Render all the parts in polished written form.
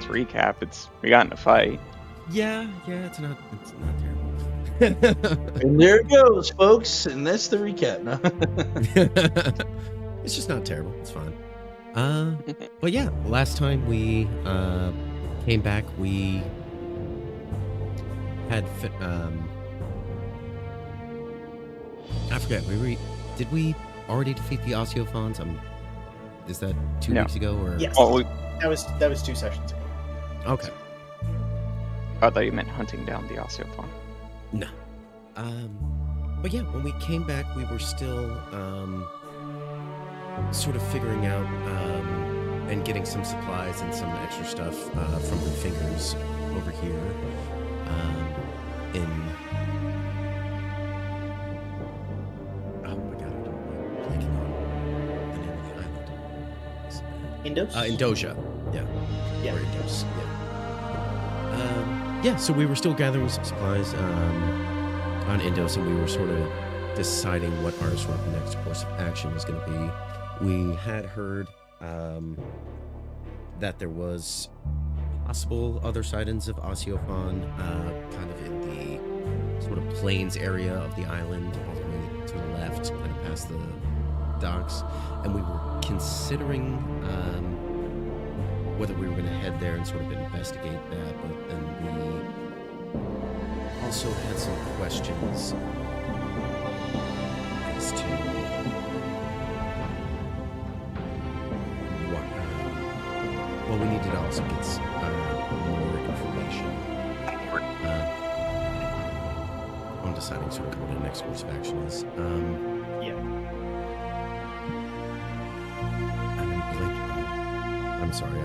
to recap. We got in a fight. Yeah, it's not terrible. And there it goes, folks, and that's the recap. No. It's just not terrible. It's fine. But yeah, last time we came back, we had I forget. Did we already defeat the Osteophons? Is that 2 weeks ago or? Yes. Oh, that was 2 sessions ago. Okay. I thought you meant hunting down the Osteophon. No. But yeah, when we came back, we were still sort of figuring out and getting some supplies and some extra stuff from the fingers over here in. Oh my god, I'm blanking on the name of the island. Indos? Indosia. Yeah. Or Indos, yeah. So we were still gathering some supplies on Indos, and we were sort of deciding what our sort of next course of action was going to be. We had heard that there was possible other sightings of Osteophon kind of in the sort of plains area of the island, all the way to the left, kind of past the docks, and we were considering whether we were going to head there and sort of investigate that, but then we also had some questions as to what. Well, we needed to also get more information on deciding sort of what the next course of action is. I'm sorry,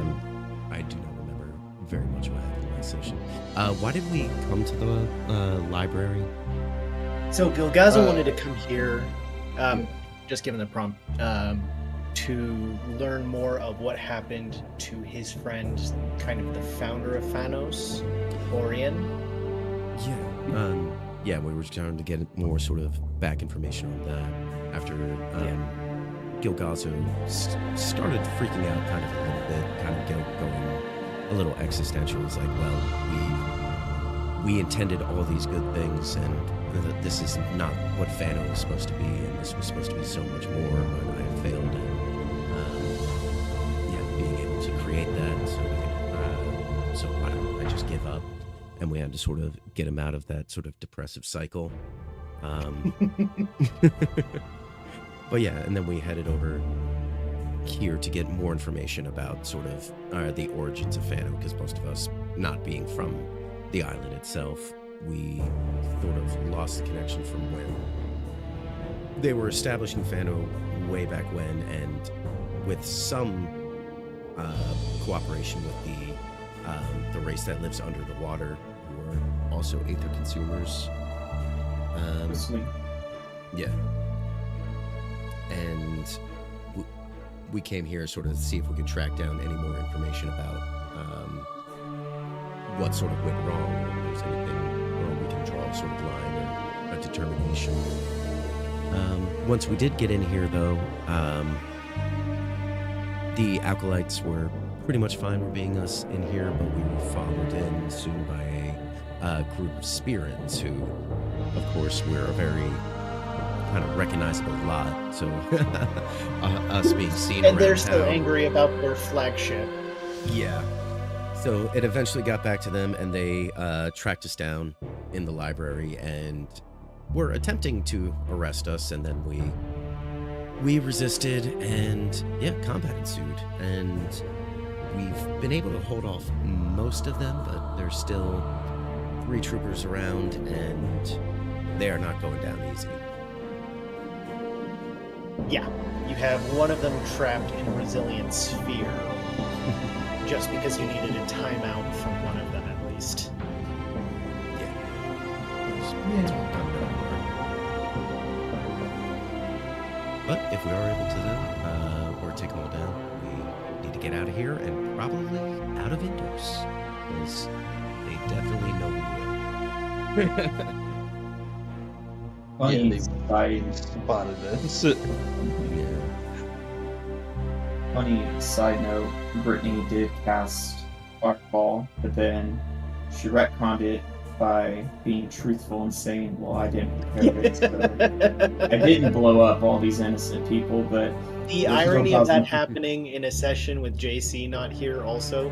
I do not remember very much what happened in that session. Why did we come to the library? So Gilgaza wanted to come here, just given the prompt, to learn more of what happened to his friend, kind of the founder of Fanos, Orion. Yeah, we were trying to get more sort of back information on that after Gilgazo started freaking out kind of a little bit, kind of going a little existential. It's like, well, we intended all these good things, and this is not what Fano was supposed to be, and this was supposed to be so much more, but I have failed in being able to create that, so why don't I just give up? And we had to sort of get him out of that sort of depressive cycle. But yeah, and then we headed over here to get more information about sort of the origins of Fano, because most of us, not being from the island itself, we sort of lost the connection from when they were establishing Fano way back when, and with some cooperation with the race that lives under the water, who are also aether consumers. Sweet. Yeah. And we came here sort of to see if we could track down any more information about what sort of went wrong, or if there's anything where we can draw a sort of line or a determination. Once we did get in here, though, the acolytes were pretty much fine with being us in here, but we were followed in soon by a group of spirits who, of course, were a very kind of recognizable lot, so us being seen and around they're still town. angry about their flagship. Yeah. So it eventually got back to them, and they tracked us down in the library and were attempting to arrest us, and then we resisted, and yeah, combat ensued, and we've been able to hold off most of them, but there's still 3 troopers around, and they are not going down easy. Yeah, you have one of them trapped in a resilient sphere, just because you needed a timeout from one of them at least. But if we are able to or take them all down, we need to get out of here, and probably out of Indos, because they definitely know we will. Funny they spotted us. Funny side note, Brittany did cast fireball, but then she retconned it by being truthful and saying, well, I didn't prepare it, so I didn't blow up all these innocent people, but... The irony of that happening in a session with JC not here also.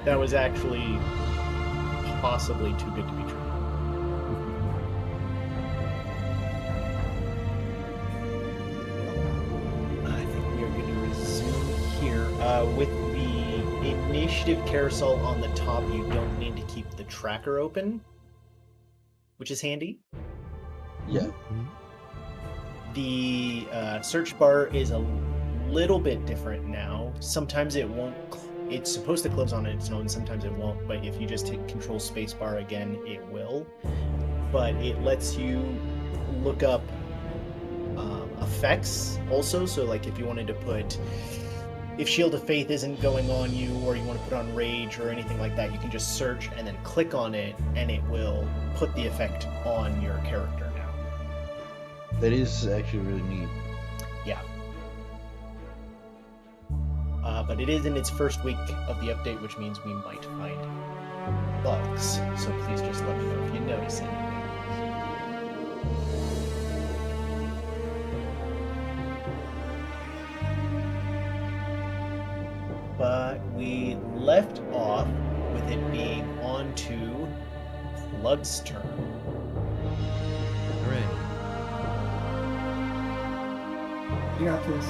That was actually possibly too good to be true. I think we are going to resume here. With the initiative carousel on the top, you don't need to keep the tracker open, which is handy. Yeah. The search bar is a little bit different now. Sometimes it won't. It's supposed to close on its own. Sometimes it won't. But if you just hit Control Spacebar again, it will. But it lets you look up effects also. So like if you wanted to put, if Shield of Faith isn't going on you, or you want to put on Rage or anything like that, you can just search and then click on it, and it will put the effect on your character now. That is actually really neat. Yeah. But it is in its first week of the update, which means we might find bugs. So please just let me know if you notice anything. But we left off with it being on to Flood's turn. Hooray. You got this.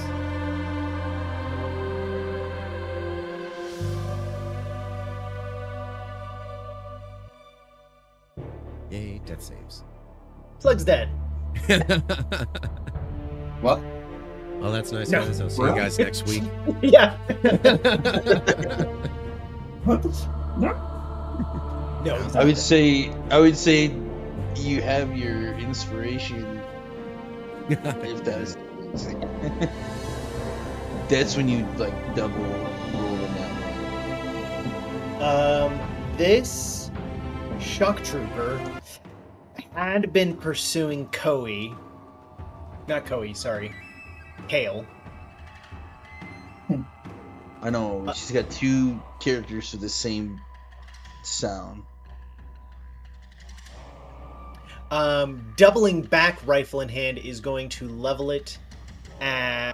Yay, death saves. Flood's dead. What? Oh, that's nice, No. guys. I'll see you guys next week. Yeah. What the No. No. he's I not would dead. say you have your inspiration if that's that's when you like double roll in that way. This shock trooper had been pursuing Kale. I know she's got two characters with the same sound. Doubling back rifle in hand is going to level it at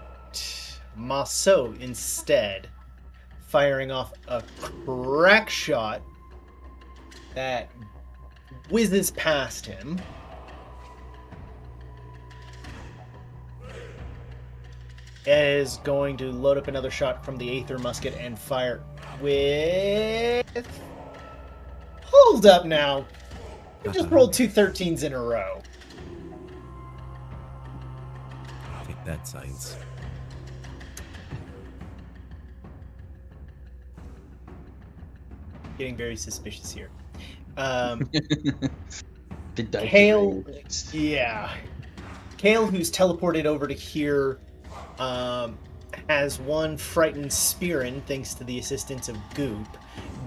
Maso instead, firing off a crack shot that whizzes past him. Is going to load up another shot from the Aether musket and fire with... Hold up now. You just rolled two 13s in a row. Take that, science. Getting very suspicious here. The dice Kale, are raised. yeah. Kale, who's teleported over to here, has one frightened Spirin thanks to the assistance of Goop.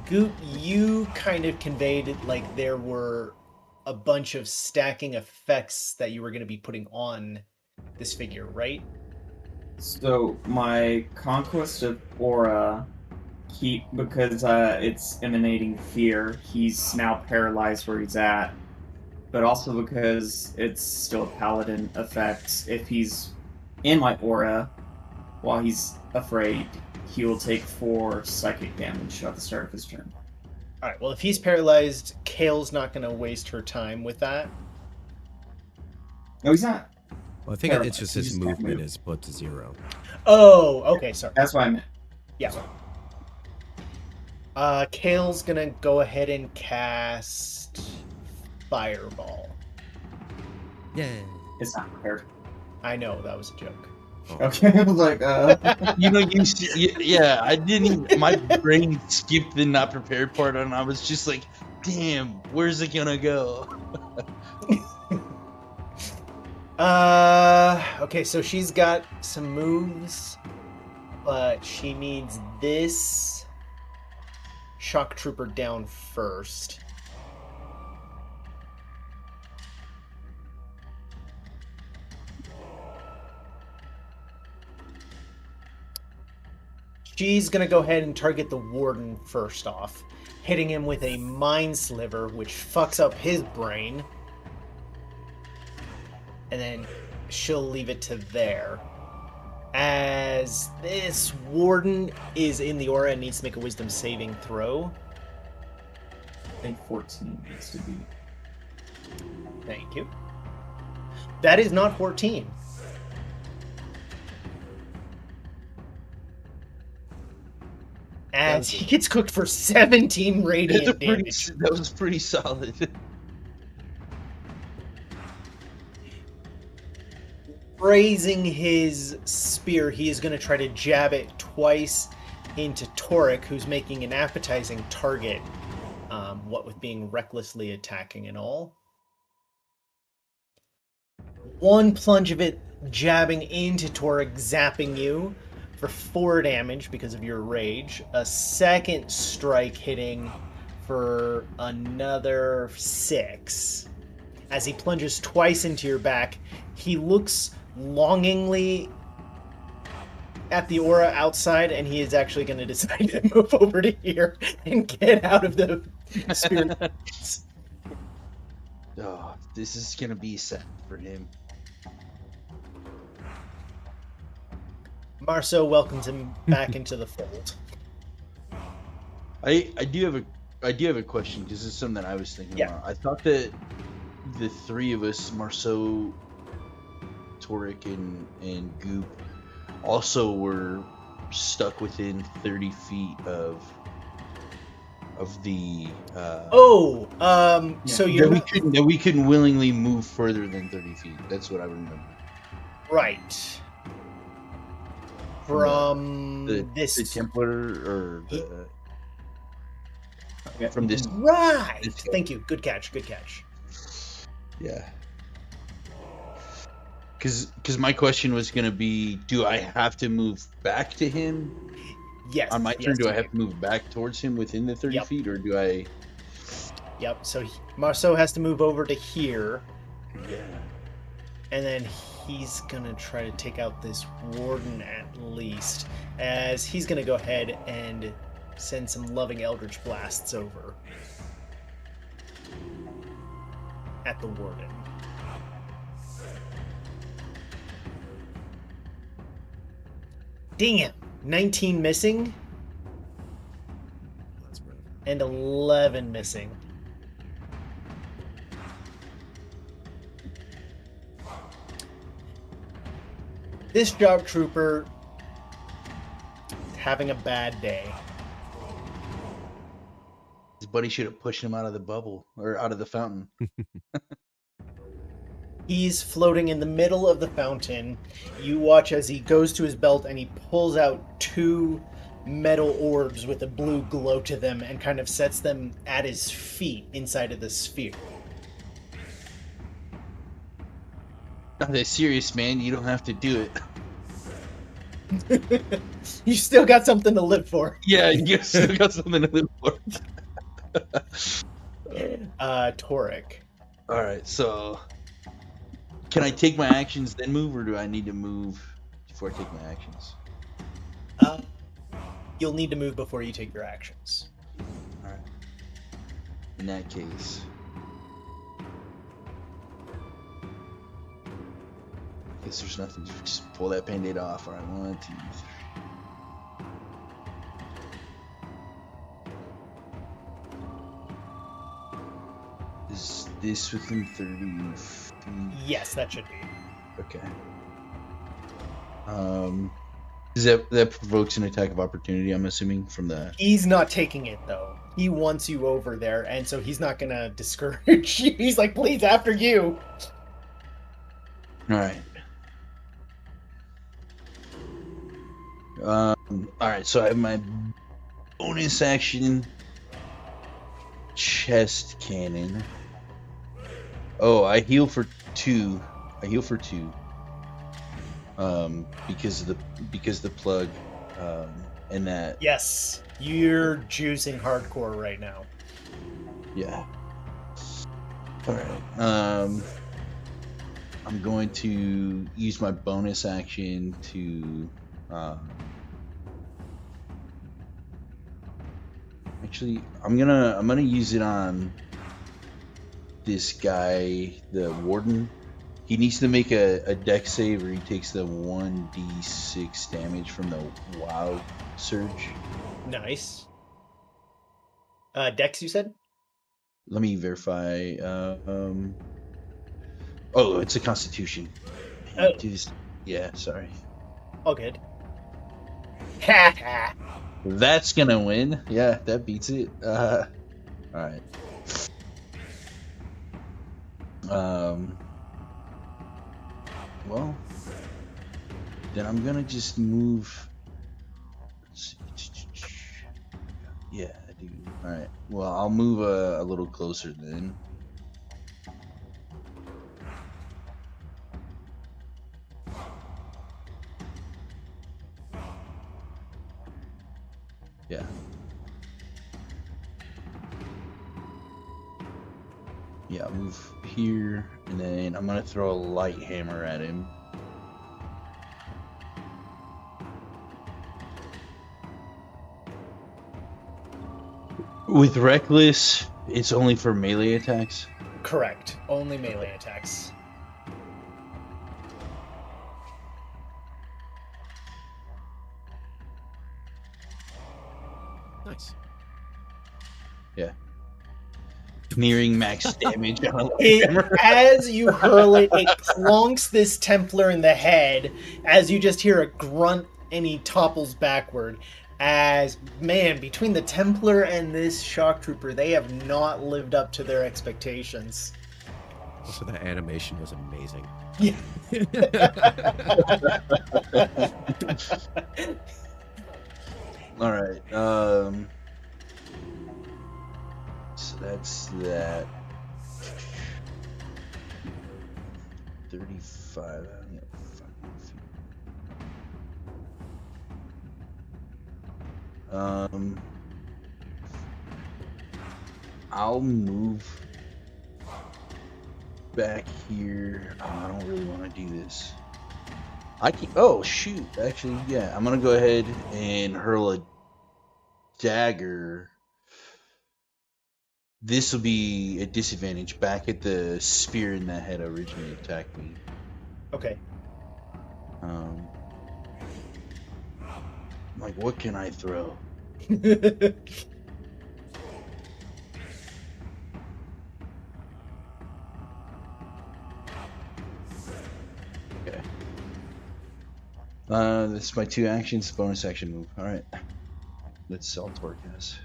Goop, you kind of conveyed it like there were a bunch of stacking effects that you were going to be putting on this figure, right? So my conquest of aura, because it's emanating fear, he's now paralyzed where he's at. But also because it's still a paladin effect, if he's in my aura while he's afraid, he will take 4 psychic damage at the start of his turn. Alright, well if he's paralyzed, Kale's not going to waste her time with that. No, he's not. Well, I think Paralyzed. it's just He his just can't movement move. is put to 0. Oh, okay, sorry. That's what I meant. Yeah. Kale's gonna go ahead and cast Fireball. Yeah. It's not prepared. I know, that was a joke. Okay, I was like, You know, yeah, I didn't even, my brain skipped the not prepared part and I was just like, damn, where's it gonna go? Okay, so she's got some moves, but she needs this shock trooper down first. She's gonna go ahead and target the warden first off, hitting him with a mind sliver, which fucks up his brain. And then she'll leave it to there. As this warden is in the aura and needs to make a wisdom saving throw. I think 14 needs to be. Thank you. That is not 14. As he gets cooked for 17 radiant damage. That was pretty solid. Raising his spear, he is going to try to jab it twice into Torek, who's making an appetizing target. What with being recklessly attacking and all. One plunge of it jabbing into Torek, zapping you for 4 damage because of your rage. A second strike hitting for another 6. As he plunges twice into your back, he looks longingly at the aura outside, and he is actually going to decide to move over to here and get out of the spirit. Oh, this is going to be sad for him. Marceau welcomes him back into the fold. I do have a question, because this is something that I was thinking about. I thought that the three of us, Marceau, Torek, and Goop, also were stuck within 30 feet of the so you're that we couldn't willingly move further than 30 feet. That's what I remember. Right. From the Templar, or from this. Right. Thank you. Good catch. Yeah. Because my question was going to be, do I have to move back to him? Yes. On my turn, do I have to move back towards him within the 30 feet, or do I... Yep, so Marceau has to move over to here. Yeah. And then he's going to try to take out this warden at least, as he's going to go ahead and send some loving Eldritch Blasts over at the warden. Damn! 19 missing. And 11 missing. This job trooper is having a bad day. His buddy should have pushed him out of the bubble, or out of the fountain. He's floating in the middle of the fountain. You watch as he goes to his belt and he pulls out 2 metal orbs with a blue glow to them and kind of sets them at his feet inside of the sphere. Not that serious, man. You don't have to do it. You still got something to live for. Yeah, you still got something to live for. Torek. Alright, so... Can I take my actions then move, or do I need to move before I take my actions? You'll need to move before you take your actions. Alright. In that case... I guess there's nothing. Just pull that Band-Aid off. Alright, 1, 2, 3. Is this within 30 feet? Yes, that should be. Okay. That provokes an attack of opportunity, I'm assuming, from the... He's not taking it, though. He wants you over there, and so he's not gonna discourage you. He's like, please, after you. Alright. Alright, so I have my bonus action chest cannon. Oh, I heal for 2. Because the plug, and that. Yes, you're juicing hardcore right now. Yeah. All right. I'm going to use my bonus action to Actually, I'm gonna use it on this guy, the warden. He needs to make a dex save, or he takes the 1d6 damage from the wild surge. Nice. Dex, you said? Let me verify. Oh, it's a Constitution. Oh. Yeah, sorry. Oh, good. Ha ha. That's gonna win. Yeah, that beats it. All right. Well, then I'm gonna just move. Let's see. Yeah, I do. All right. Well, I'll move a little closer then. Yeah. Yeah, I'll move here, and then I'm gonna throw a light hammer at him. With Reckless, it's only for melee attacks? Correct. Only melee attacks. Nice. Yeah. Nearing max damage on a light hammer. As you hurl it, it plonks this Templar in the head as you just hear a grunt and he topples backward. As, man, between the Templar and this shock trooper, they have not lived up to their expectations. Also, that animation was amazing. Yeah. All right. So that's that. 35. I don't know, fucking feet. I'll move back here. Oh, I don't really want to do this. I can. Oh shoot! Actually, yeah. I'm gonna go ahead and hurl a dagger. This will be a disadvantage back at the spear that had originally attacked me. Okay. Like, what can I throw? Okay. This is my 2 actions, bonus action move. Alright. Let's sell Torcas.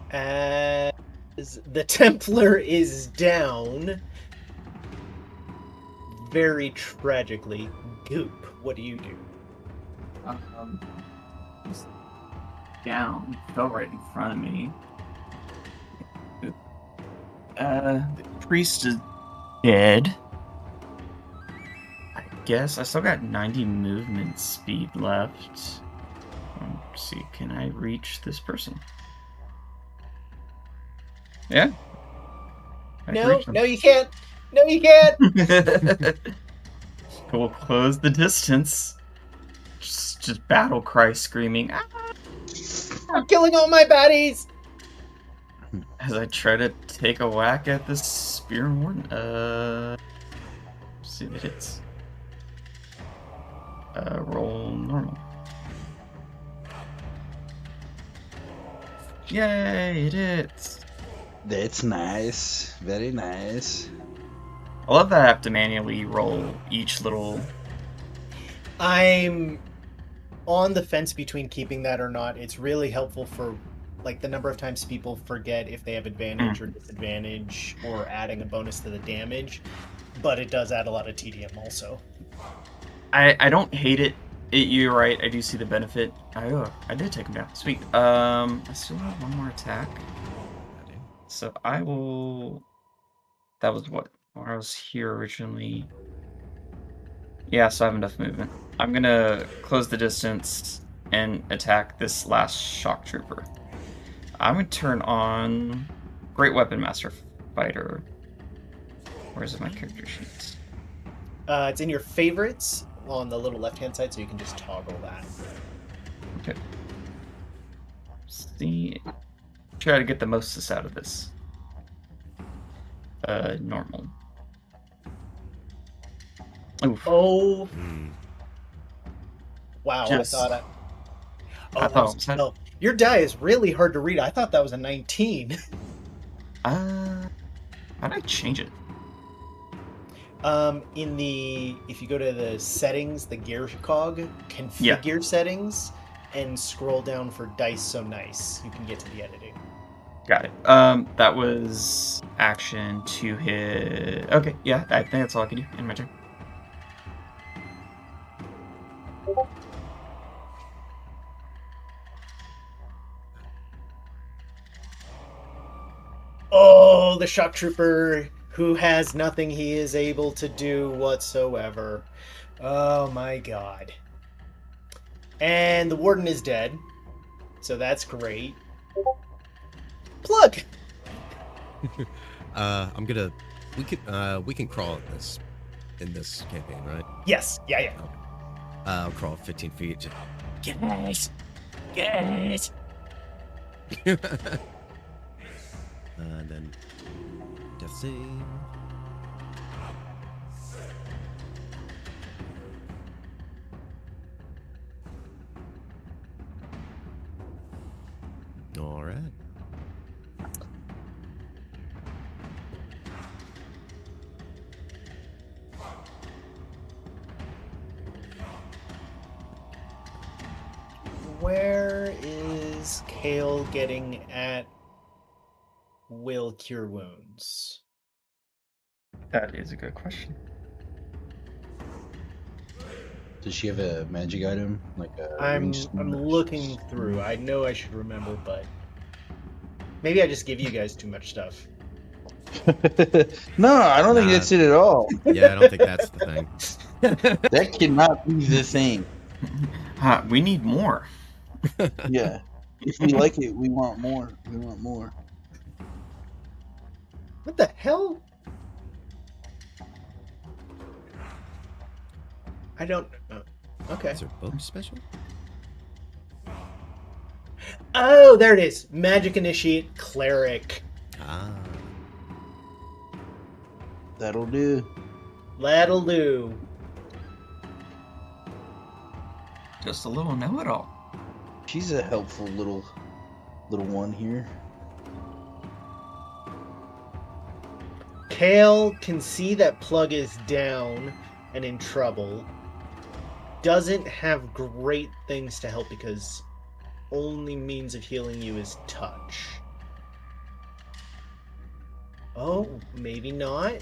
As the Templar is down, very tragically, Goop, what do you do? He's down. He fell right in front of me. The priest is dead. I guess I still got 90 movement speed left. Let's see, can I reach this person? Yeah. No, you can't. No, you can't. We'll close the distance. Just battle cry screaming. Ah! I'm killing all my baddies. As I try to take a whack at this spear and warden. See if it hits. Roll normal. Yay, it hits. That's nice. Very nice. I love that I have to manually roll each little... I'm on the fence between keeping that or not. It's really helpful for like the number of times people forget if they have advantage or disadvantage or adding a bonus to the damage, but it does add a lot of tedium also. I don't hate it. You're right, I do see the benefit. I did take him down. Sweet. I still have one more attack. So I will... That was what? Where I was here originally. Yeah, so I have enough movement. I'm gonna close the distance and attack this last shock trooper. I'm gonna turn on Great Weapon Master Fighter. Where's it my character sheets? It's in your favorites on the little left-hand side, so you can just toggle that. Okay. See, try to get the most out of this. Normal. Oof. Oh, Mm. wow! Just- I thought. I thought it was no. Your die is really hard to read. I thought that was a 19. How'd I change it? If you go to the settings, the gear cog, configure settings, and scroll down for dice so nice, you can get to the editing. Got it. That was action to hit. Okay, yeah, I think that's all I can do in my turn. Oh, the shock trooper who has nothing he is able to do whatsoever. Oh my god. And the warden is dead, so that's great. Plug! We can crawl in this campaign, right? Yes, yeah. I'll crawl 15 feet. Yes! And then death save. All right. Where is Kale getting at will cure wounds? That is a good question. Does she have a magic item? Like a I'm ranged one? looking through. I know I should remember, but maybe I just give you guys too much stuff. No, I don't think Nah. that's it at all. Yeah, I don't think that's the thing. That cannot be the thing. We need more. Yeah. If we like it, we want more. We want more. What the hell? I don't. Okay. Is there both special? Oh, there it is. Magic Initiate Cleric. Ah. That'll do. That'll do. Just a little know-it-all. She's a helpful little one here. Kale can see that Plug is down and in trouble. Doesn't have great things to help because only means of healing you is touch. Oh, maybe not.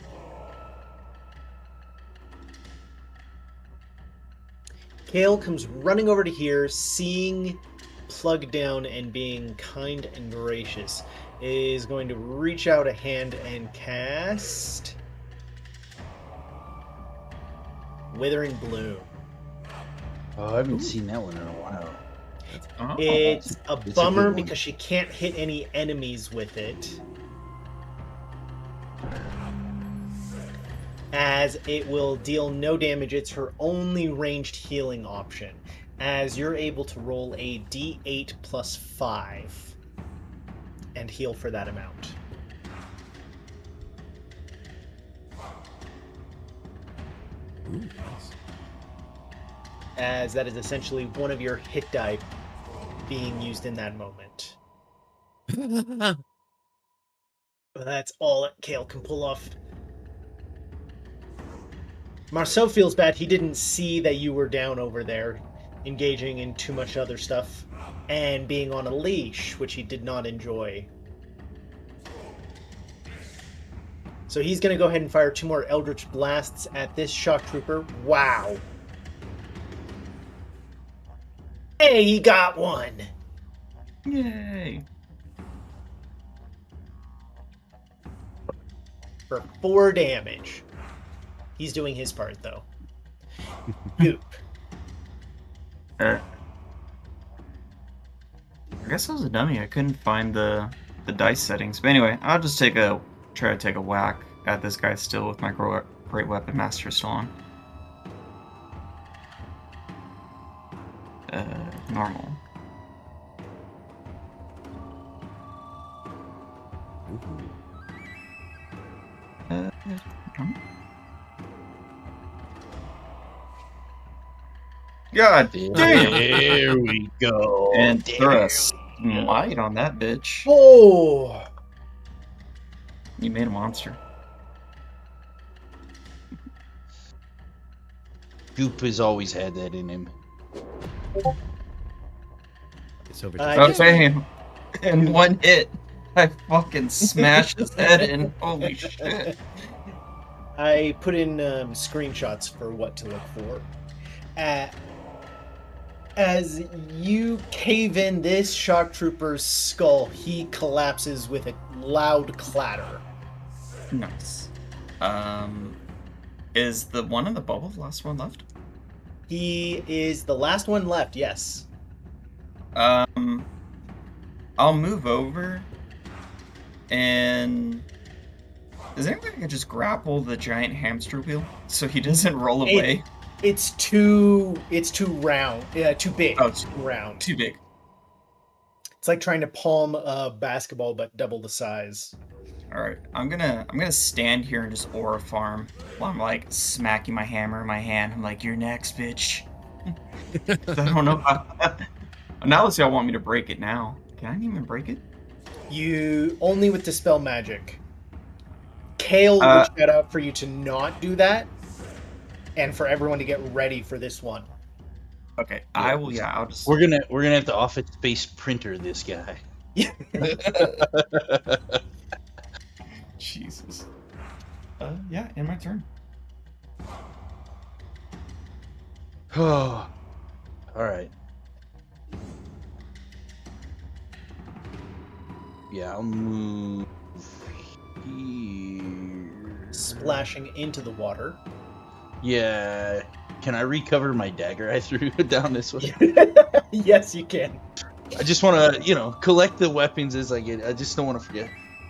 Kale comes running over to here, seeing Plug down and being kind and gracious. Is going to reach out a hand and cast Withering Bloom. Oh, I haven't seen that one in a while. Oh. It's a It's a bummer good one. because she can't hit any enemies with it, as it will deal no damage. It's her only ranged healing option, as you're able to roll a d8 plus 5 and heal for that amount. Ooh, nice. As that is essentially one of your hit die being used in that moment. That's all that Kale can pull off. Marceau feels bad. He didn't see that you were down over there, engaging in too much other stuff, and being on a leash, which he did not enjoy. So he's going to go ahead and fire 2 more Eldritch Blasts at this Shock Trooper. Wow. Hey, he got one! Yay! For 4 damage. He's doing his part, though. Goop. I guess I was a dummy. I couldn't find the dice settings. But anyway, I'll just try to take a whack. at this guy still with my great weapon master still on. Normal. God damn! There we go. And throw a smite on that bitch. Oh! You made a monster. Goop has always had that in him. It's over I just- Bam! In one hit, I fucking smashed his head in. Holy shit. I put in screenshots for what to look for. As you cave in this shock trooper's skull, he collapses with a loud clatter. Nice. Is the one in the bubble the last one left? He is the last one left, yes. I'll move over and is there any way I can just grapple the giant hamster wheel so he doesn't roll away? It's too round. Yeah, too big. Oh, it's round. Too big. It's like trying to palm a basketball but double the size. Alright, I'm gonna stand here and just aura farm while I'm like smacking my hammer in my hand. I'm like, you're next, bitch. I don't know about that. Now let's see how I want me to break it now. Can I even break it? You only with dispel magic. Kale would shout out for you to not do that, and for everyone to get ready for this one. Okay, I will. Yeah, I'll just. We're gonna have to office space printer this guy. Jesus. Yeah, in my turn. Oh, all right. Yeah, I'll move here. Splashing into the water. Yeah. Can I recover my dagger I threw down this way? Yes, you can. I just want to, collect the weapons as I get. I just don't want to forget.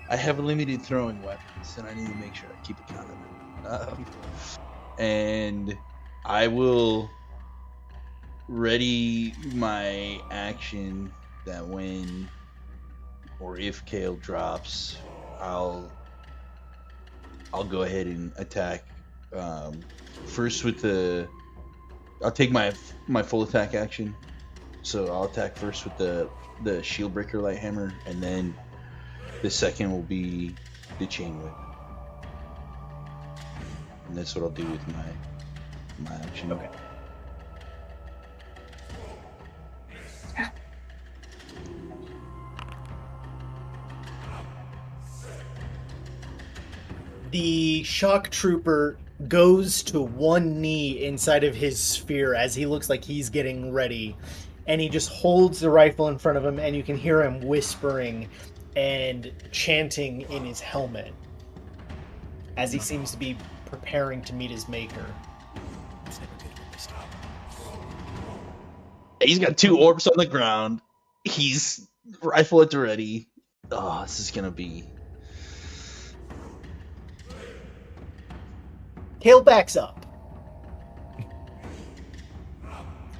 I have limited throwing weapons, and I need to make sure I keep a count of them. And I will ready my action that when or if Kale drops, I'll go ahead and attack. First with I'll take my full attack action. So I'll attack first with the shield breaker light hammer, and then the second will be the chain whip. And that's what I'll do with my action. Okay. The shock trooper goes to one knee inside of his sphere as he looks like he's getting ready, and he just holds the rifle in front of him, and you can hear him whispering and chanting in his helmet as he seems to be preparing to meet his maker. He's got 2 orbs on the ground. He's rifle at the ready. Oh, this is gonna be. Kale backs up.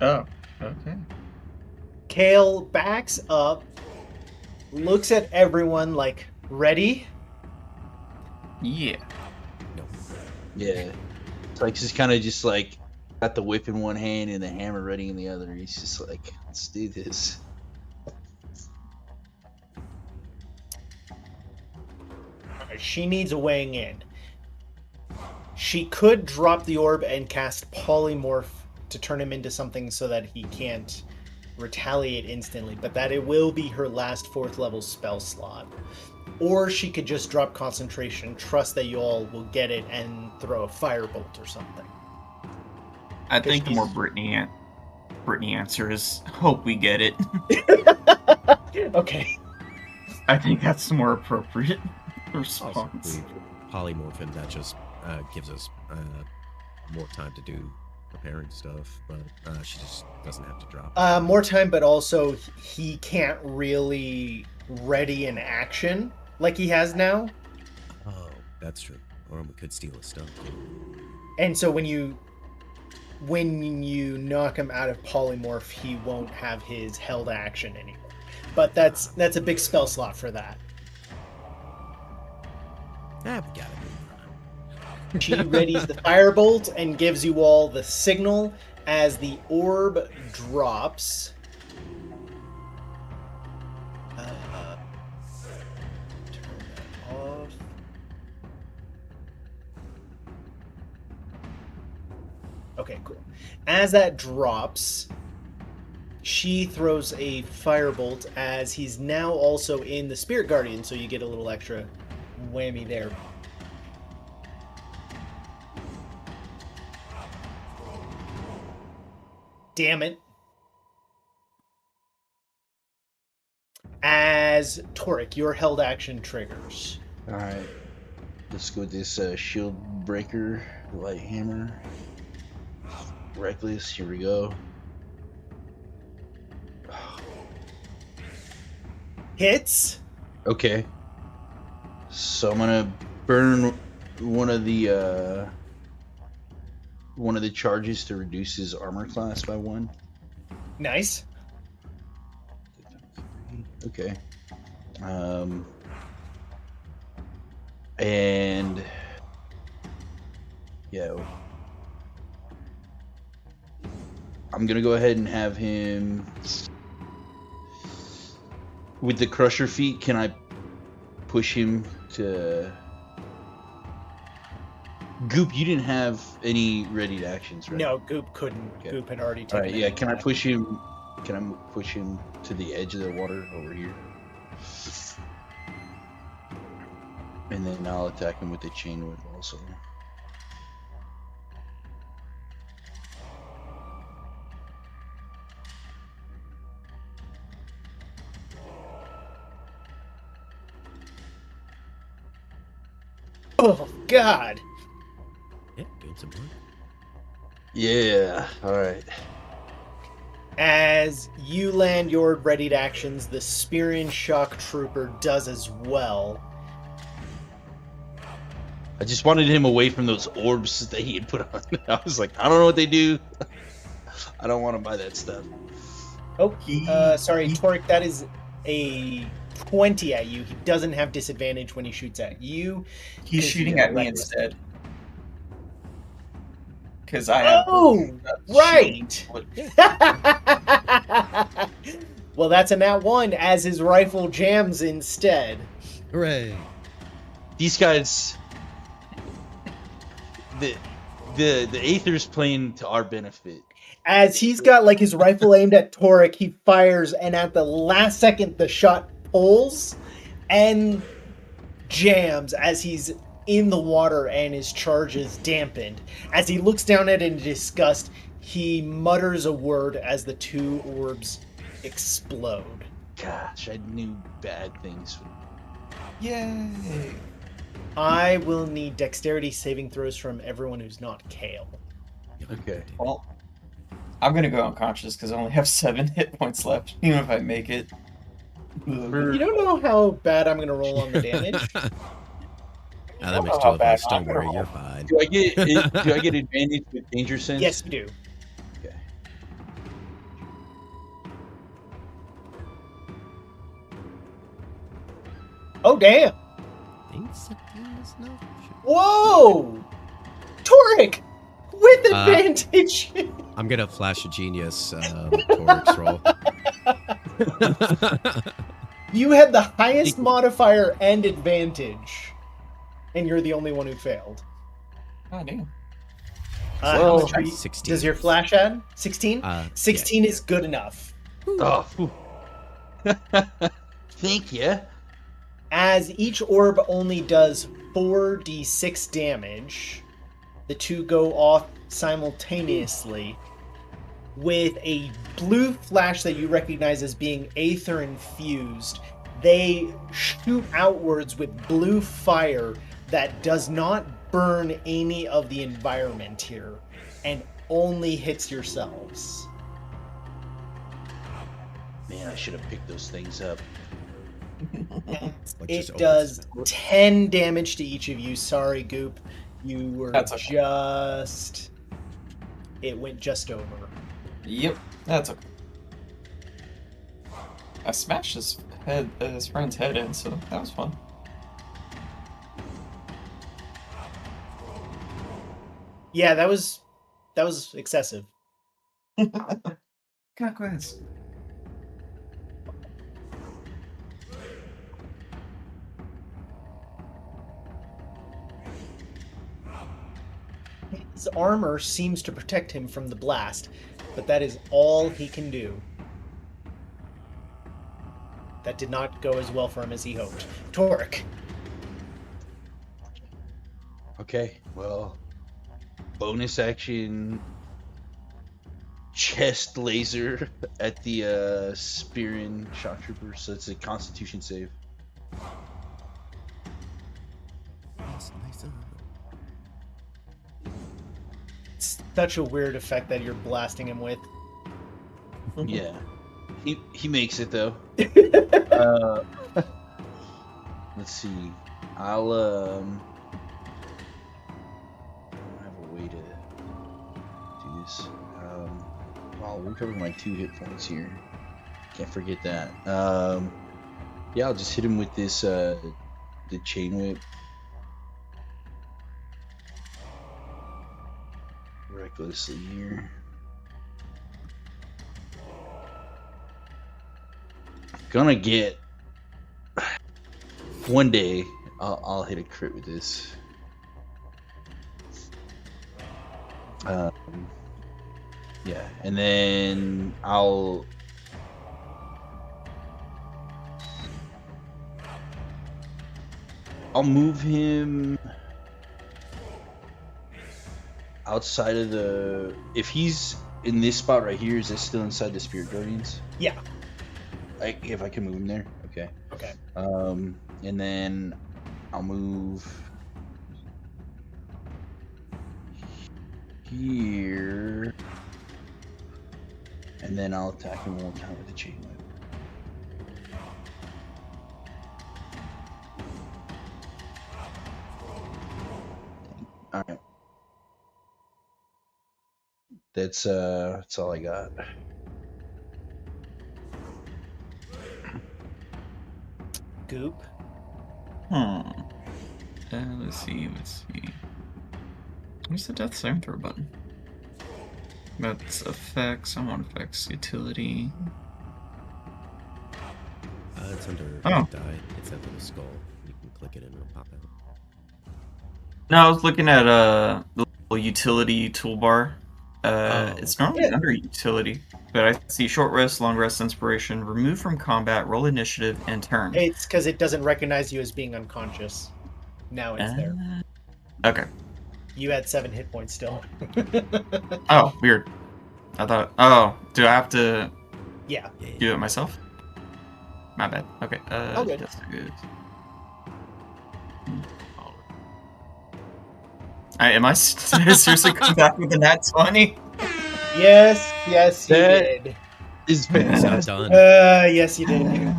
Oh, okay. Kale backs up, looks at everyone like, ready? Yeah. Yeah. It's like he's kind of just like got the whip in one hand and the hammer ready in the other. He's just like, let's do this. She needs a weighing in. She could drop the orb and cast polymorph to turn him into something so that he can't retaliate instantly, but that it will be her last 4th level spell slot. Or she could just drop concentration, trust that you all will get it, and throw a firebolt or something. I think the more Brittany answer is hope we get it. Okay. I think that's the more appropriate response. Also, polymorphin, that just gives us more time to do preparing stuff, but she just doesn't have to drop. More time, but also he can't really ready an action like he has now. Oh, that's true. Or we could steal his stuff. And so when you knock him out of polymorph, he won't have his held action anymore. But that's a big spell slot for that. We got it. She readies the firebolt and gives you all the signal as the orb drops. Turn that off. Okay, cool. As that drops, she throws a firebolt as he's now also in the Spirit Guardian, so you get a little extra whammy there. Damn it. As Toric, your held action triggers. Alright. Let's go with this shield breaker, light hammer. Reckless, here we go. Hits. Okay. So I'm gonna burn one of the charges to reduce his armor class by 1. Nice. Okay. And yeah, I'm gonna go ahead and have him with the crusher feat. Can I push him to Goop? You didn't have any ready to actions, right? No, Goop couldn't. Okay. Goop had already taken. All right, yeah. it. Can I push him? Can I push him to the edge of the water over here? And then I'll attack him with the chain whip also. Oh God! Yeah, doing some work. Yeah. All right. As you land your readied actions, the Spirian Shock Trooper does as well. I just wanted him away from those orbs that he had put on. I was like, I don't know what they do. I don't want to buy that stuff. Oh, sorry, Toric, that is a 20 at you. He doesn't have disadvantage when he shoots at you. He's 'cause shooting you have at me reckless. instead. Because I have. Oh, right! Well, that's a nat 1 as his rifle jams instead. Hooray! These guys, the Aether's playing to our benefit. As he's got like his rifle aimed at Toric, he fires, and at the last second, the shot pulls and jams as he's in the water and his charge is dampened. As he looks down at it in disgust, he mutters a word as the 2 orbs explode. Gosh, I knew bad things. Yay! I will need dexterity saving throws from everyone who's not Kale. Okay. Well, I'm gonna go unconscious because I only have 7 hit points left, even if I make it. You don't know how bad I'm going to roll on the damage. That makes 2 of us. Don't worry, you're fine. Do I get advantage with danger sense? Yes, you do. Okay. Oh, damn. Whoa! Toric! With advantage! I'm gonna flash a genius Toric's roll. You had the highest modifier and advantage. And you're the only one who failed. Oh, damn. How much are you- 16. Does your flash add? 16? 16 yeah. is good enough. Oh. Whew. Thank you. As each orb only does 4d6 damage, the 2 go off simultaneously with a blue flash that you recognize as being aether infused. They shoot outwards with blue fire that does not burn any of the environment here and only hits yourselves. Man, I should have picked those things up. Like, just It opens does his mouth. 10 damage to each of you. Sorry, Goop. You were That's okay. just... It went just over. Yep, that's okay. I smashed his friend's head in, so that was fun. Yeah, that was excessive. Conquest. His armor seems to protect him from the blast, but that is all he can do. That did not go as well for him as he hoped. Torek. Okay, well, bonus action chest laser at the Spiran shock trooper, so it's a Constitution save. Nice. It's such a weird effect that you're blasting him with. Yeah, he makes it though. Let's see. I don't have a way to do this. I'll recover my 2 hit points here. Can't forget that. Yeah, I'll just hit him with this the chain whip. Recklessly here. Gonna get one day. I'll hit a crit with this. Yeah, and then I'll move him outside of the. If he's in this spot right here, is this still inside the Spirit Guardians? Yeah. If I can move him there, okay. Okay. And then I'll move here, and then I'll attack him one more time with the chain whip. All right. That's all I got. Goop. Let's see. Where's the death saving throw button? That's effects. I want effects. Utility. It's under Oh. die. It's that little skull. You can click it and it'll pop out. No, I was looking at the little utility toolbar. It's normally under utility, but I see short rest, long rest, inspiration, remove from combat, roll initiative, and turn. It's because it doesn't recognize you as being unconscious. Now it's there. Okay. You had 7 hit points still. Oh, weird. I thought. Oh, do I have to Yeah. do it myself? My bad. Okay. All good. That's good. Am I seriously come back with a nat 20? Yes, you That- did. Is It's not fantastic. done. Yes, you did.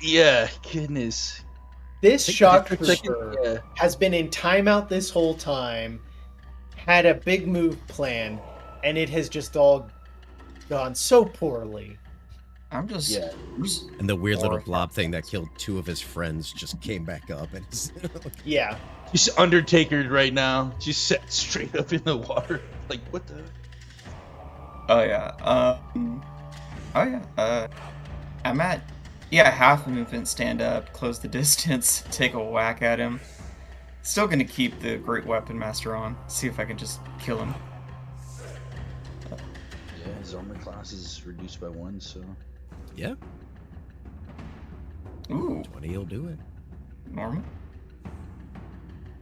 Yeah, goodness. This shock For a second, trooper yeah. has been in timeout this whole time, had a big move plan, and it has just all gone so poorly. I'm just. Yeah. And the weird little Or- blob thing that killed 2 of his friends just came back up and it's Yeah. Just Undertaker right now. Just set straight up in the water. Like, what the? Oh yeah. I'm at half movement, stand up, close the distance, take a whack at him. Still gonna keep the Great Weapon Master on. See if I can just kill him. Yeah, his armor class is reduced by 1, so. yeah, Ooh, 20 will do it. normal.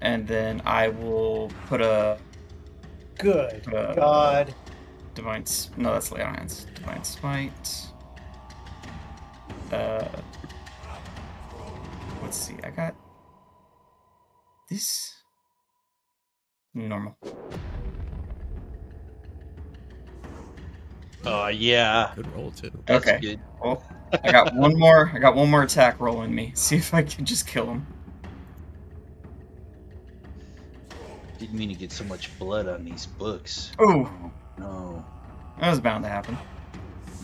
And then I will put a Good God. Divine. No, that's Lay on Hands. Divine Smite. Let's see. I got this. Normal. Oh yeah, Good roll too. that's Okay. good. Well, I got one more. I got one more attack roll in me. See if I can just kill him. Didn't mean to get so much blood on these books. Ooh, No. that was bound to happen.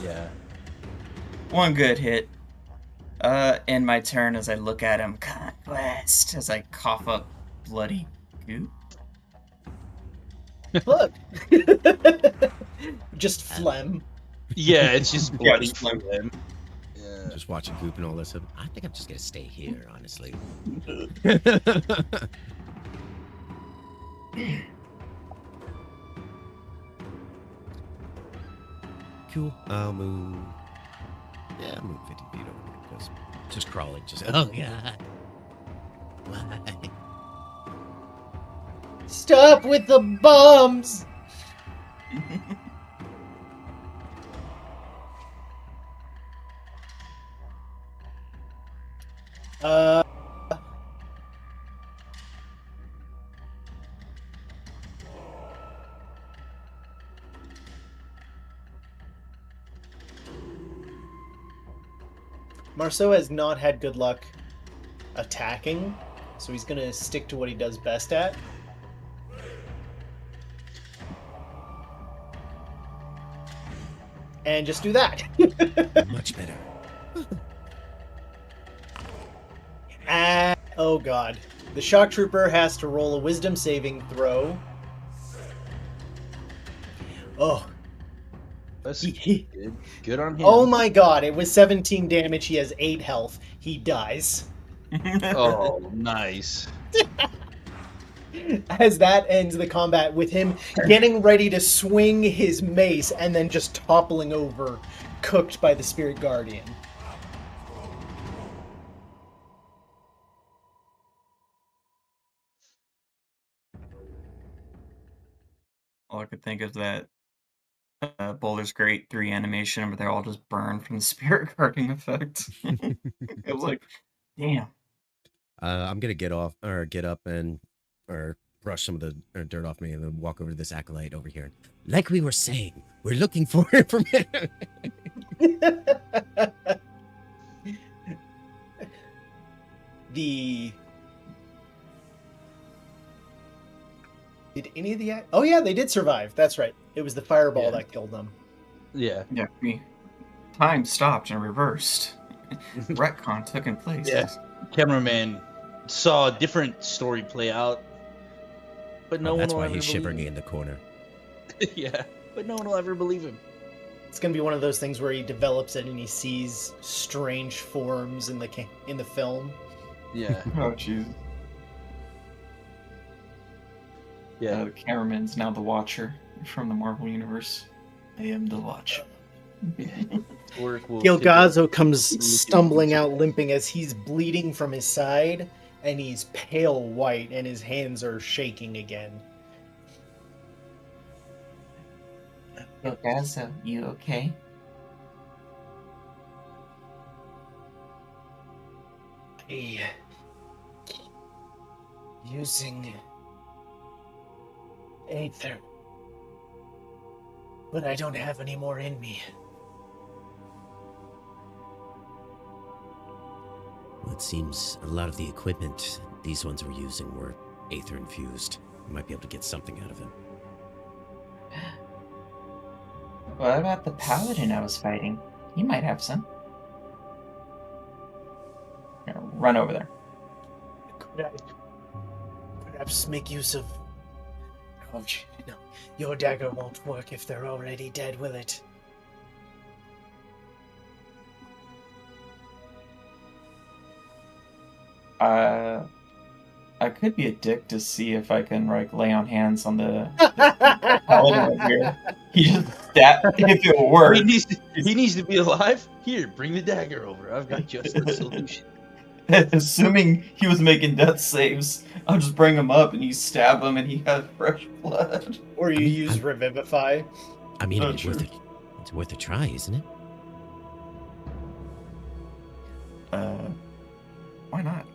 Yeah. One good hit. End my turn as I look at him. Conquest as I cough up bloody goo. Look. Just phlegm. Yeah, it's just bloody just for like- them. Yeah. Just watching Goop and all this stuff. I think I'm just gonna stay here, honestly. Cool. I'll move. Yeah, I'll move 50 feet over here because just crawling. Just oh god. Why? Stop with the bombs! Uh. Marceau has not had good luck attacking, so he's gonna stick to what he does best at. And just do that. Much better. Oh god. The shock trooper has to roll a wisdom saving throw. Oh. That's He- good. Good on him. Oh my god, it was 17 damage. He has 8 health. He dies. Oh, nice. As that ends the combat with him getting ready to swing his mace and then just toppling over, cooked by the Spirit Guardian. All I could think of that Boulder's Great 3 animation where they all just burn from the spirit guarding effect. It was like, damn. I'm gonna get off or get up and or brush some of the dirt off me and then walk over to this acolyte over here. Like we were saying, we're looking for information. Did any of the... Oh yeah, they did survive. That's right. It was the fireball Yeah. that killed them. Yeah. Yeah, me. Time stopped and reversed. Retcon took in place. Yeah. Cameraman saw a different story play out, but no That's one will why ever he's shivering believe in the corner. him. Yeah, but no one will ever believe him. It's gonna be one of those things where he develops it and he sees strange forms in the film. Yeah. Oh, jeez. Yeah. The cameraman's now the Watcher from the Marvel Universe. I am the Watcher. Work will Gilgazo comes stumbling out limping as he's bleeding from his side and he's pale white and his hands are shaking again. Gilgazo, you okay? Using Aether. But I don't have any more in me. Well, it seems a lot of the equipment these ones were using were aether infused. We might be able to get something out of it. What about the paladin I was fighting? He might have some. Here, run over there. Could I perhaps make use of... Oh, no. Your dagger won't work if they're already dead, will it? I could be a dick to see if I can like lay on hands on the paladin over here. He just if it will work. He needs to be alive. Here, bring the dagger over. I've got just the solution. Assuming he was making death saves, I'll just bring him up and you stab him and he has fresh blood. Or you use Revivify. I mean, Oh, it's sure. worth a try, isn't it? Why not?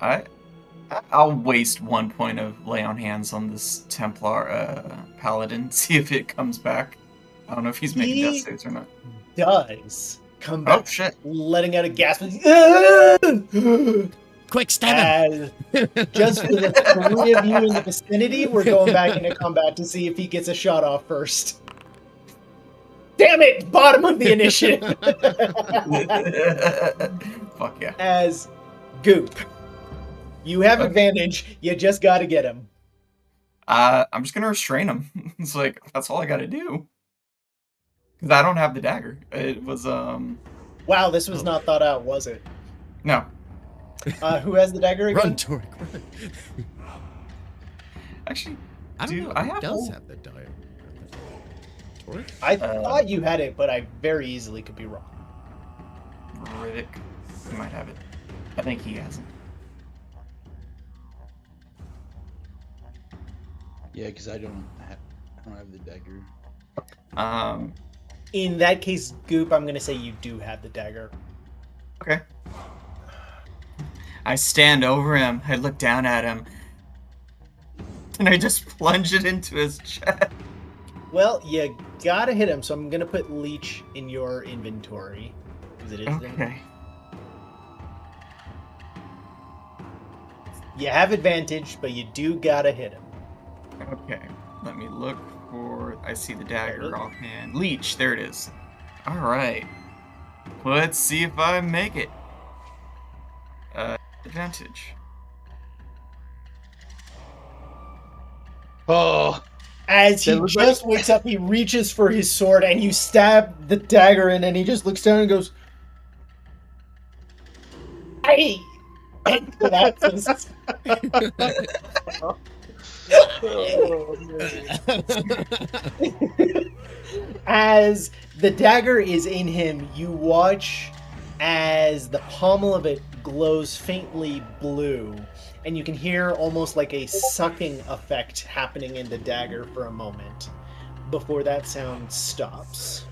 I'll waste 1 point of lay on hands on this Templar paladin, see if it comes back. I don't know if he's making death saves or not. Does come Oh back, shit! letting out a gasp. Quick, stab him! Just for the three of you in the vicinity, we're going back into combat to see if he gets a shot off first. Damn it! Bottom of the initiative. Fuck yeah! As Goop, you have advantage. You just got to get him. I'm just gonna restrain him. It's like that's all I gotta do. Because I don't have the dagger. It was Wow, this was not thought out, was it? no. Who has the dagger again? Run, Torek, run. Actually, I don't do know I who have does whole- have the dagger. Torek? I thought you had it, but I very easily could be wrong. Riddick? He might have it. I think he has it. Yeah, because I don't have the dagger. In that case, Goop, I'm going to say you do have the dagger. Okay. I stand over him. I look down at him. And I just plunge it into his chest. Well, you gotta hit him, so I'm gonna put Leech in your inventory. Because it is Okay. You have advantage, but you do gotta hit him. Okay. Let me look for... I see the dagger offhand. Leech. There it is. Alright. Let's see if I make it. Advantage. Oh, As he That looks just wakes up, he reaches for his sword, and you stab the dagger in, and he just looks down and goes, "Hey!" And collapses. As the dagger is in him, you watch as the pommel of it glows faintly blue, and you can hear almost like a sucking effect happening in the dagger for a moment before that sound stops.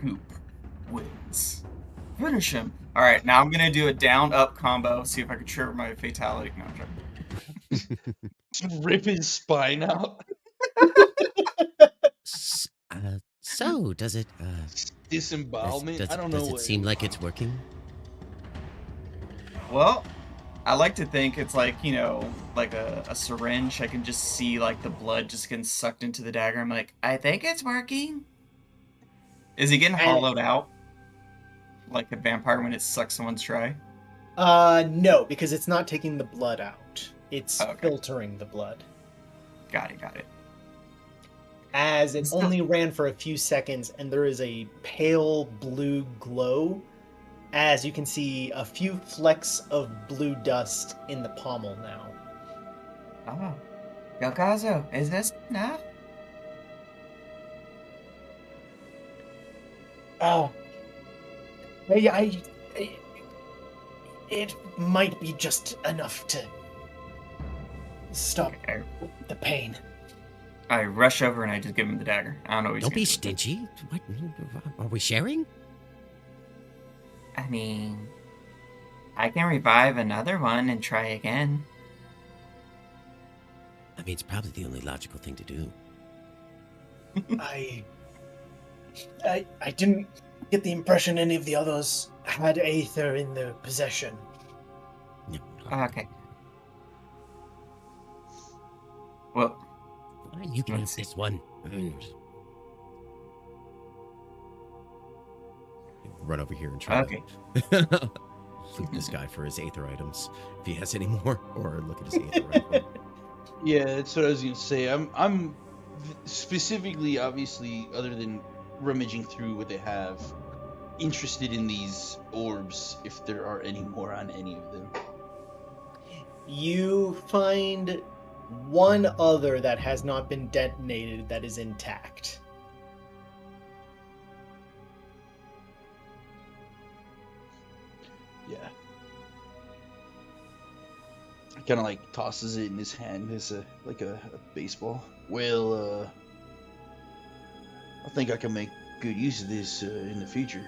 Goop wins. Finish him. Alright, now I'm gonna do a down-up combo, see if I can trigger my fatality. No, I'm joking. rip his spine out. So, does it, Disembowelment. does I don't know. it seem like it's working? Well, I like to think it's like, you know, like a syringe. I can just see, like, the blood just getting sucked into the dagger. I'm like, I think it's working. Is he getting hollowed out? Like a vampire when it sucks someone's dry? No, because it's not taking the blood out. It's filtering the blood. Got it. As it only ran for a few seconds, and there is a pale blue glow, as you can see a few flecks of blue dust in the pommel now. Oh. Yakazo, is this enough? Oh. It might be just enough to stop the pain. I rush over and I just give him the dagger. I don't know what he's Don't gonna be do. stingy. What? Are we sharing? I mean, I can revive another one and try again. I mean, it's probably the only logical thing to do. I didn't get the impression any of the others had Aether in their possession. No. Okay. Well, Fine, you can have this one. Run over here and try okay. to loot this guy for his Aether items, if he has any more, or look at his Aether item. Yeah, that's what I was gonna say. I'm specifically, obviously, other than rummaging through what they have, interested in these orbs, if there are any more on any of them. You find one other that has not been detonated that is intact. Yeah. Kind of like tosses it in his hand as a baseball. Well, I think I can make good use of this in the future.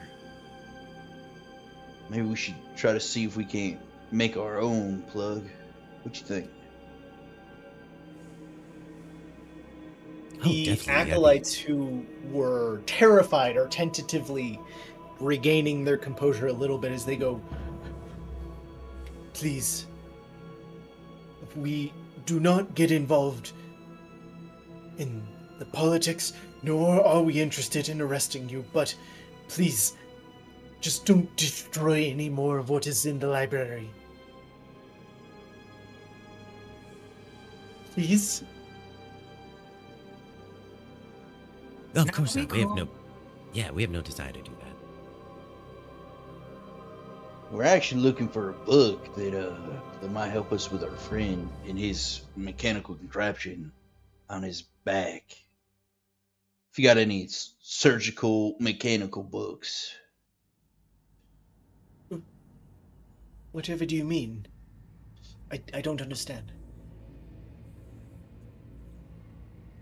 Maybe we should try to see if we can't make our own plug. What you think? The definitely, acolytes who were terrified are tentatively regaining their composure a little bit as they go, please, we do not get involved in the politics, nor are we interested in arresting you, but please, just don't destroy any more of what is in the library. Please? Of course we not. We have cool. no. Yeah, we have no desire to do that. We're actually looking for a book that might help us with our friend in his mechanical contraption on his back. If you got any surgical mechanical books. Whatever do you mean? I don't understand.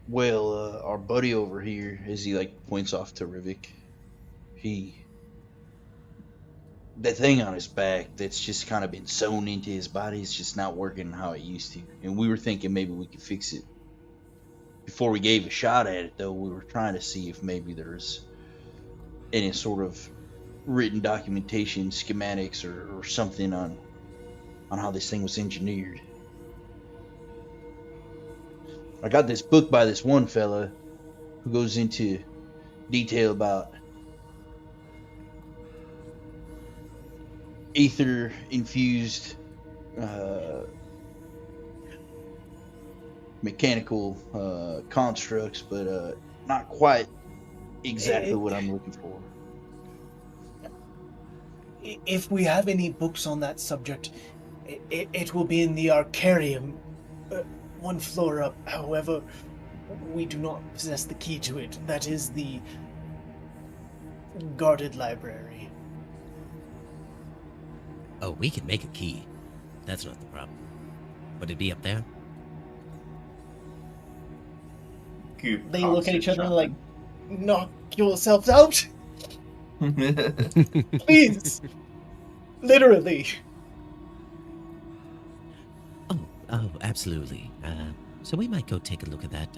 Well, our buddy over here, as he points off to Rivik, that thing on his back that's just kind of been sewn into his body is just not working how it used to. And we were thinking maybe we could fix it. Before we gave a shot at it, though, we were trying to see if maybe there's any sort of written documentation, schematics, or something on how this thing was engineered. I got this book by this one fella who goes into detail about ether infused mechanical constructs, but not quite exactly what I'm looking for. If we have any books on that subject, it will be in the Arcarium, one floor up. However, we do not possess the key to it. That is the guarded library. Oh, we can make a key. That's not the problem. Would it be up there? Goop They look at each other shot. like, knock yourselves out, please. Literally. Oh, absolutely. So we might go take a look at that.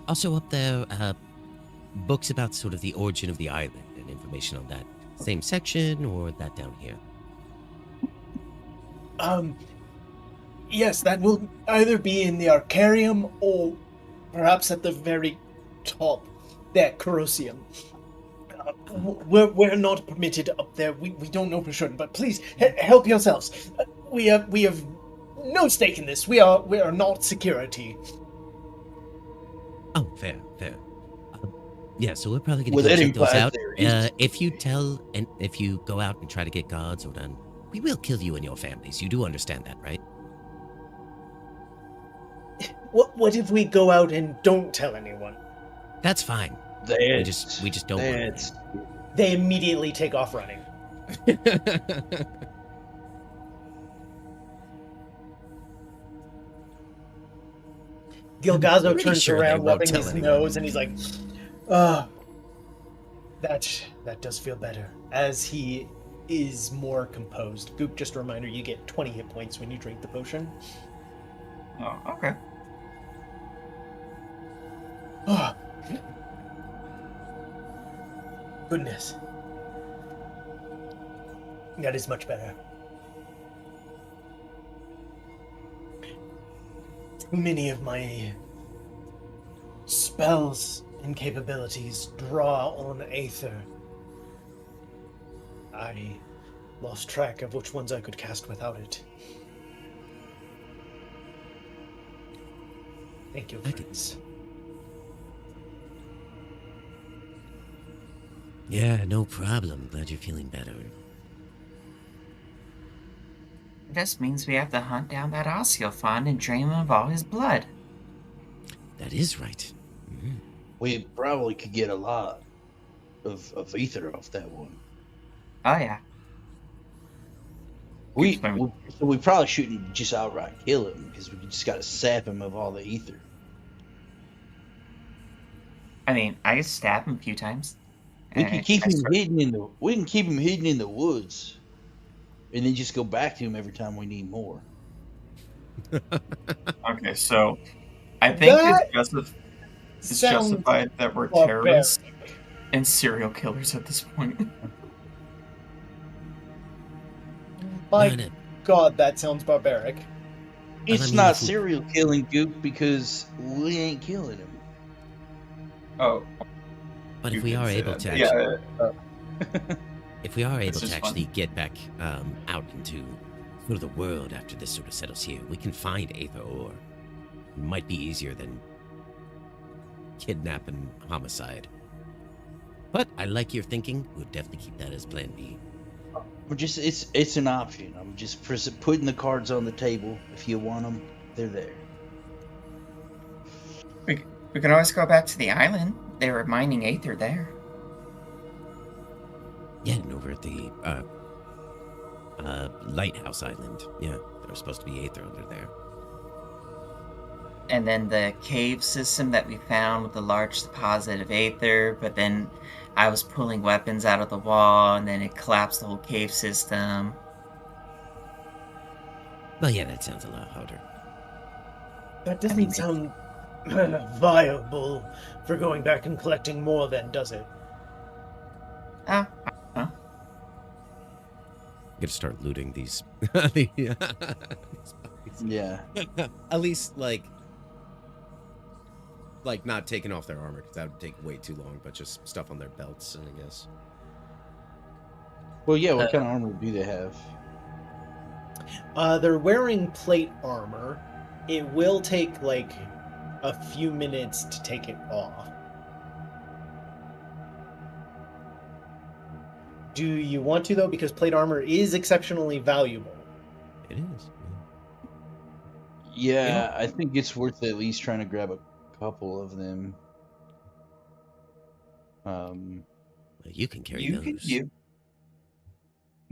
Also up there, books about sort of the origin of the island and information on that. Same section or that down here? Yes, that will either be in the Arcarium or perhaps at the very top, that Corrosium. We're not permitted up there. We don't know for sure, but please help yourselves. We have no stake in this. We are not security. Oh, fair. Yeah, so we're probably gonna Well, go that check those implies out. there is- If you go out and try to get guards or done, we will kill you and your families. You do understand that, right? What if we go out and don't tell anyone? That's fine. We just don't want That's They immediately take off running. to. Gilgazo pretty turns sure they around, won't rubbing tell his anyone. nose, and he's like, that does feel better. As he is more composed. Goop, just a reminder, you get 20 hit points when you drink the potion. Oh, okay. Oh. Goodness. That is much better. Many of my spells and capabilities draw on Aether. I lost track of which ones I could cast without it. Thank you, friends. Yeah, no problem. Glad you're feeling better. This means we have to hunt down that Osteophon and drain him of all his blood. That is right. Mhm. we probably could get a lot of ether off that one. Oh, yeah. So we probably shouldn't just outright kill him because we just got to sap him of all the ether. I mean, I could stab him a few times. We can keep I him swear- hidden in the woods, and then just go back to him every time we need more. Okay, so I think That- it's just It's Sounds justified that we're barbaric. terrorists and serial killers at this point. My No, no. God, that sounds barbaric. It's I mean, not if we- serial killing, Goop, because we ain't killing him. Oh, But you if we did are say able that. to actually, Yeah, if we are able just to actually funny. get back out into sort of the world after this sort of settles here, we can find Aether ore. It might be easier than kidnap and homicide. But I like your thinking. We'll definitely keep that as plan B. We're just it's an option. I'm just putting the cards on the table. If you want them, they're there. We can always go back to the island. They were mining Aether there. Yeah, and over at the Lighthouse Island. Yeah, there's supposed to be Aether under there. And then the cave system that we found with the large deposit of Aether, but then I was pulling weapons out of the wall, and then it collapsed the whole cave system. Well, yeah, that sounds a lot harder. That doesn't mean, sound viable for going back and collecting more then, does it? Huh? I'm gonna start looting these. Yeah. At least, like not taking off their armor, because that would take way too long, but just stuff on their belts, I guess. Well, yeah. What kind of armor do they have? They're wearing plate armor. It will take like a few minutes to take it off. Do you want to though? Because plate armor is exceptionally valuable. It is. Yeah, I think it's worth at least trying to grab a couple of them. Well, you can carry You those. can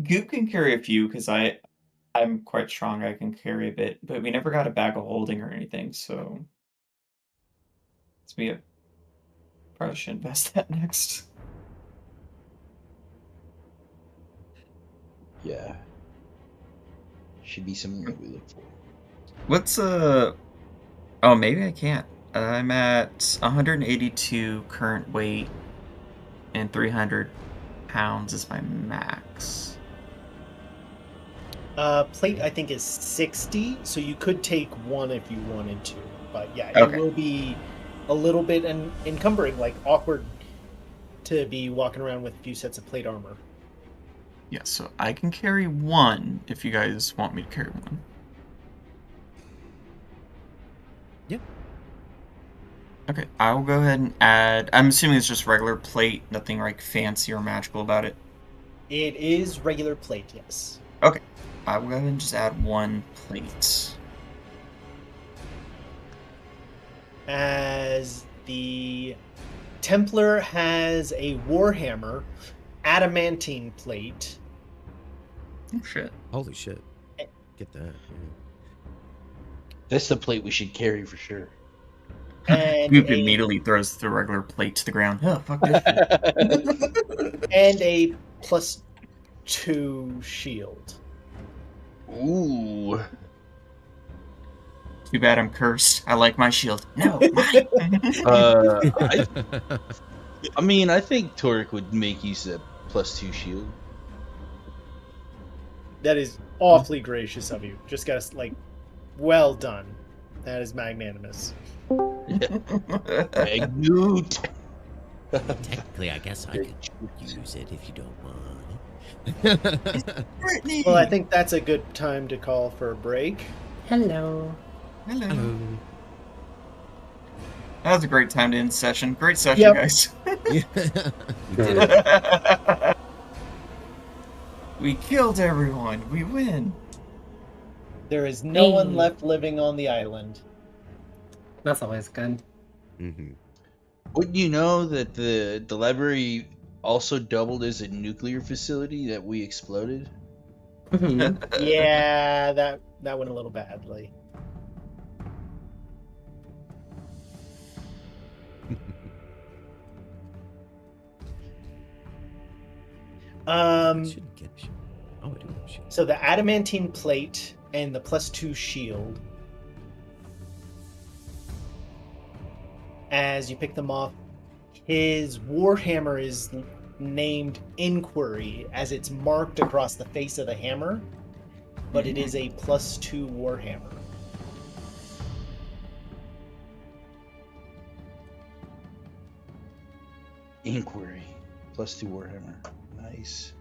Goop can carry a few because I'm quite strong. I can carry a bit, but we never got a bag of holding or anything, so we probably should invest that next. Yeah. Should be something that we look for. What's oh, maybe I can't. I'm at 182 current weight, and 300 pounds is my max. Plate I think is 60, so you could take one if you wanted to. But yeah, Okay. it will be a little bit encumbering, like awkward to be walking around with a few sets of plate armor. Yeah, so I can carry one if you guys want me to carry one. Yeah. Okay, I will go ahead and add. I'm assuming it's just regular plate, nothing like fancy or magical about it. It is regular plate, yes. Okay, I will go ahead and just add one plate. As the Templar has a Warhammer adamantine plate. Oh shit. Holy shit. Get that. Yeah. That's the plate we should carry for sure. And Goop immediately throws the regular plate to the ground. Oh, fuck this shit. and a +2 shield. Ooh. Too bad I'm cursed. I like my shield. No, mine. I mean, I think Torek would make use of that +2 shield. That is awfully gracious of you. Just gotta, well done. That is magnanimous. Magnute. Technically, I guess I could use it if you don't mind. Brittany! Well, I think that's a good time to call for a break. Hello. Hello. Hello. That was a great time to end session. Great session, Yep. guys. We did it. We killed everyone. We win. There is no one Hey. left living on the island. That's always good. Mm-hmm. Wouldn't you know that the library also doubled as a nuclear facility that we exploded? Mhm. Yeah, that went a little badly. Shouldn't get shit. Oh, I do have shit. So the adamantine plate and the +2 shield. as you pick them off. His warhammer is named Inquiry, as it's marked across the face of the hammer, but it is a +2 warhammer. Inquiry. +2 Warhammer. Nice.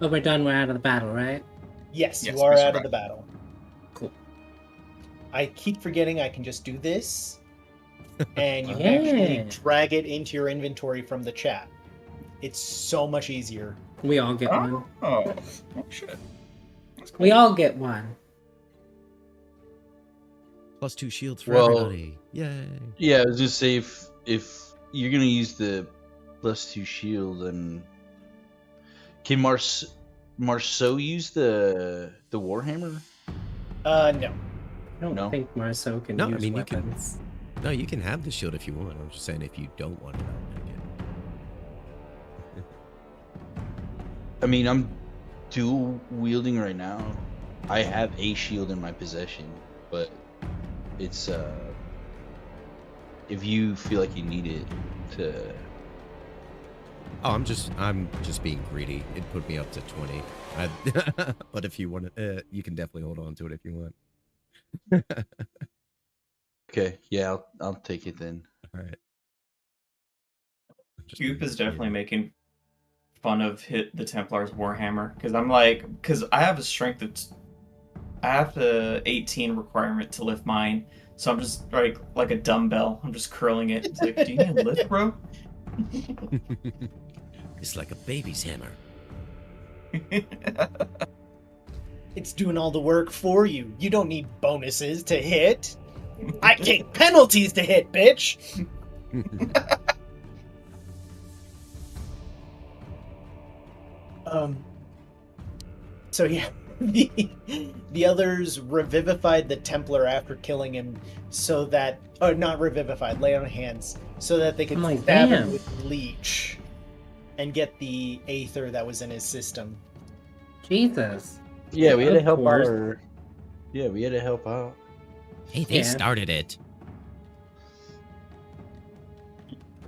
Oh, we're done. We're out of the battle, right? Yes, Yes, you are we out of survived. the battle. Cool. I keep forgetting I can just do this, and you can Yeah. actually drag it into your inventory from the chat. It's so much easier. We all get one. Oh shit. That's cool. We all get one. +2 shields for Well- everybody. Yay. Yeah, I was just say if you're gonna use the +2 shield, then can Marceau use the Warhammer? No. I don't No. think Marceau can No, I use mean, you can- weapons. No, you can have the shield if you want. I'm just saying if you don't want it, I'll take it. I mean, I'm dual wielding right now. I have a shield in my possession, but it's if you feel like you need it to. Oh, I'm just being greedy. It put me up to 20. But if you want it, you can definitely hold on to it if you want. Okay, yeah, I'll take it then. All right. Just Goop being is definitely greedy. making fun of the Templar's Warhammer because I have a strength that's I have the 18 requirement to lift mine, so I'm just like a dumbbell. I'm just curling it. It's like, do you need a lift, bro? It's like a baby's hammer. It's doing all the work for you. You don't need bonuses to hit. I take penalties to hit, bitch! So yeah, the others revivified the Templar after killing him, so that, or not revivified, lay on hands, so that they could I'm like, stab him damn. with leech and get the aether that was in his system. Jesus. Yeah, we had to Of help course. our. Yeah, we had to help out. Hey, they Yeah. started it.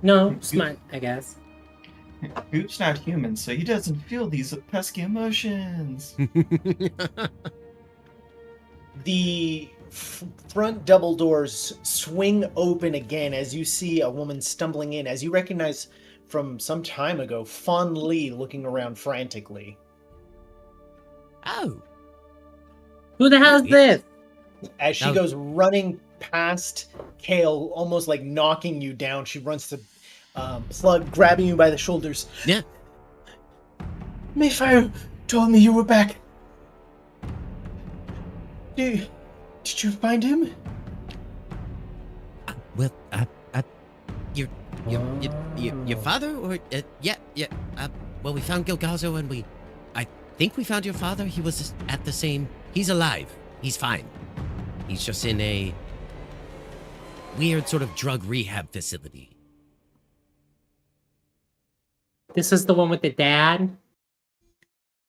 No, smart, I guess. Goop's not human, so he doesn't feel these pesky emotions. The front double doors swing open again as you see a woman stumbling in, as you recognize from some time ago Fawn Lee looking around frantically. Oh. Who the hell is this? As she Now- goes running past Kale, almost like knocking you down, she runs to Plug, grabbing you by the shoulders. Yeah. Mayfire told me you were back. Did you find him? Well, your father, or yeah. Well, we found Gilgazo, and I think we found your father. He was at the same. He's alive. He's fine. He's just in a weird sort of drug rehab facility. This is the one with the dad?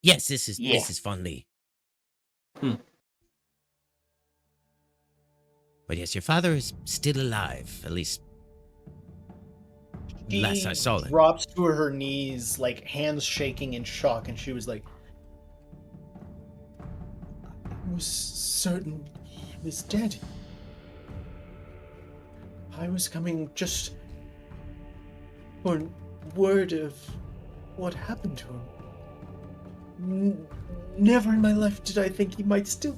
Yes, this Yeah. is Funly. Hmm. But yes, your father is still alive. At least last I saw him. Drops to her knees, like hands shaking in shock, and she was like, I was certain he was dead. I was coming just for word of what happened to him. Never in my life did I think he might still.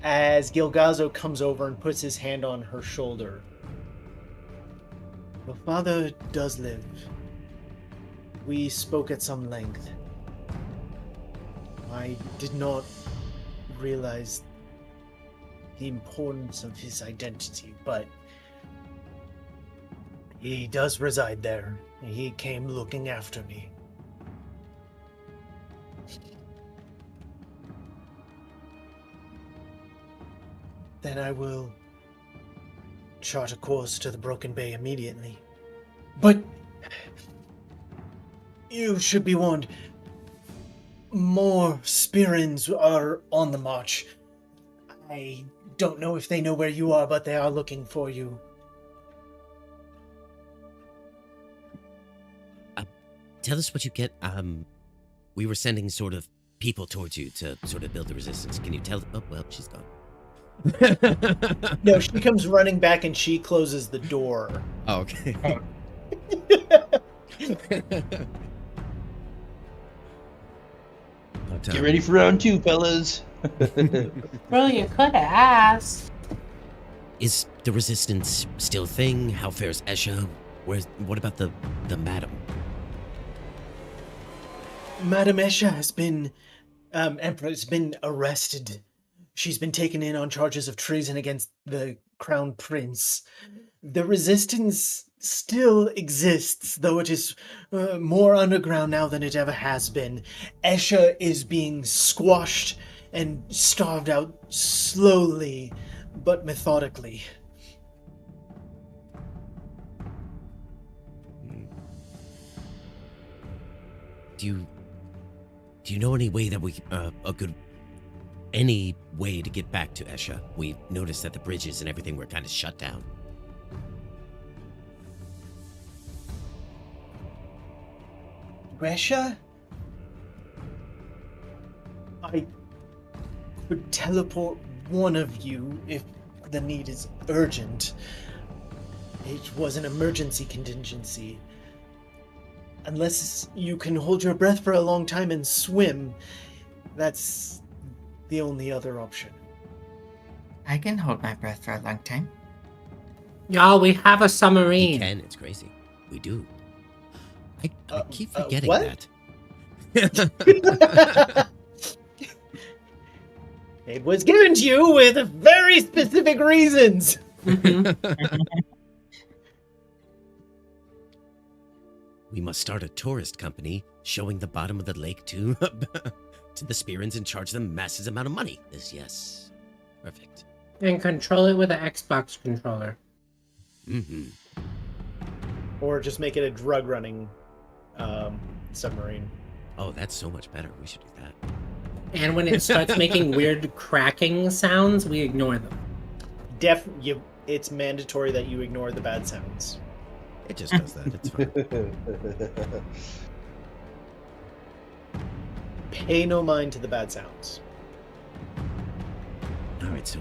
As Gilgazo comes over and puts his hand on her shoulder. Your father does live. We spoke at some length. I did not realize the importance of his identity, but he does reside there. He came looking after me. Then I will chart a course to the Broken Bay immediately. But you should be warned. More Spirans are on the march. I don't know if they know where you are, but they are looking for you. Tell us what you get. We were sending sort of people towards you to sort of build the resistance. Can you tell? Oh, well, she's gone. No, she comes running back and she closes the door. Oh, okay. Get ready for round 2, fellas. Well, you could have asked. Is the resistance still a thing? How fares Esha? What about the madam? Madam Esha has been, Emperor has been arrested. She's been taken in on charges of treason against the Crown Prince. The resistance still exists, though it is more underground now than it ever has been. Esha is being squashed and starved out slowly, but methodically. Do you know any way that we any way to get back to Esha? We noticed that the bridges and everything were kind of shut down. Esha? I could teleport one of you if the need is urgent. It was an emergency contingency. Unless you can hold your breath for a long time and swim, that's the only other option. I can hold my breath for a long time. Y'all, we have a We submarine. can. It's crazy. We do. I keep forgetting what? that. It was given to you with very specific reasons. We must start a tourist company showing the bottom of the lake to to the Spirans and charge them massive amount of money. Yes. Perfect. And control it with an Xbox controller. Mm-hmm. Or just make it a drug running submarine. Oh, that's so much better. We should do that. And when it starts making weird cracking sounds, we ignore them. It's mandatory that you ignore the bad sounds. It just does that. It's fine. Pay no mind to the bad sounds. All right, so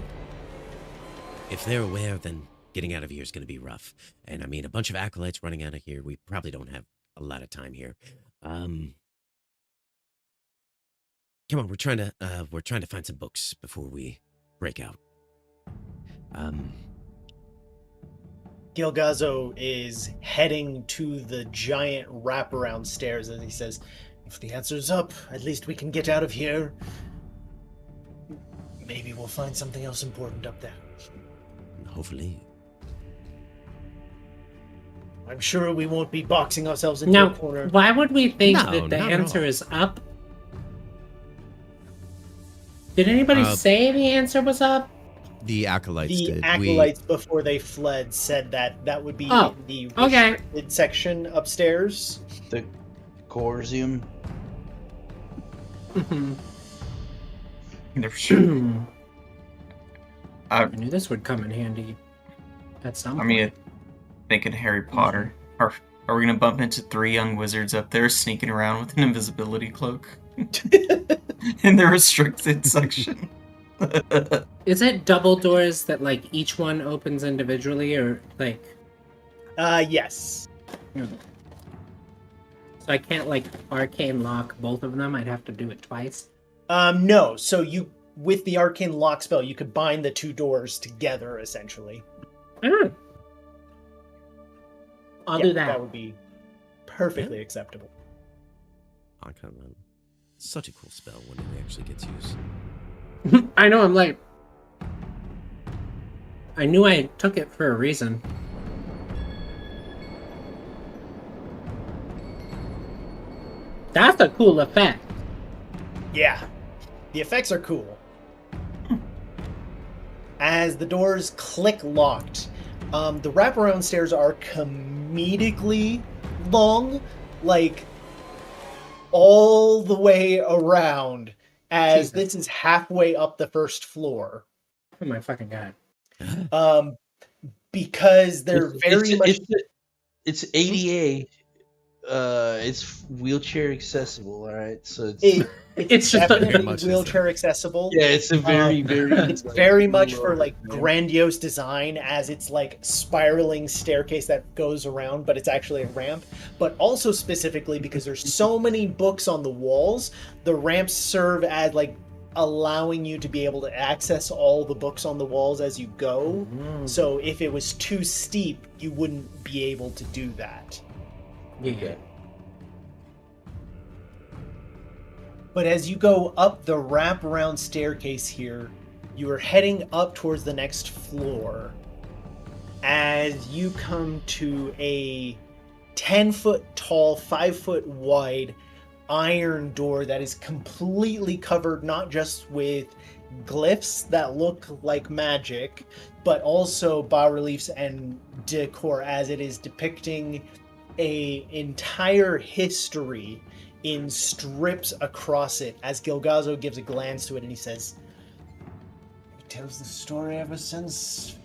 if they're aware, then getting out of here is going to be rough. And I mean, a bunch of acolytes running out of here. We probably don't have a lot of time here. Come on, we're trying to find some books before we break out. Gilgazo is heading to the giant wraparound stairs as he says, if the answer's up, at least we can get out of here. Maybe we'll find something else important up there. Hopefully. I'm sure we won't be boxing ourselves into a Now, corner. why would we think No, that the not at answer all. is up? Did anybody say the answer was up? The acolytes The did. acolytes, before they fled, said that that would be Oh, the okay. restricted section upstairs. The Corsium. Mhm. They're sure. I knew this would come in handy at some I point. mean, thinking Harry Potter. Are we gonna bump into 3 young wizards up there sneaking around with an invisibility cloak in the restricted section? Is it double doors that like each one opens individually, or like? Yes. So I can't like arcane lock both of them. I'd have to do it twice. No. So you, with the arcane lock spell, you could bind the two doors together, essentially. Mm. I'll do that. That would be perfectly acceptable. Such a cool spell when it actually gets used. I know. I'm like, I knew I took it for a reason. That's a cool effect. Yeah. The effects are cool. As the doors click locked, the wraparound stairs are comedically long, like all the way around, as Jesus. this is halfway up the first floor. Oh my fucking god. Because they're very much. It's ADA. It's wheelchair accessible. All right, so It's just definitely much is wheelchair accessible. yeah, it's a very It's very much for like grandiose design, as it's like spiraling staircase that goes around, but it's actually a ramp. But also specifically because there's so many books on the walls, the ramps serve as like allowing you to be able to access all the books on the walls as you go. So if it was too steep, you wouldn't be able to do that. Yeah. But as you go up the wraparound staircase here, you are heading up towards the next floor. As you come to a 10-foot tall, 5-foot wide iron door that is completely covered not just with glyphs that look like magic, but also bas-reliefs and decor, as it is depicting a entire history in strips across it. As Gilgazo gives a glance to it and he says, "It tells the story ever since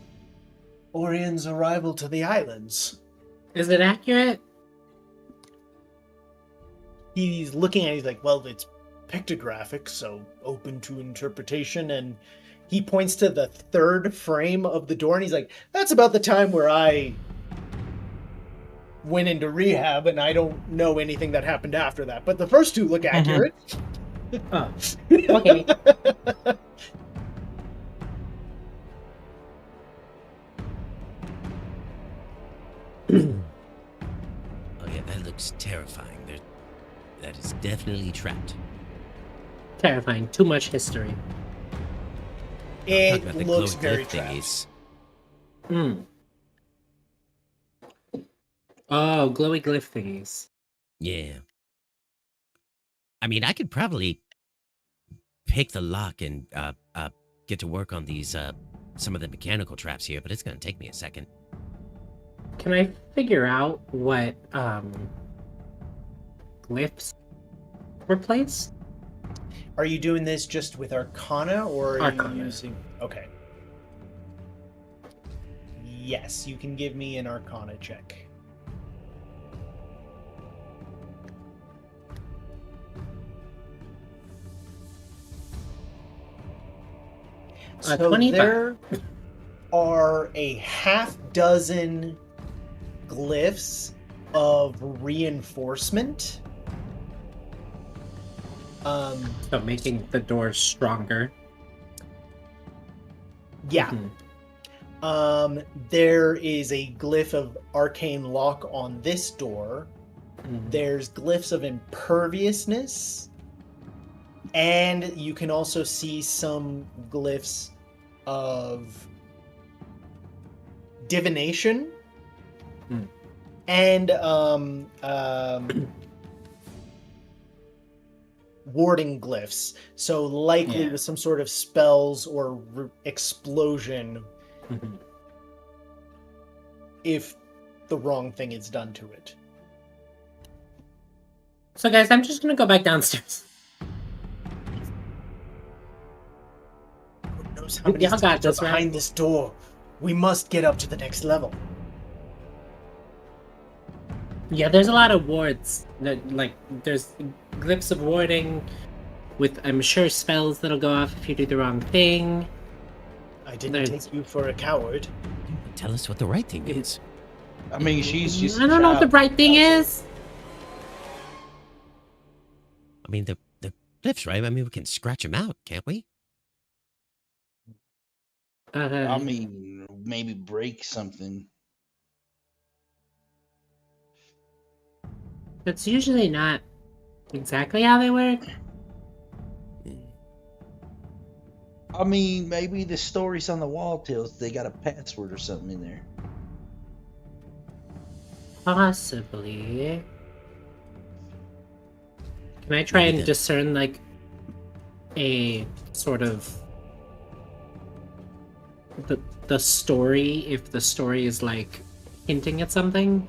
Orion's arrival to the islands." Is it accurate? He's looking at it, he's like, "Well, it's pictographic, so open to interpretation." And he points to the third frame of the door and he's like, "That's about the time where I went into rehab, and I don't know anything that happened after that. But the first two look accurate." Oh, okay. Oh yeah, that looks terrifying. That is definitely trapped. Terrifying. Too much history. Talk about the It looks glowing very glyph trapped. thingies. Oh, glowy glyph thingies. Yeah. I mean, I could probably pick the lock and get to work on these some of the mechanical traps here, but it's gonna take me a second. Can I figure out what glyphs were placed? Are you doing this just with Arcana, or are Arcana. you using... Okay. Yes, you can give me an Arcana check. So 25. there are a half dozen glyphs of reinforcement. So making the doors stronger. Yeah. Mhm. There is a glyph of arcane lock on this door. Mhm. There's glyphs of imperviousness. And you can also see some glyphs of divination. Hmm. And warding glyphs. So likely Yeah. with some sort of spells or explosion Mhm. if the wrong thing is done to it. So guys, I'm just gonna go back downstairs. Who knows how many Y'all got secrets are this, right? behind this door? We must get up to the next level. Yeah, there's a lot of wards. There's glyphs of warding with, I'm sure, spells that'll go off if you do the wrong thing. I didn't There's- take you for a coward. Tell us what the right thing is. I mean, she's just. I don't know what the right thing is. I mean, the glyphs, right? I mean, we can scratch them out, can't we? I mean, maybe break something. That's usually not exactly how they work. I mean, maybe the stories on the wall tells they got a password or something in there. Possibly. Can I try Maybe and the- discern, like, a sort of the story, if the story is, like, hinting at something?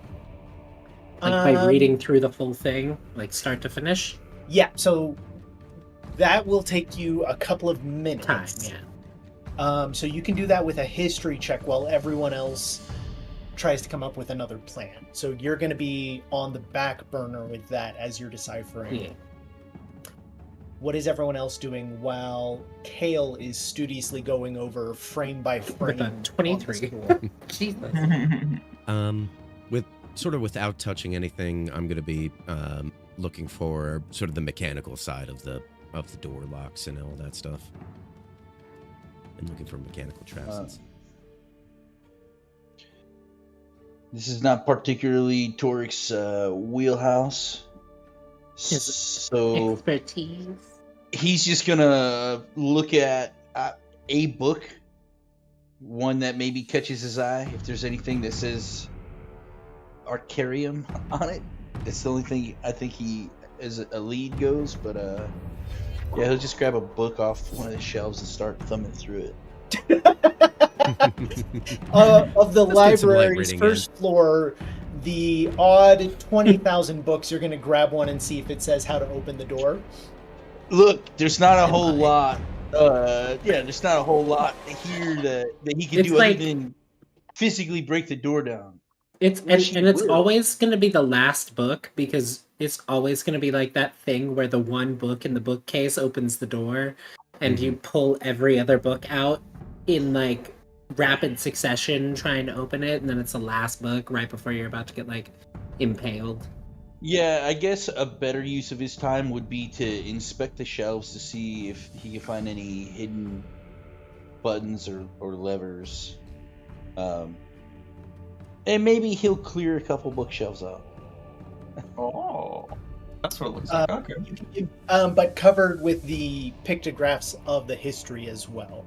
Like, by reading through the full thing, like, start to finish? Yeah, so that will take you a couple of minutes. Time, yeah. So you can do that with a history check while everyone else tries to come up with another plan. So you're going to be on the back burner with that as you're deciphering. Yeah. What is everyone else doing while Kale is studiously going over frame by frame? With a 23. Jesus. Without touching anything, I'm going to be looking for sort of the mechanical side of the door locks and all that stuff. And looking for mechanical traps. This is not particularly Torik's wheelhouse. So Expertise. he's just gonna look at a book, one that maybe catches his eye. If there's anything that says Arcarium on it, it's the only thing I think he, as a lead, goes. But yeah, he'll just grab a book off one of the shelves and start thumbing through it. Of the Let's get some light library's reading first floor, the odd 20,000 books, you're going to grab one and see if it says how to open the door. Look, there's not a whole lot. There's not a whole lot here that he can It's do like- other than physically break the door down. It's Wish and you it's would. always going to be the last book, because it's always going to be like that thing where the one book in the bookcase opens the door and you pull every other book out in like rapid succession trying to open it, and then it's the last book right before you're about to get like impaled. Yeah, I guess a better use of his time would be to inspect the shelves to see if he can find any hidden buttons or levers. And maybe he'll clear a couple bookshelves out. Oh, that's what it looks like. Okay. But covered with the pictographs of the history as well.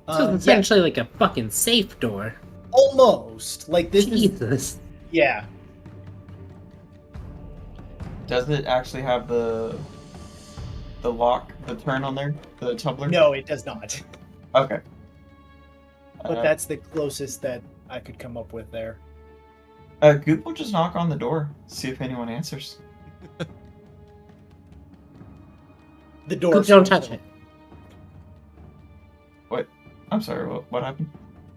So it's essentially like a fucking safe door. Almost. Like this is... Jesus. Yeah. Does it actually have the lock, the turn on there, the tumbler? No, it does not. Okay. But that's the closest that I could come up with there. Goop will just knock on the door, see if anyone answers. The door. Goop, don't touch it. What? I'm sorry. What happened?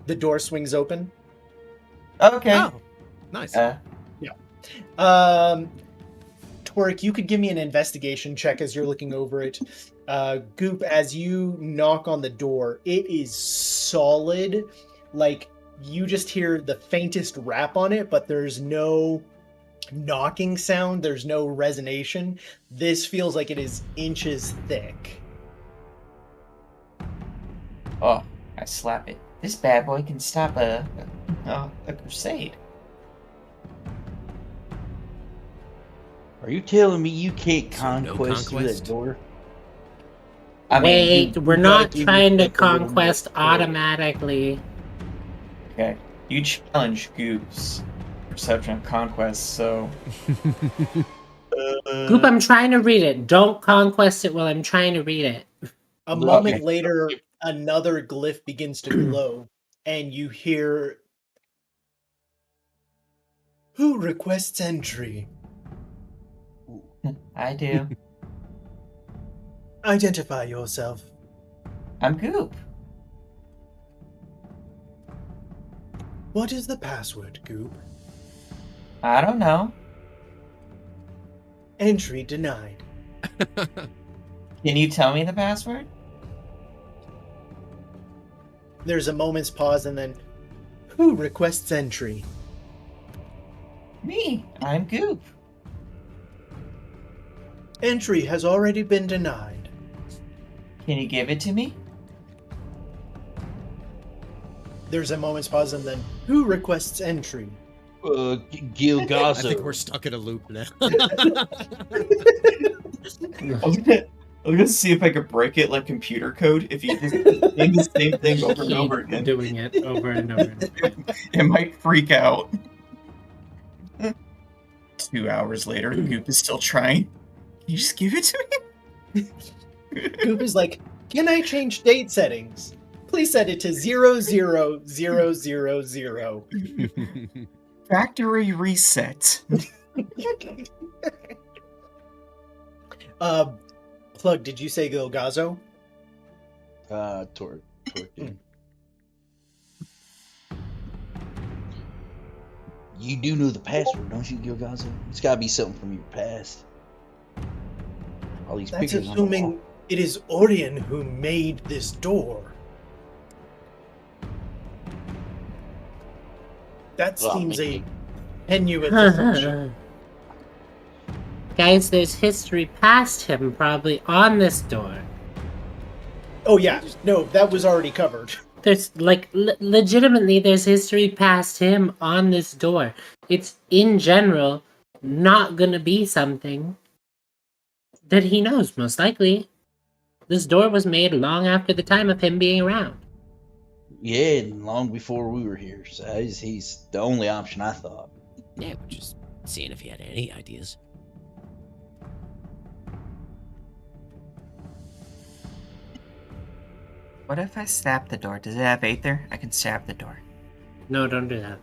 The door swings open. Okay. Oh, nice. Torik, you could give me an investigation check as you're looking over it. Goop, as you knock on the door, it is solid. Like, you just hear the faintest rap on it, but there's no knocking sound. There's no resonation. This feels like it is inches thick. Oh, I slap it. This bad boy can stop a crusade. Are you telling me you can't So no conquest through that conquest? door? Wait, we're you not gotta give trying to yourself a little more conquest credit. automatically. Okay. You challenge Goop's perception of conquest, so Goop, I'm trying to read it. Don't conquest it while I'm trying to read it. A Look, moment okay. later, another glyph begins to glow, and you hear... Who requests entry? I do. Identify yourself. I'm Goop. What is the password, Goop? I don't know. Entry denied. Can you tell me the password? There's a moment's pause and then... Who requests entry? Me. I'm Goop. Entry has already been denied. Can you give it to me? There's a moment's pause and then... Who requests entry? Gilgazo. I think we're stuck in a loop now. I'm gonna see if I could break it like computer code. If you just name the same thing over and Keep over again, doing it over and over and over. it might freak out. 2 hours later, Goop is still trying. Can you just give it to me? Goop is like, can I change date settings? Please set it to 00000. Factory reset. Plug, did you say Gilgazo? Torque. You do know the password, don't you, Gilgazo? It's gotta be something from your past. All these That's pictures on the assuming wall. it is Orion who made this door. That Well, seems a maybe. tenuous assumption. Guys, there's history past him probably on this door. Oh yeah, no, that was already covered. There's like legitimately there's history past him on this door. It's in general not gonna be something that he knows, most likely. This door was made long after the time of him being around. Yeah, and long before we were here. So he's the only option I thought. Yeah, we're just seeing if he had any ideas. What if I stab the door? Does it have Aether? I can stab the door. No, don't do that.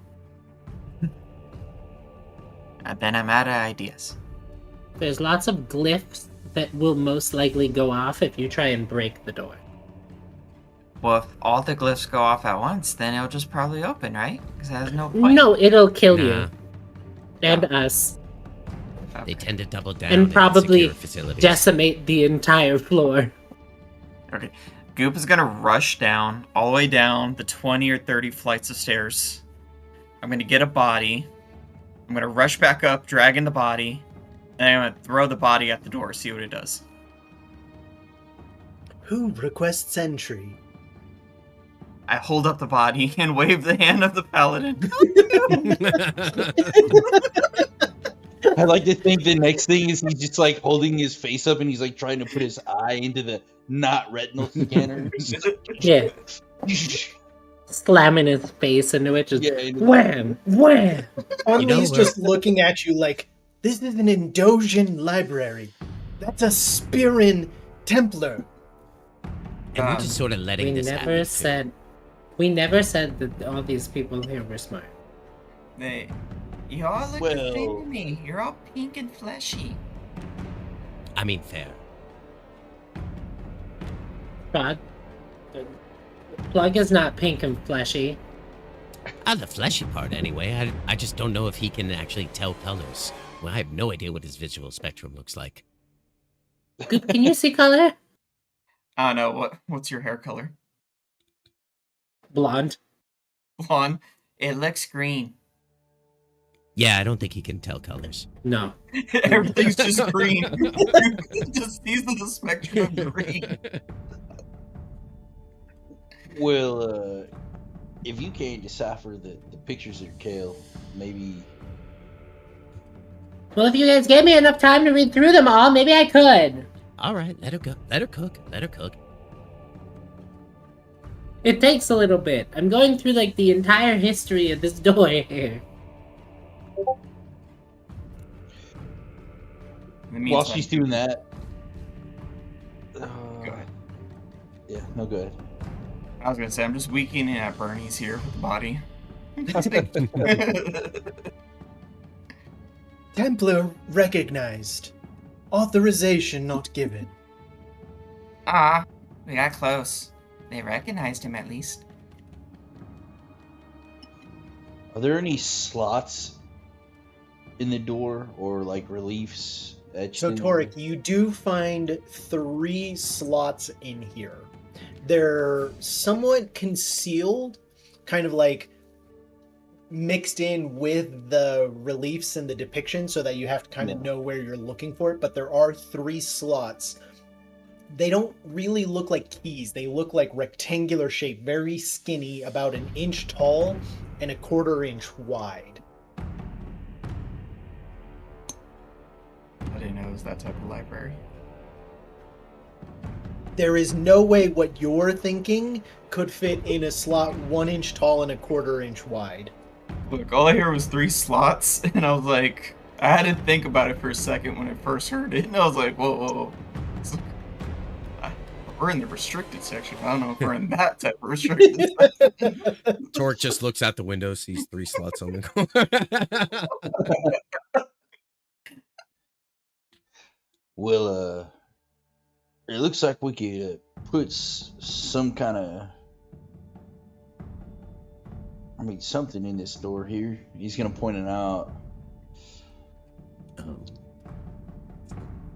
Then I'm out of ideas. There's lots of glyphs that will most likely go off if you try and break the door. Well, if all the glyphs go off at once, then it'll just probably open, right? Because it has no point. No, it'll kill Nah. you. And us. Okay. They tend to double down And in probably secure facilities. decimate the entire floor. Okay. Goop is gonna rush down, all the way down the 20 or 30 flights of stairs. I'm gonna get a body. I'm gonna rush back up, dragging the body, and I'm gonna throw the body at the door, see what it does. Who requests entry? I hold up the body and wave the hand of the paladin. I like to think the next thing is he's just like holding his face up and he's like trying to put his eye into the not retinal scanner. Yeah. Slamming his face into it, just wham, wham. Unley's just looking at you like, this is an Endosian library. That's a Spiran Templar. And we're just sort of letting this happen. We never said that all these people here were smart. You all look Well- the same to me. You're all pink and fleshy. I mean, fair. Rod, Plug is not pink and fleshy. The fleshy part, anyway. I just don't know if he can actually tell colors. Well, I have no idea what his visual spectrum looks like. Can you see color? I don't know. What's your hair color? Blonde. Blonde. It looks green. Yeah, I don't think he can tell colors. No. Everything's just green. Just sees the spectrum of green. Well, if you can't decipher the pictures of Kale, maybe. Well, if you guys gave me enough time to read through them all, maybe I could. All right, let her go. Let her cook. Let her cook. It takes a little bit. I'm going through like the entire history of this door here. While she's doing that. Go ahead. Yeah, no, go ahead. I was gonna say, I'm just weakening at Bernie's here with the body. Templar recognized. Authorization not given. We got close. They recognized him at least. Are there any slots in the door or like reliefs etched So, in Torek, you do find 3 slots in here. They're somewhat concealed, kind of like mixed in with the reliefs and the depiction so that you have to kind of know where you're looking for it, but there are 3 slots. They don't really look like keys. They look like rectangular shape, very skinny, about 1 inch tall and 1/4 inch wide. I didn't know it was that type of library. There is no way what you're thinking could fit in a slot 1 inch tall and 1/4 inch wide. Look, all I hear was 3 slots, and I was like, I had to think about it for a second when I first heard it, and I was like, whoa. We're in the restricted section. I don't know if we're in that type of restricted section. Torque just looks out the window, sees 3 slots on the corner. Well, it looks like we could put some kind of, I mean, something in this door here. He's gonna point it out. Oh.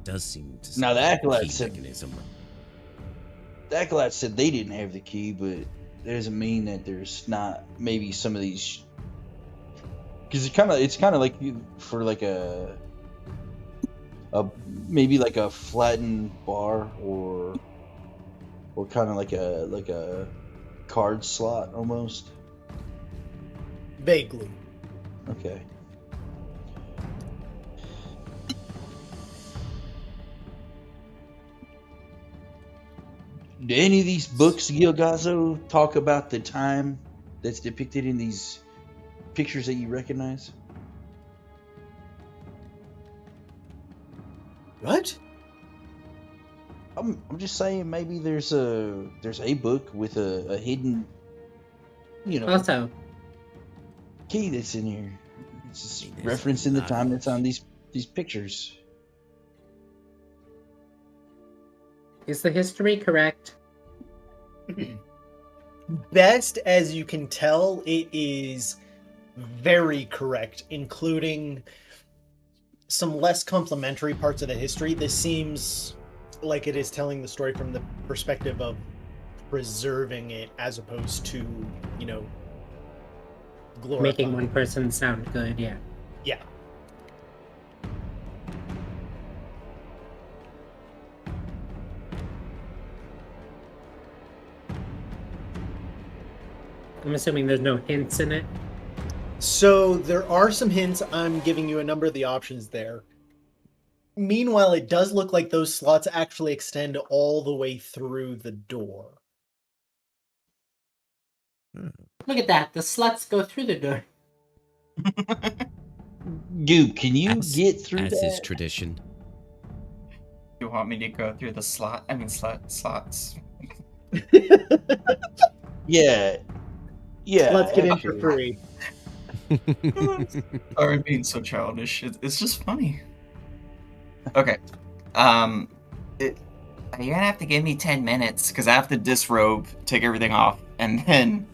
Does seem to Now the be a acolyte key said mechanism. the acolyte said they didn't have the key, but that doesn't mean that there's not maybe some of these. Because it's kind of like for like a maybe like a flattened bar or kind of like a card slot almost. Vaguely. Okay. Do any of these books, Gilgazo, talk about the time that's depicted in these pictures that you recognize? What? I'm just saying maybe there's a book with a hidden, Also, key that's in here. It's just There's referencing the not time that's much. on these pictures. is the history correct? Best as you can tell, it is very correct, including some less complimentary parts of the history. This seems like it is telling the story from the perspective of preserving it as opposed to, glorifying. Making one person sound good, yeah. Yeah. I'm assuming there's no hints in it. So there are some hints. I'm giving you a number of the options there. Meanwhile, it does look like those slots actually extend all the way through the door. Look at that. The sluts go through the door. Goop, can you As- get through As that? is tradition. You want me to go through the slots? Yeah. Yeah. Let's get in for actually. free. Sorry, being so childish. It's just funny. Okay. You're gonna have to give me 10 minutes because I have to disrobe, take everything off, and then,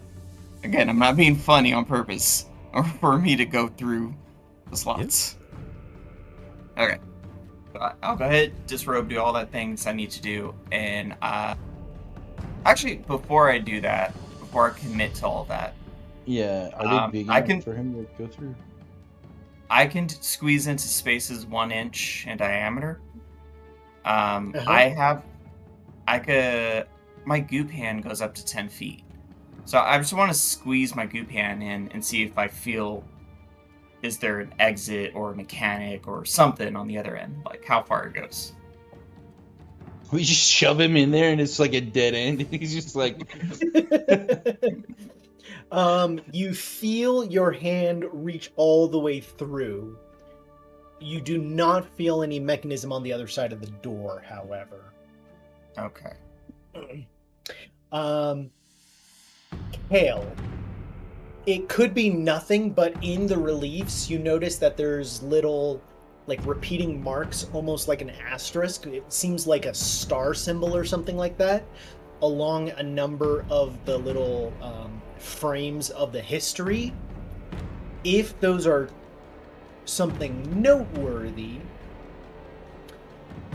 again, I'm not being funny on purpose, or for me to go through the slots. Okay. I'll go ahead, disrobe, do all that things I need to do, and actually, before I do that, before I commit to all that, Yeah. Are they big I enough can- for him to go through? I can squeeze into spaces 1 inch in diameter. My goop hand goes up to 10 feet. So I just want to squeeze my goop hand in and see if I feel, is there an exit or a mechanic or something on the other end, like how far it goes. We just shove him in there and it's like a dead end. He's just like, You feel your hand reach all the way through. You do not feel any mechanism on the other side of the door, however. Okay. Kale. It could be nothing, but in the reliefs, you notice that there's little, like, repeating marks, almost like an asterisk. It seems like a star symbol or something like that, along a number of the little frames of the history. If those are something noteworthy,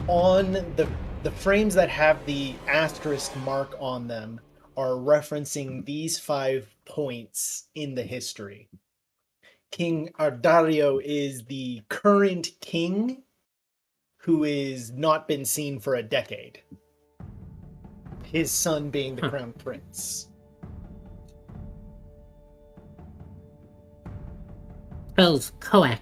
on the frames that have the asterisk mark on them are referencing these 5 points in the history. King Ardario is the current king who is not been seen for a decade. His son being the crown prince. Spells coac.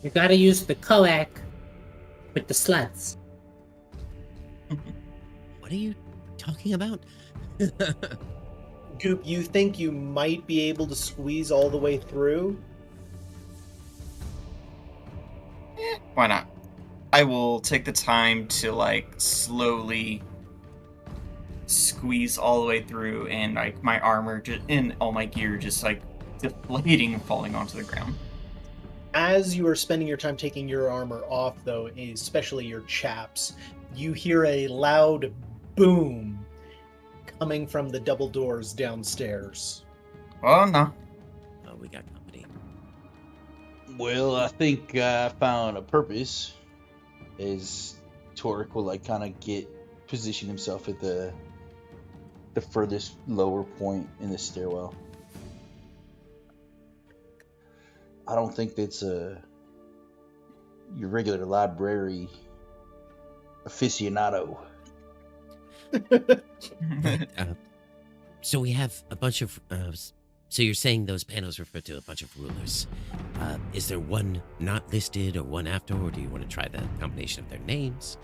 You gotta use the coac with the sluts. What are you talking about? Goop, you think you might be able to squeeze all the way through? Why not? I will take the time to, like, slowly squeeze all the way through, and, like, my armor and all my gear just, like, deflating and falling onto the ground. As you are spending your time taking your armor off, though, especially your chaps, you hear a loud boom coming from the double doors downstairs. Oh no. Oh, we got company. Well, I think I found a purpose. As Torek will like kind of position himself at the furthest lower point in the stairwell. I don't think that's your regular library aficionado. So we have a bunch of. So you're saying those panels refer to a bunch of rulers. Is there one not listed or one after, or do you want to try the combination of their names?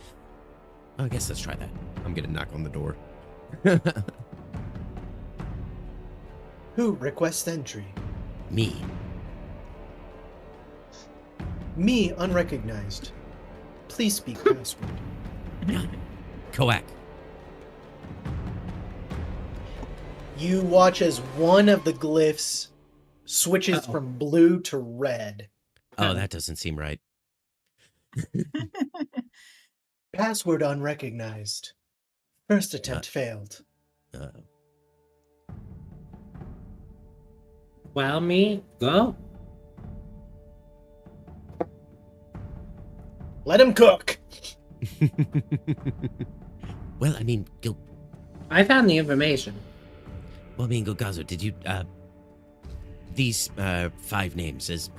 Oh, I guess let's try that. I'm gonna knock on the door. Who requests entry? Me. Me, unrecognized. Please speak password. Koak. You watch as one of the glyphs switches from blue to red. Oh, that doesn't seem right. Password unrecognized. First attempt failed. Well, me, go. Let him cook. Well, I mean, I found the information. Well, I mean, Gilgazo, did you, these, 5 names,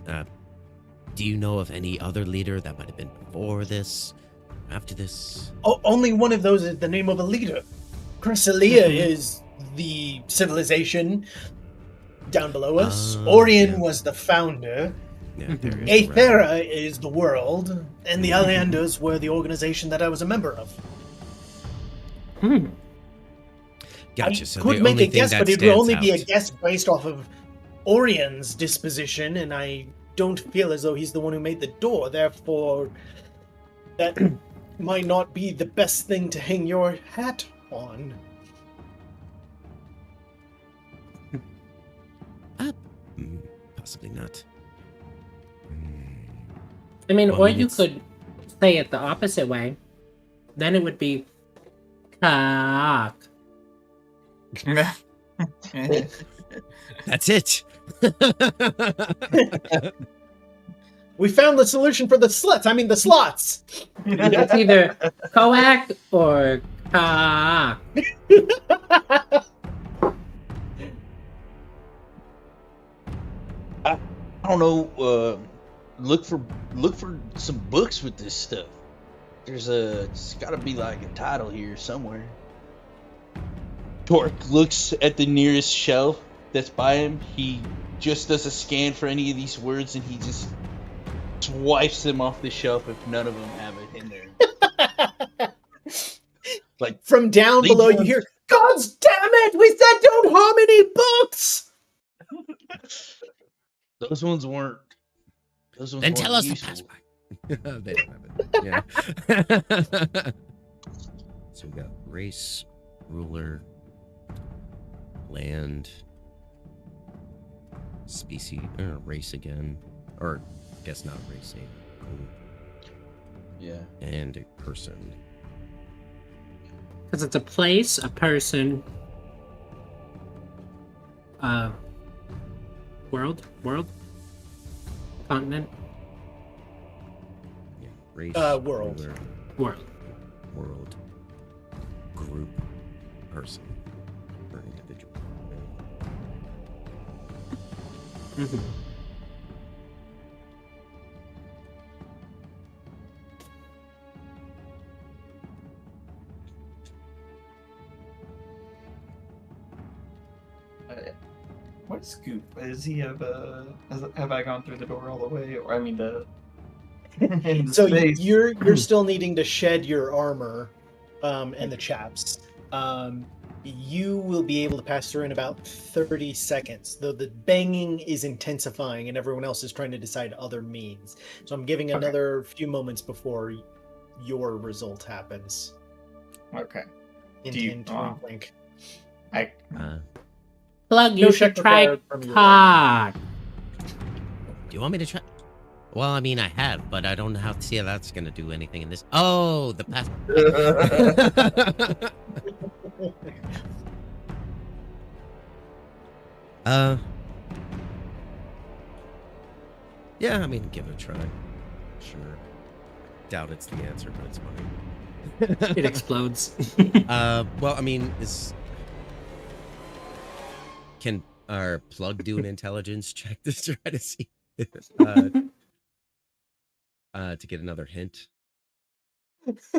do you know of any other leader that might have been before this, after this? Oh, only one of those is the name of a leader. Chrysalia is the civilization down below us. Orion was the founder. Yeah, Aetherra is the world. And the Islanders were the organization that I was a member of. Gotcha. I So could the make only a guess, thing but that it would only stands be a out- guess based off of Orion's disposition, and I don't feel as though he's the one who made the door. Therefore, that might not be the best thing to hang your hat on. Possibly not. I mean, Well, or I mean, you it's- could say it the opposite way. Then it would be cock. That's it. We found the solution for the sluts. I mean, the slots. It's either coac or cock. I don't know. Look for some books with this stuff. It's got to be like a title here somewhere. Torque looks at the nearest shelf that's by him. He just does a scan for any of these words, and he just wipes them off the shelf if none of them have it in there. Like From down below, you hear, "God's damn it! We said don't harm any books." those ones weren't. Those ones Then weren't tell us useful. the password. They don't have it. Yeah. So we got race, ruler, land, species, race again, or I guess not racing. Yeah. And a person. Because it's a place, a person, world, continent, Yeah. Race, world. ruler, world. group, person, or individual. Mhm. What scoop? Is he have I gone through the door all the way? Or I mean the So space. you're still needing to shed your armor, and the chaps. You will be able to pass through in about 30 seconds, though the banging is intensifying and everyone else is trying to decide other means. So I'm giving Okay. another few moments before your result happens. Okay. Hint, Do you- hint, wink, wink. I Plug, you No should check try required from your cock. Do you want me to try? Well, I mean, I have, but I don't know how to see how that's going to do anything in this. Oh, the pass. Yeah, I mean, give it a try. Sure. Doubt it's the answer, but it's fine. It explodes. Well, I mean, can our plug do an intelligence check to try to see to get another hint? This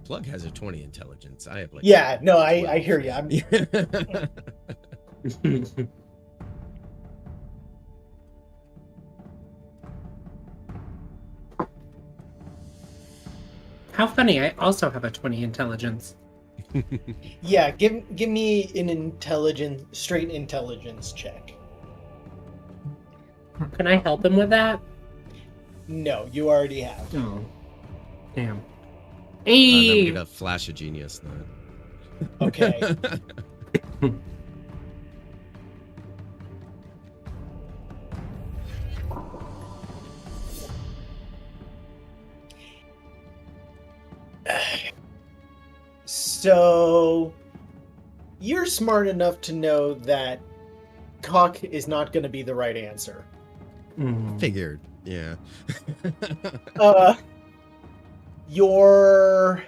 plug has a 20 intelligence. I have like Yeah, no, 12. I hear you. How funny! I also have a 20 intelligence. Yeah, give me an straight intelligence check. Can I help him with that? No, you already have. Oh, damn. Then we Hey! get a flash of genius. Then. Okay. So, you're smart enough to know that cock is not going to be the right answer. Figured. Yeah. Your...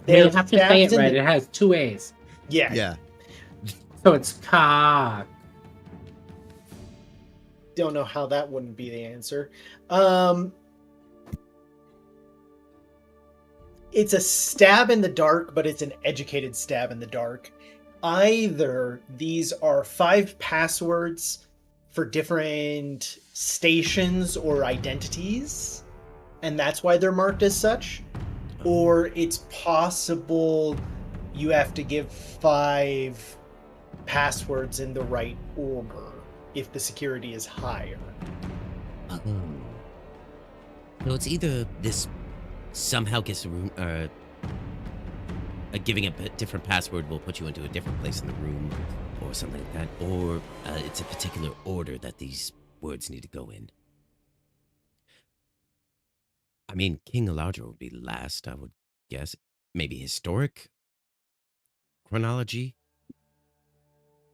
You have to say it right. It has 2 A's. Yeah. Yeah. So it's cock. Don't know how that wouldn't be the answer. It's a stab in the dark, but it's an educated stab in the dark. Either these are 5 passwords for different stations or identities, and that's why they're marked as such, or it's possible you have to give 5 passwords in the right order if the security is higher. So it's either this somehow gets a room, giving a different password will put you into a different place in the room, or something like that, or it's a particular order that these words need to go in. I mean, King Eladra would be last, I would guess. Maybe historic chronology.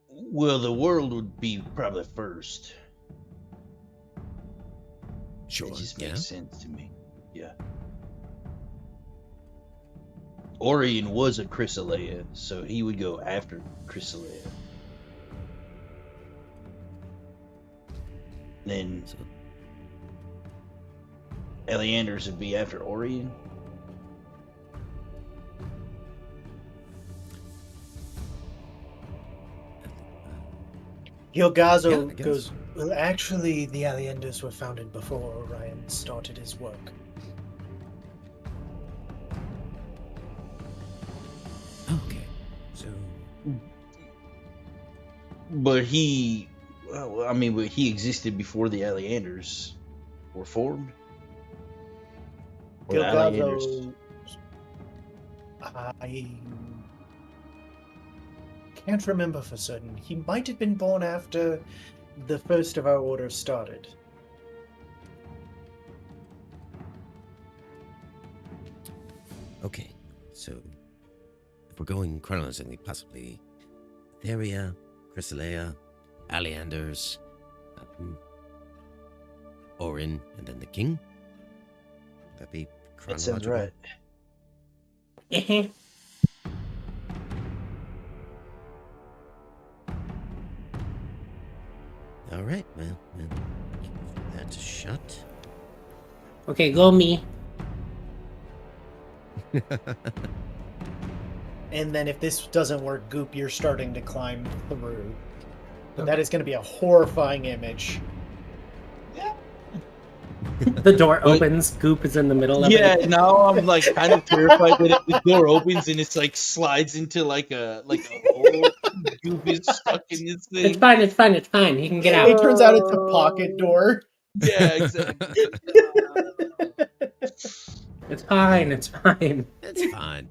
Well, the world would be probably first. Sure. It just makes sense to me. Yeah. Orion was a Chrysalea, so he would go after Chrysalea. Then Eleanders would be after Orion. Gilgazo goes, well, actually, the Alienders were founded before Orion started his work. Okay. So. But he existed before the Alienders were formed. Or the Alienders. I can't remember for certain. He might have been born after the first of our order started. Okay, so if we're going chronologically, possibly Aetherra, Chrysalea, Alianders, Orin, and then the king. Would that be chronological? That sounds right. All right, well, that's a shot. Okay, go me. And then if this doesn't work, Goop, you're starting to climb through. But that is going to be a horrifying image. The door opens. Goop is in the middle of it. Yeah, now I'm like kind of terrified that the door opens and it's like slides into like a hole. Goop is stuck in this thing. It's fine. It's fine. It's fine. He can get out. It turns out it's a pocket door. Yeah, exactly. It's fine. It's fine. It's fine.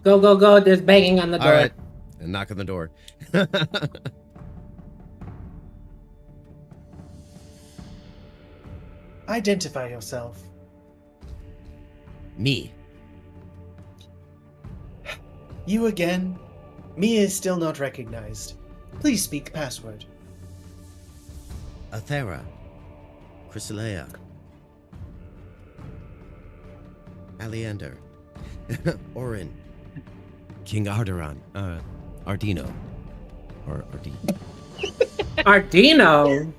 Go, go, go. There's banging on the door. All right. And knock on the door. Identify yourself. Me. You again? Me is still not recognized. Please speak password. Aetherra. Chrysalea. Aleander. Orin. King Arderon. Ardino. Or Ardino. Ardino.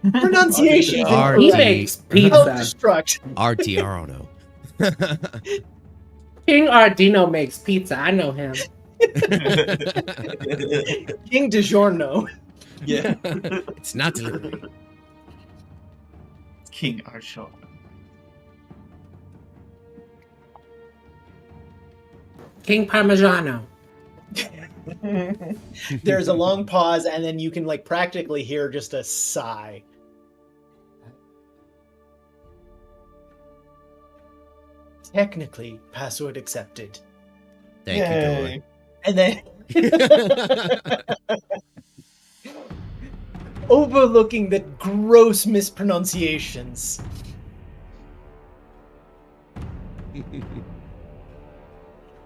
Pronunciation. He makes pizza. Self-destruct. Artiarano. King Ardino makes pizza. I know him. King DiGiorno. Yeah. It's not delivery. King Archo. King Parmigiano. There's a long pause, and then you can like practically hear just a sigh. Technically, password accepted. Thank you, Dolan. And then overlooking the gross mispronunciations.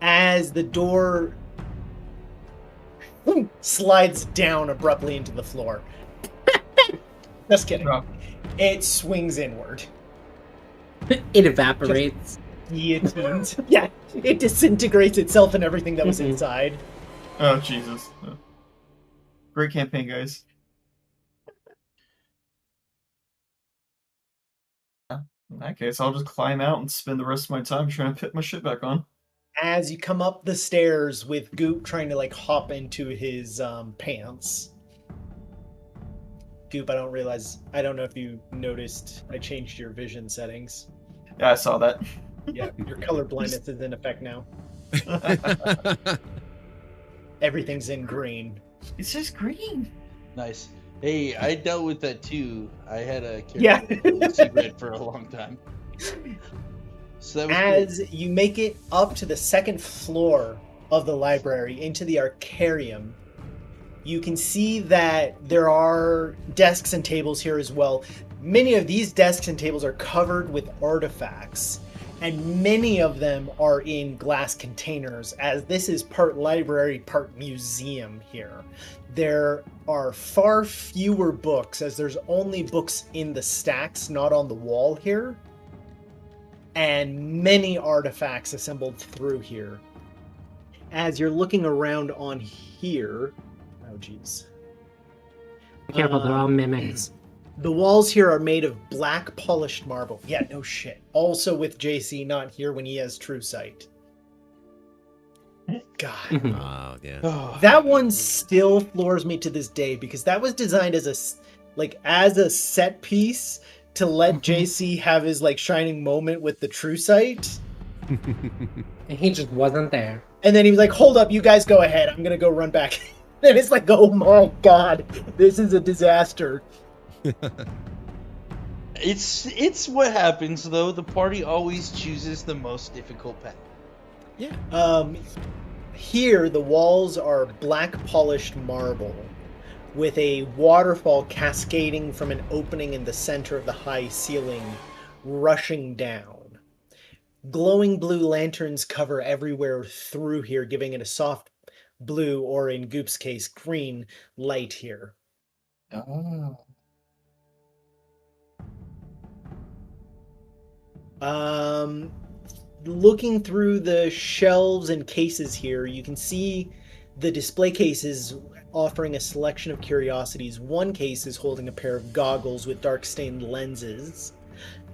As the door slides down abruptly into the floor. Just kidding. No. It swings inward. It evaporates. Yeah, it disintegrates itself and everything that was inside. Oh, Jesus. Great campaign, guys. In that case, I'll just climb out and spend the rest of my time trying to put my shit back on. As you come up the stairs with Goop trying to like hop into his pants. Goop, I don't know if you noticed, I changed your vision settings. Yeah, I saw that. Yeah, your color blindness is in effect now. Everything's in green. It's just green. Nice. Hey, I dealt with that too. I had a Yeah. secret for a long time. So that was As you make it up to the second floor of the library into the Arcarium, you can see that there are desks and tables here as well. Many of these desks and tables are covered with artifacts, and many of them are in glass containers, as this is part library, part museum here. There are far fewer books, as there's only books in the stacks, not on the wall here, and many artifacts assembled through here. As you're looking around on here, oh geez. Be careful, they're all mimics. The walls here are made of black polished marble. Yeah, no shit. Also with JC not here when he has true sight. God. Oh, yeah. Oh, That one still floors me to this day because that was designed as a set piece to let JC have his like shining moment with the true sight. And he just wasn't there. And then he was like, "Hold up, you guys go ahead. I'm going to go run back." And it's like, "Oh my god. This is a disaster." It's what happens though. The party always chooses the most difficult path. Yeah. Here the walls are black polished marble with a waterfall cascading from an opening in the center of the high ceiling rushing down. Glowing blue lanterns cover everywhere through here, giving it a soft blue, or in Goop's case, green light here. Oh. Looking through the shelves and cases here, you can see the display cases offering a selection of curiosities. One case is holding a pair of goggles with dark stained lenses,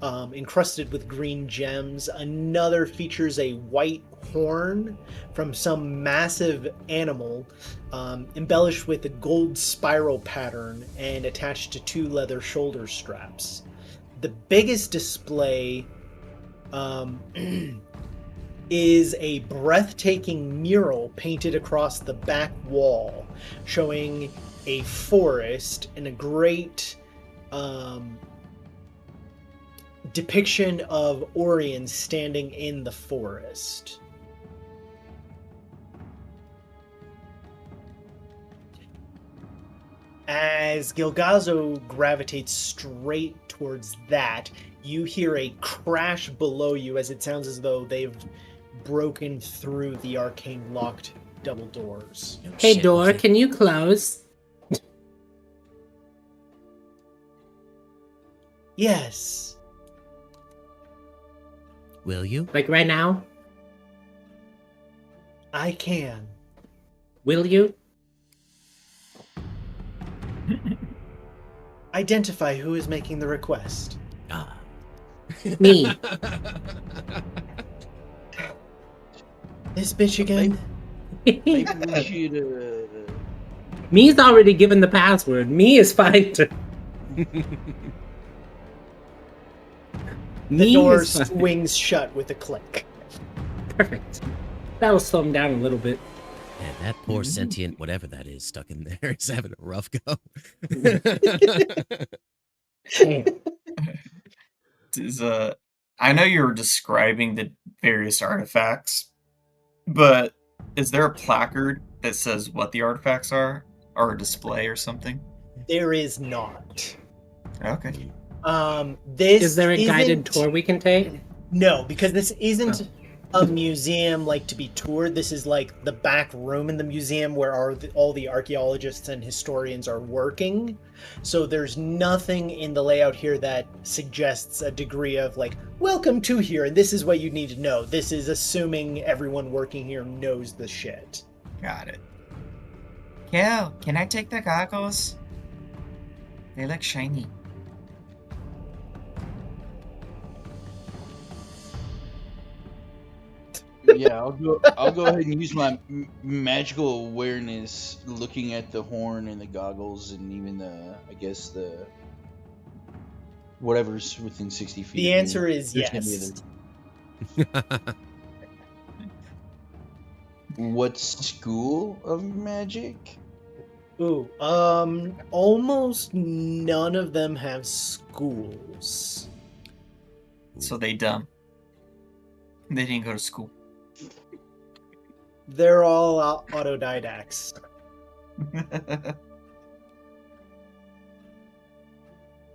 encrusted with green gems. Another features a white horn from some massive animal, embellished with a gold spiral pattern and attached to 2 leather shoulder straps. The biggest display is a breathtaking mural painted across the back wall, showing a forest and a great depiction of Orion standing in the forest. As Gilgazo gravitates straight towards that, You hear a crash below you as it sounds as though they've broken through the arcane locked double doors. No Hey, shit, door, was it? can you close? Yes. Will you? Like right now? I can. Will you? Identify who is making the request. Ah. Me. This bitch again? Maybe we should. Me's already given the password. Me is fine to. The Me door is fine. swings shut with a click. Perfect. That'll slow him down a little bit. Man, that poor sentient whatever that is stuck in there is having a rough go. Damn. I know you were describing the various artifacts, but is there a placard that says what the artifacts are, or a display or something? There is not. Okay. This Is there a guided isn't- tour we can take? No, because this isn't a museum like to be toured. This is like the back room in the museum where all the archaeologists and historians are working. So there's nothing in the layout here that suggests a degree of like, welcome to here, and this is what you need to know. This is assuming everyone working here knows the shit. Got it. Kel, can I take the goggles? They look shiny. Yeah, I'll go ahead and use my magical awareness, looking at the horn and the goggles, and even I guess the whatever's within 60 feet. The answer is There's gonna be yes. What school of magic? Ooh, almost none of them have schools. So they dumb. They didn't go to school. They're all autodidacts.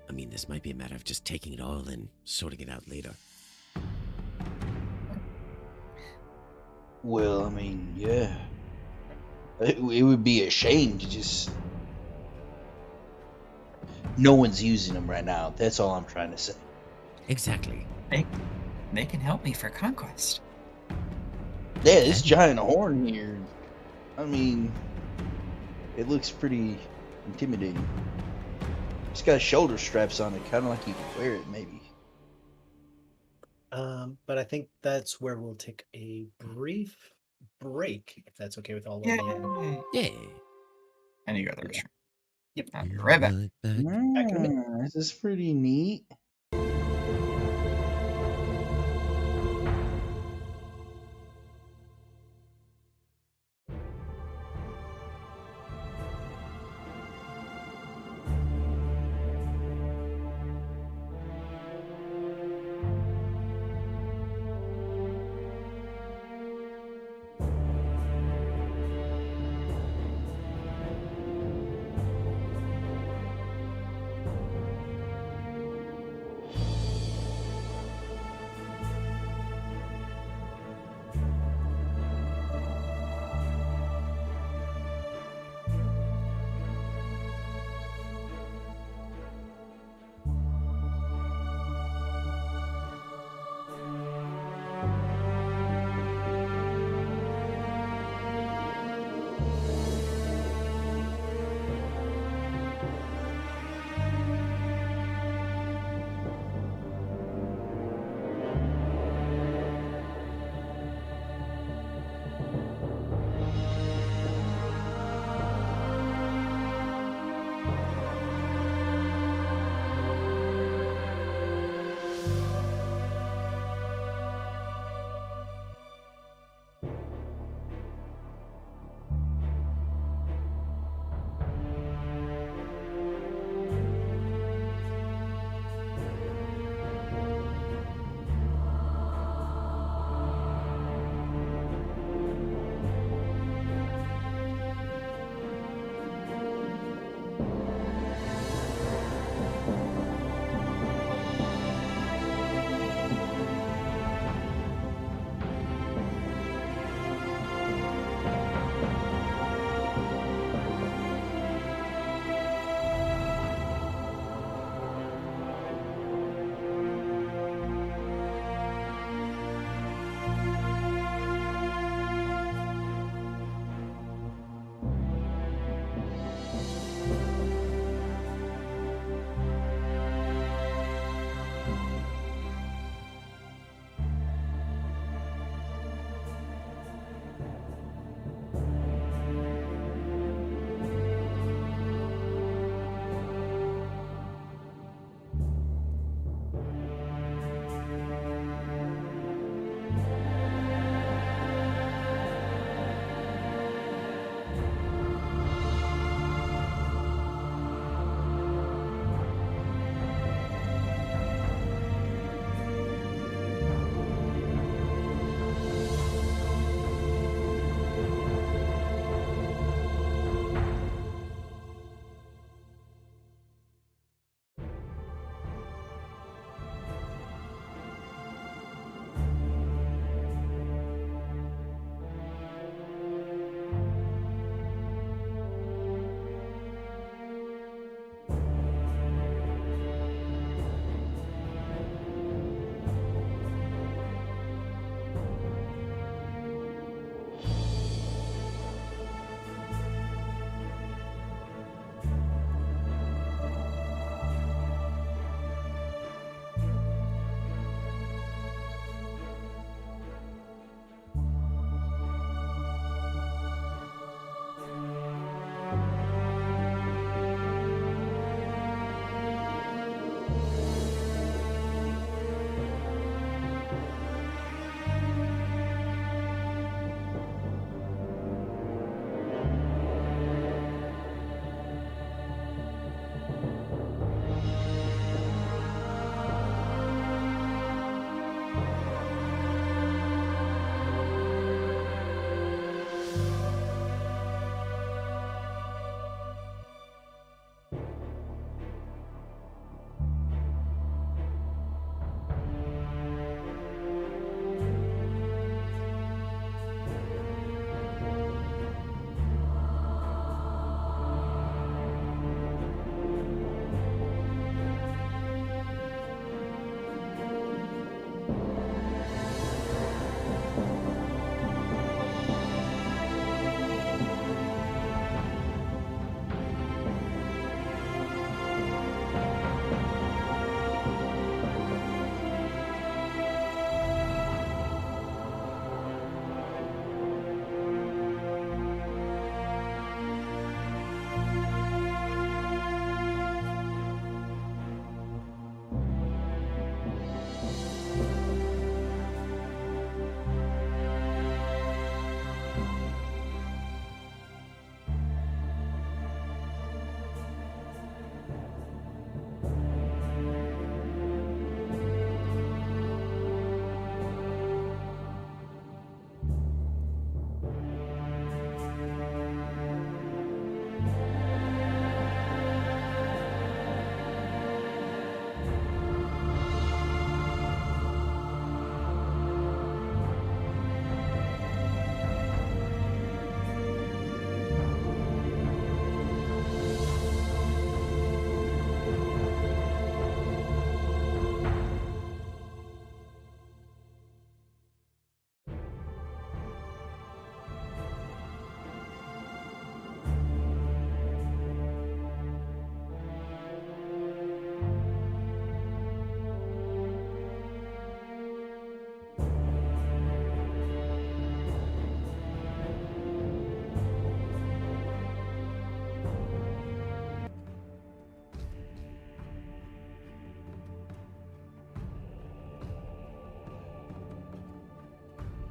I mean, this might be a matter of just taking it all and sorting it out later. Well, I mean, yeah. It would be a shame to just. No one's using them right now. That's all I'm trying to say. Exactly. They can help me for conquest. Yeah, this giant horn here. I mean, it looks pretty intimidating. It's got shoulder straps on it, kind of like you can wear it, maybe. But I think that's where we'll take a brief break, if that's okay with all of Yeah. you. Yeah. And you got the restroom. Yep. I'll be right back. Back. Back in a minute. This is pretty neat.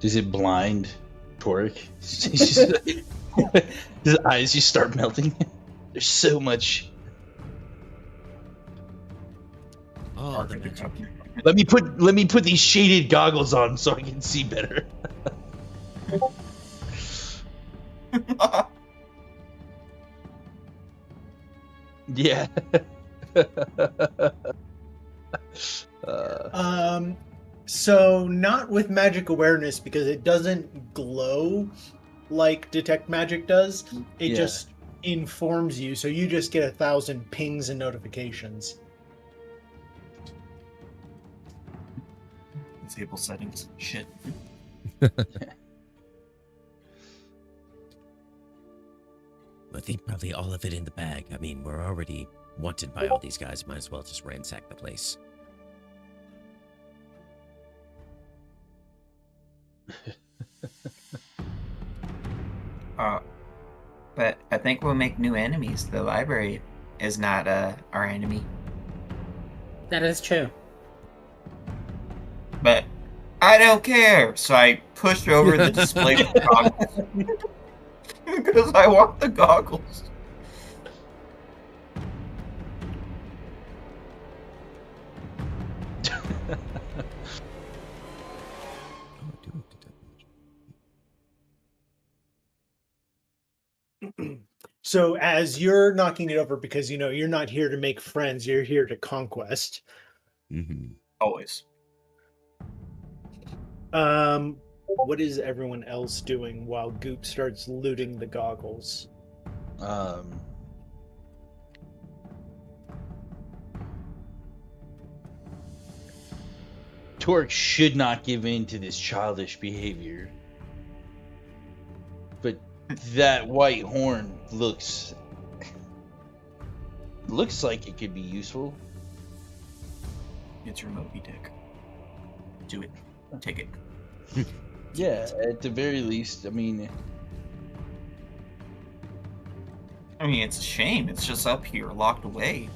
Does it blind Torek? His eyes just start melting. There's so much. Oh, the magic. Let me put these shaded goggles on so I can see better. Yeah. So not with magic awareness because it doesn't glow like detect magic does. It just informs you, so you just get 1,000 pings and notifications. Disable settings. Shit. I think probably all of it in the bag. I mean, we're already wanted by all these guys. Might as well just ransack the place. But I think we'll make new enemies. The library is not our enemy. That is true. But I don't care. So I pushed over the display with the goggles. Because I want the goggles. So as you're knocking it over, because you're not here to make friends, you're here to conquest. Mm-hmm. Always. What is everyone else doing while Goop starts looting the goggles? Torek should not give in to this childish behavior. But that white horn looks like it could be useful. It's your Moby Dick. Do it. Take it. Yeah, at the very least, I mean, it's a shame. It's just up here, locked away.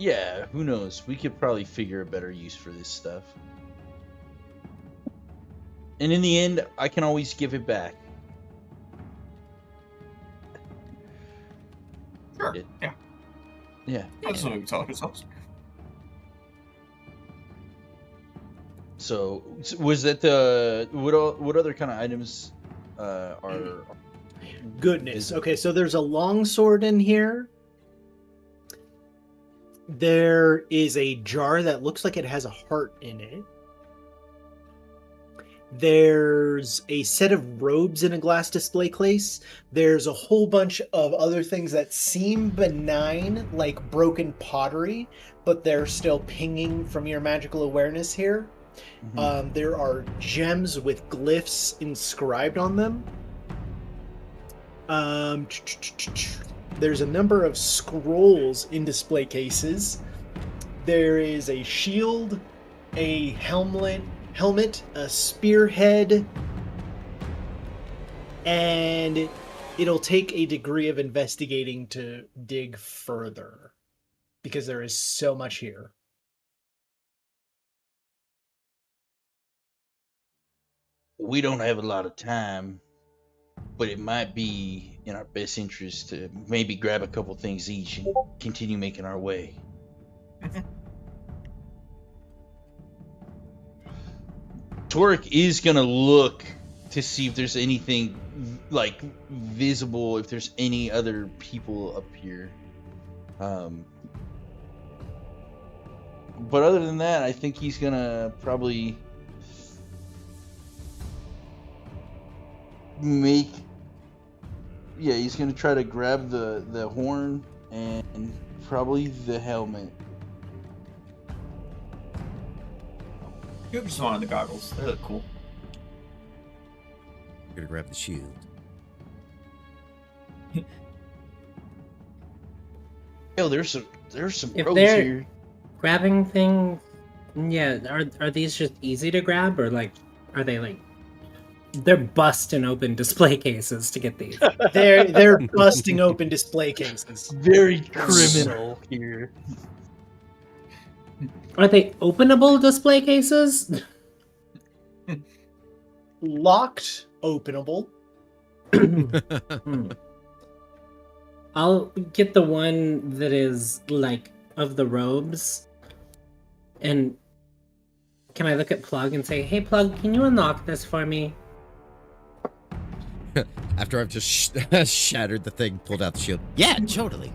yeah, who knows? We could probably figure a better use for this stuff. And in the end, I can always give it back. Sure. Yeah. Yeah. That's what we tell ourselves. So was that the what other kind of items are? Goodness. Okay, so there's a longsword in here. There is a jar that looks like it has a heart in it. There's a set of robes in a glass display case. There's a whole bunch of other things that seem benign, like broken pottery, but they're still pinging from your magical awareness here. Mm-hmm. There are gems with glyphs inscribed on them. There's a number of scrolls in display cases. There is a shield, a helmet, a spearhead, and it'll take a degree of investigating to dig further because there is so much here. We don't have a lot of time, but it might be in our best interest to maybe grab a couple things each and continue making our way. Torek is gonna look to see if there's anything like visible, if there's any other people up here. But other than that, I think he's gonna probably he's gonna try to grab the horn and probably the helmet. You just wanted the goggles. They look cool. I'm gonna grab the shield. Yo, there's some If rogues they're here. grabbing things, yeah, are these just easy to grab, or like, are they like, they're busting open display cases to get these? They're busting open display cases. Very criminal here. Are they openable display cases? Locked, openable. I'll get the one that is like of the robes. And can I look at Plug and say, "Hey Plug, can you unlock this for me?" After I've just shattered the thing, pulled out the shield. Yeah, totally.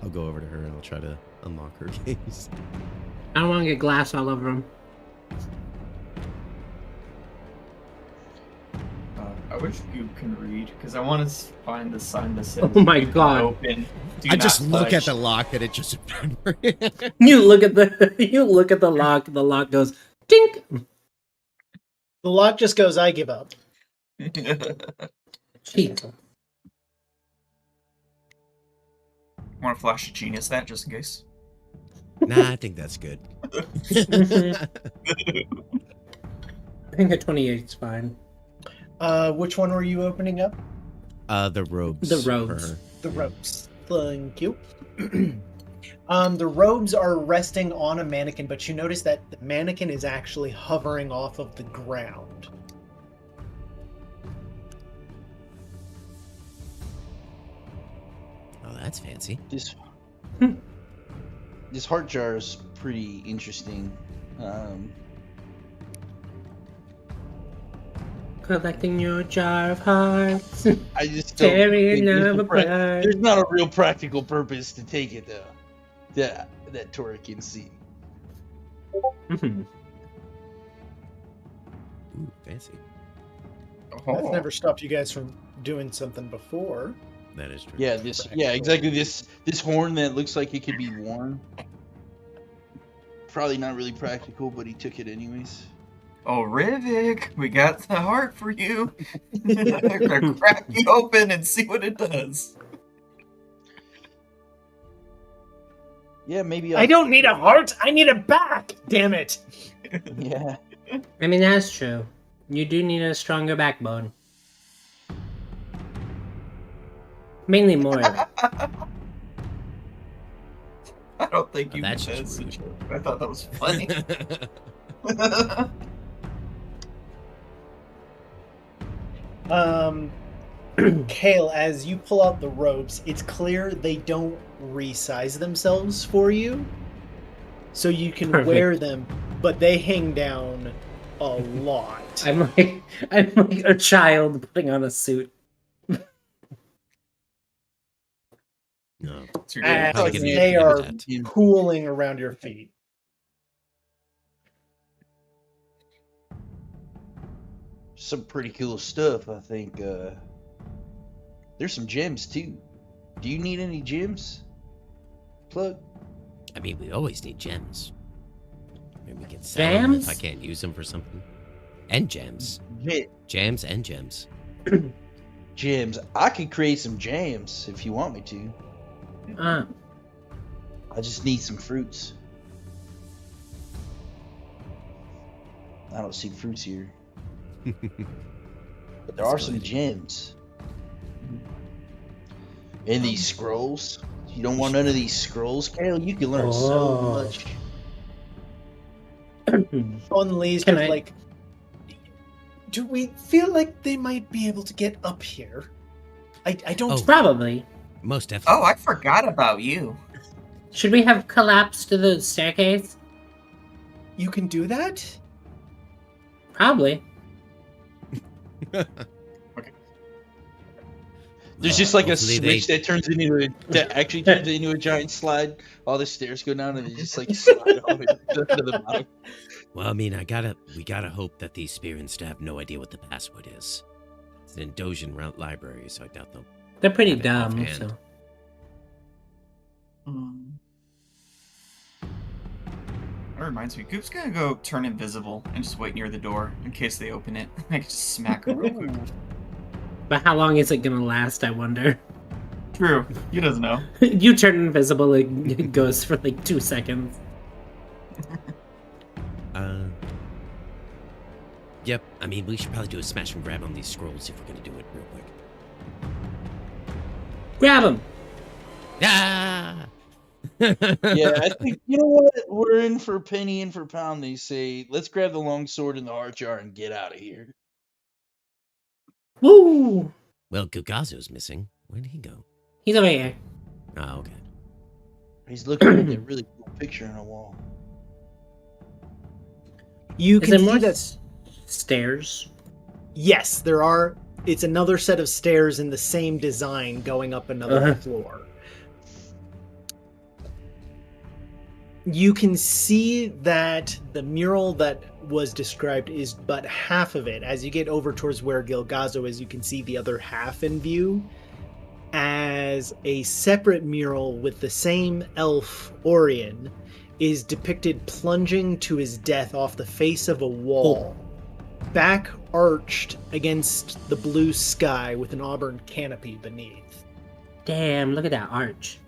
I'll go over to her and I'll try to unlock her case. I don't want to get glass all over them. I wish Goop can read, because I want to find the sign that says Oh my god. open. I just look at the lock and it just... You look at the lock, the lock goes dink. The lock just goes, I give up. Cheat. Want to flash a genius that just in case? Nah, I think that's good. I think a 28 is fine. Which one were you opening up? The robes. The for robes. her. The robes. Thank you. The robes are resting on a mannequin, but you notice that the mannequin is actually hovering off of the ground. Oh, that's fancy. This heart jar is pretty interesting. Collecting your jar of hearts. I just don't Carrying think love apart. there's not a real practical purpose to take it though. That Tora can see. Mhm. Ooh, fancy. That's never stopped you guys from doing something before. That is true. Yeah, exactly. This horn that looks like it could be worn. Probably not really practical, but he took it anyways. Oh, Rivik, we got the heart for you. Crack it open and see what it does. Yeah, maybe I don't need a heart, I need a back! Damn it! Yeah. I mean, that's true. You do need a stronger backbone. Mainly more. I don't think you That's can just say rude. I thought that was funny. Kale, as you pull out the ropes, it's clear they don't resize themselves for you. So you can Perfect. wear them, but they hang down a lot. I'm like a child putting on a suit. No. So you're And probably gonna they need to are do that. pooling around your feet. Some pretty cool stuff, I think. There's some gems too. Do you need any gems? Plug? I mean, we always need gems. Maybe we can sell them if Gems? I can't use them for something. And gems. Ge- Jams and gems. Gems. I could create some jams if you want me to. I just need some fruits. I don't see fruits here. But there are some gems. And these scrolls. You don't want none of these scrolls, Kale? You can learn so Oh. much. On Lee's Can just I- like, do we feel like they might be able to get up here? I don't. Oh. Probably. Most definitely. Oh, I forgot about you. Should we have collapsed to the staircase? You can do that? Probably. There's just like a Hopefully switch they- that actually turns into a giant slide. All the stairs go down and they just like slide off into the bottom. Well, I mean, we gotta hope that these Spirans have no idea what the password is. It's an Indosian route library, so I doubt they'll. They're pretty Have it dumb, offhand. so. That reminds me, Goop's gonna go turn invisible and just wait near the door in case they open it. I can just smack him real quick. But how long is it gonna last, I wonder? True, he doesn't know. You turn invisible, it goes for like 2 seconds. Yep. I mean, we should probably do a smash and grab on these scrolls if we're gonna do it real quick. Grab him! Ah! Yeah, I think you know what? We're in for penny, in for pound. They say, let's grab the long sword and the heart jar and get out of here. Woo! Well, Gilgazo's missing. Where'd he go? He's over here. Oh, okay. He's looking at that really cool picture on the wall. You Is can there see more that. stairs? Yes, there are. It's another set of stairs in the same design going up another floor. You can see that the mural that was described is but half of it. As you get over towards where Gilgazo is, you can see the other half in view. As a separate mural with the same elf, Orion, is depicted plunging to his death off the face of a wall, back arched against the blue sky with an auburn canopy beneath. Damn, look at that arch.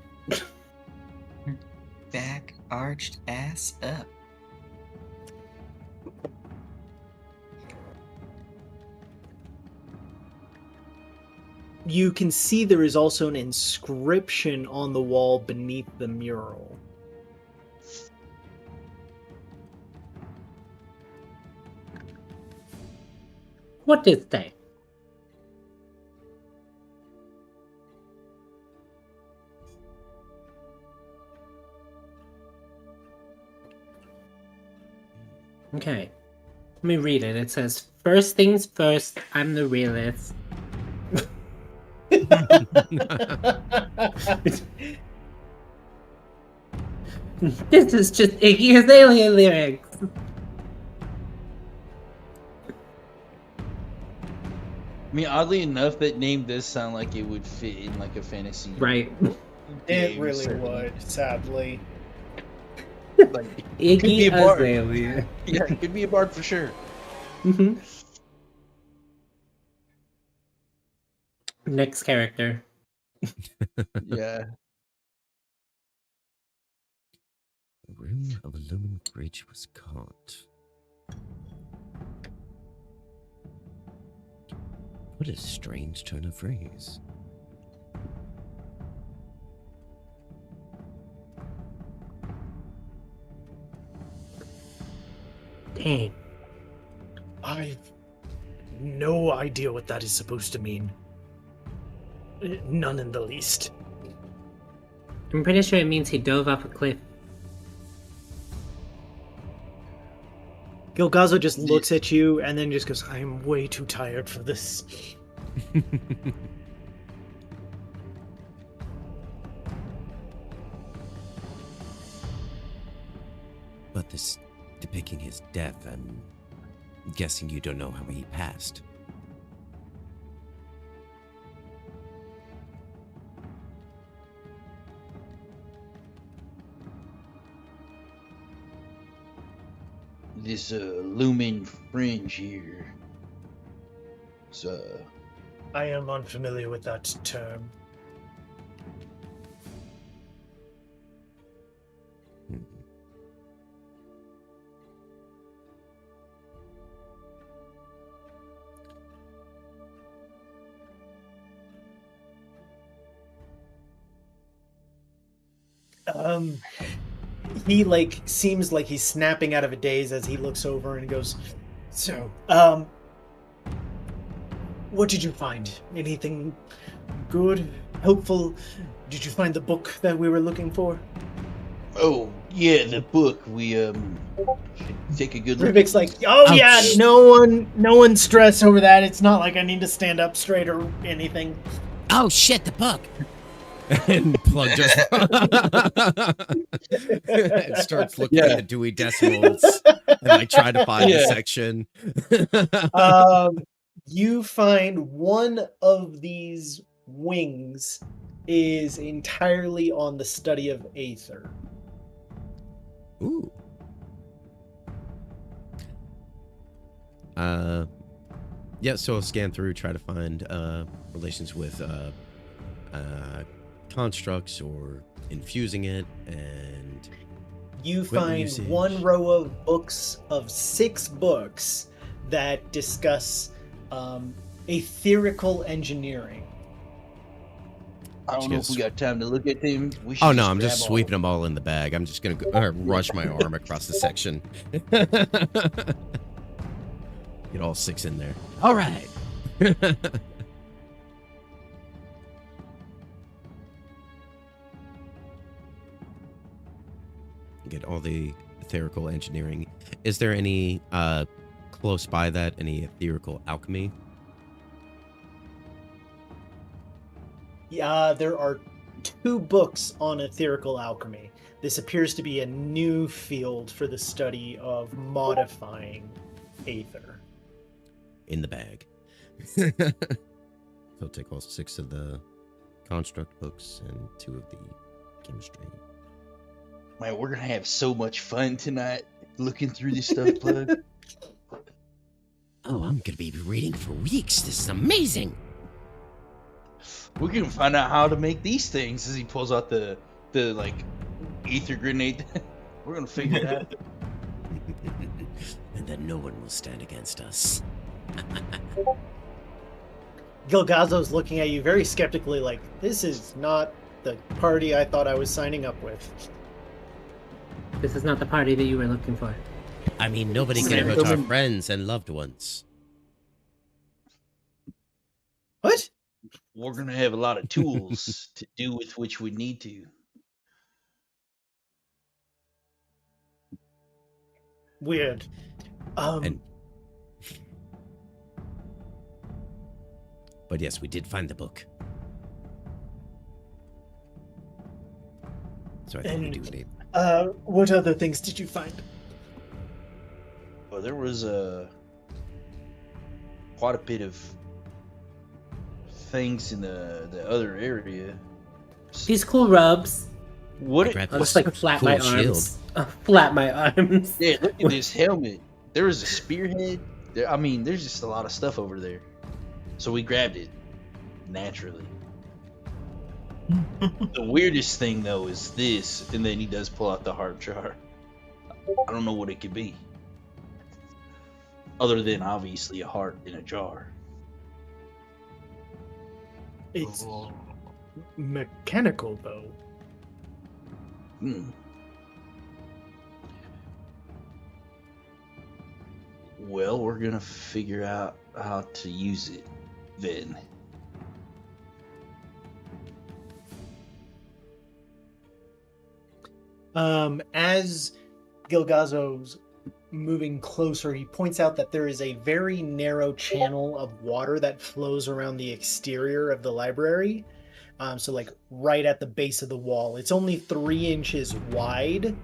Back arched ass up. You can see there is also an inscription on the wall beneath the mural. What did they? Okay. Let me read it. It says, first things first, I'm the realist. This is just Iggy's alien lyrics. I mean, oddly enough, that name does sound like it would fit in like a fantasy. Right. It game really setting. would, sadly. Like, could be Iggy a bard. Azalea. Yeah, it could be a bard for sure. Mm-hmm. Next character. Yeah. The room of a lumen bridge was caught. What a strange turn of phrase. Dang. I've no idea what that is supposed to mean. None in the least. I'm pretty sure it means he dove off a cliff. Gilgazo just looks at you and then just goes, I am way too tired for this. But this depicting his death, I'm guessing you don't know how he passed. This lumen fringe here. So, I am unfamiliar with that term. He seems like he's snapping out of a daze as he looks over and goes, so, what did you find? Anything good? Helpful? Did you find the book that we were looking for? oh yeah, the book. We should take a good look. Rubik's like, oh yeah, no one stress over that. It's not like I need to stand up straight or anything. Oh shit, the book! And Plug just starts looking at the Dewey Decimals and I try to find the section. You find one of these wings is entirely on the study of Aether. Ooh. Yeah, so I'll scan through, try to find relations with constructs or infusing it, and you equipment find usage. one row of books of 6 books that discuss etherical engineering. I don't know if we got time to look at them. We should Oh no, I'm grab just all sweeping them all in the bag. I'm just gonna rush my arm across the section. Get all 6 in there. All right. Get all the etherical engineering. Is there any close by that? Any etherical alchemy? Yeah, there are 2 books on etherical alchemy. This appears to be a new field for the study of modifying aether. In the bag. So take all 6 of the construct books and 2 of the chemistry. Man, we're gonna have so much fun tonight looking through this stuff, Plug. Oh, I'm gonna be reading for weeks. This is amazing. We're gonna find out how to make these things as he pulls out the like ether grenade. We're gonna figure it out. And then no one will stand against us. Gilgazo's looking at you very skeptically, like, this is not the party I thought I was signing up with. This is not the party that you were looking for. I mean, nobody Can can hurt our ever. friends and loved ones. What? We're gonna have a lot of tools to do with which we need to. Weird. But yes, we did find the book. So I think we do need. What other things did you find? Well, there was quite a bit of things in the other area. These cool rubs. What? I grabbed I'll this just like flap cool my shield. arms. Flap my arms. Yeah, look at this helmet. There was a spearhead. I mean, there's just a lot of stuff over there. So we grabbed it naturally. The weirdest thing though is this, and then he does pull out the heart jar. I don't know what it could be, other than obviously a heart in a jar. It's mechanical, though. Hmm. Well, we're gonna figure out how to use it then. As Gilgazo's moving closer, he points out that there is a very narrow channel of water that flows around the exterior of the library. So like right at the base of the wall. It's only 3 inches wide.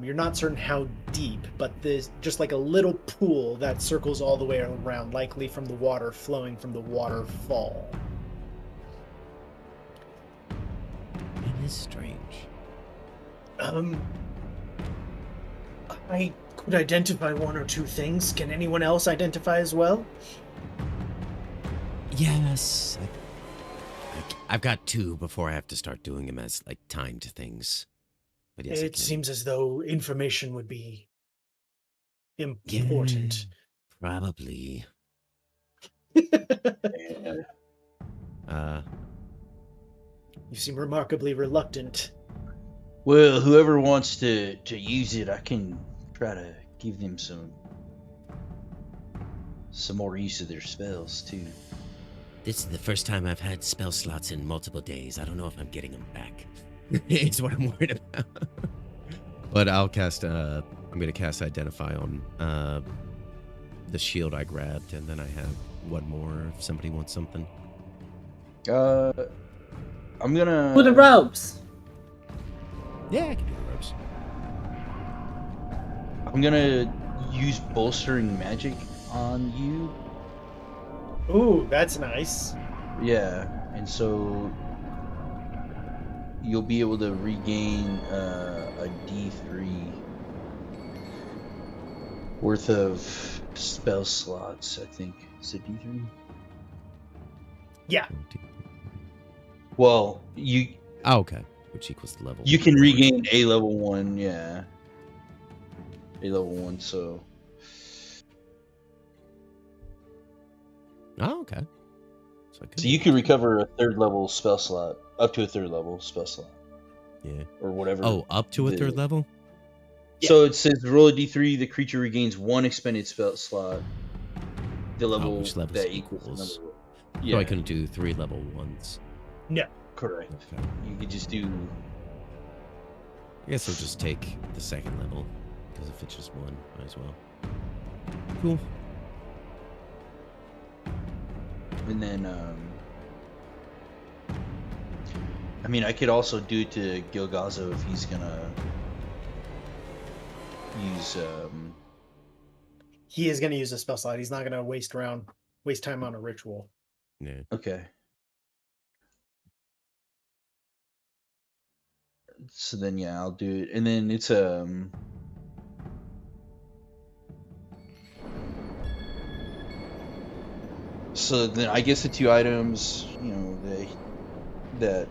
You're not certain how deep, but there's just like a little pool that circles all the way around, likely from the water flowing from the waterfall. It is strange. I could identify 1 or 2 things. Can anyone else identify as well? Yes. I've got 2 before I have to start doing them as like timed things. But yes, I It can. seems as though information would be Yeah, important. probably. You seem remarkably reluctant. Well, whoever wants to use it, I can try to give them some more use of their spells too. This is the first time I've had spell slots in multiple days. I don't know if I'm getting them back. It's what I'm worried about. But I'll cast. I'm gonna cast Identify on the shield I grabbed, and then I have 1 more if somebody wants something. I'm gonna. With the ropes. Yeah, I can do the ropes. I'm gonna use bolstering magic on you. Ooh, that's nice. Yeah, and so you'll be able to regain a D3 worth of spell slots. I think is it D3? Yeah. Well, you Oh, okay. Which equals the level. you can regain a level 1. Yeah, a level 1. So Oh, okay. So you could recover a 3rd level spell slot, up to a 3rd level spell slot. Yeah. Or whatever. Oh, up to a 3rd level? So it says roll a d3, the creature regains 1 expended spell slot. The level which level that equals. Yeah. So I couldn't do 3 level ones. No. Correct. Okay. You could just do. I guess I'll just take the 2nd level, because if it's just 1, might as well. Cool. And then, I mean, I could also do it to Gilgazo if he's gonna use. He is going to use a spell slot. He's not going to waste time on a ritual. Yeah. Okay. So then, yeah, I'll do it, and then it's So then, I guess the 2 items, you know, that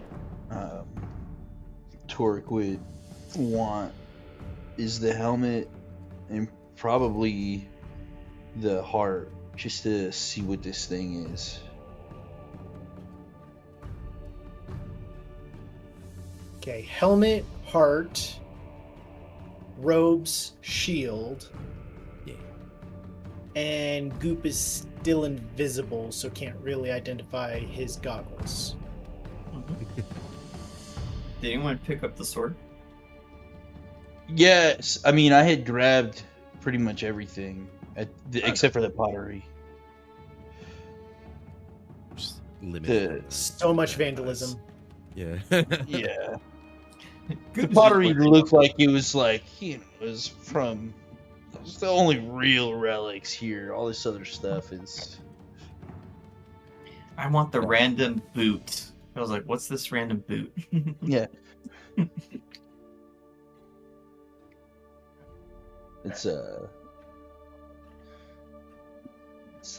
Torque would want is the helmet and probably the heart, just to see what this thing is. Okay, helmet, heart, robes, shield. Yeah. And Goop is still invisible, so can't really identify his goggles. Did anyone pick up the sword? Yes, I mean, I had grabbed pretty much everything except for the pottery. Just limited. So much vandalism. Yeah. Yeah. The pottery looked like it was from. It's the only real relics here. All this other stuff is. I want the random boot. I was like, what's this random boot? Yeah. It's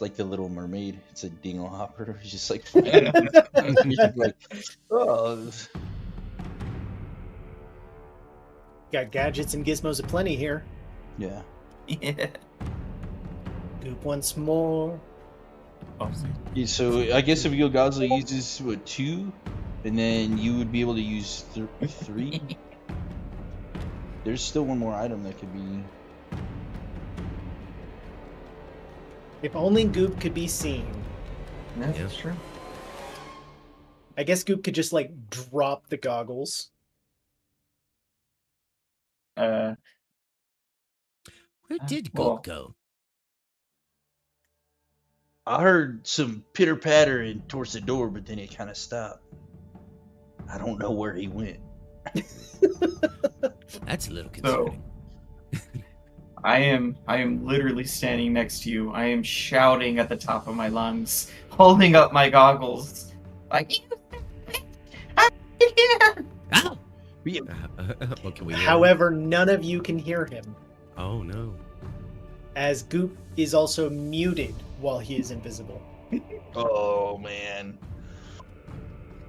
like the Little Mermaid. It's a dingle hopper. It's just like, like, oh. Got gadgets and gizmos aplenty here. Yeah. Yeah. Goop once more. Oh, Yeah, so I guess if Gilgazo uses 2, and then you would be able to use 3. There's still one more item that could be. If only Goop could be seen. That's true. I guess Goop could just like drop the goggles. Where did Goop go? I heard some pitter pattering towards the door, but then it kind of stopped. I don't know where he went. That's a little concerning. I am literally standing next to you. I am shouting at the top of my lungs, holding up my goggles. Like, I'm here! Ow! What can we hear? However, none of you can hear him, Oh no. as Goop is also muted while he is invisible. Oh man.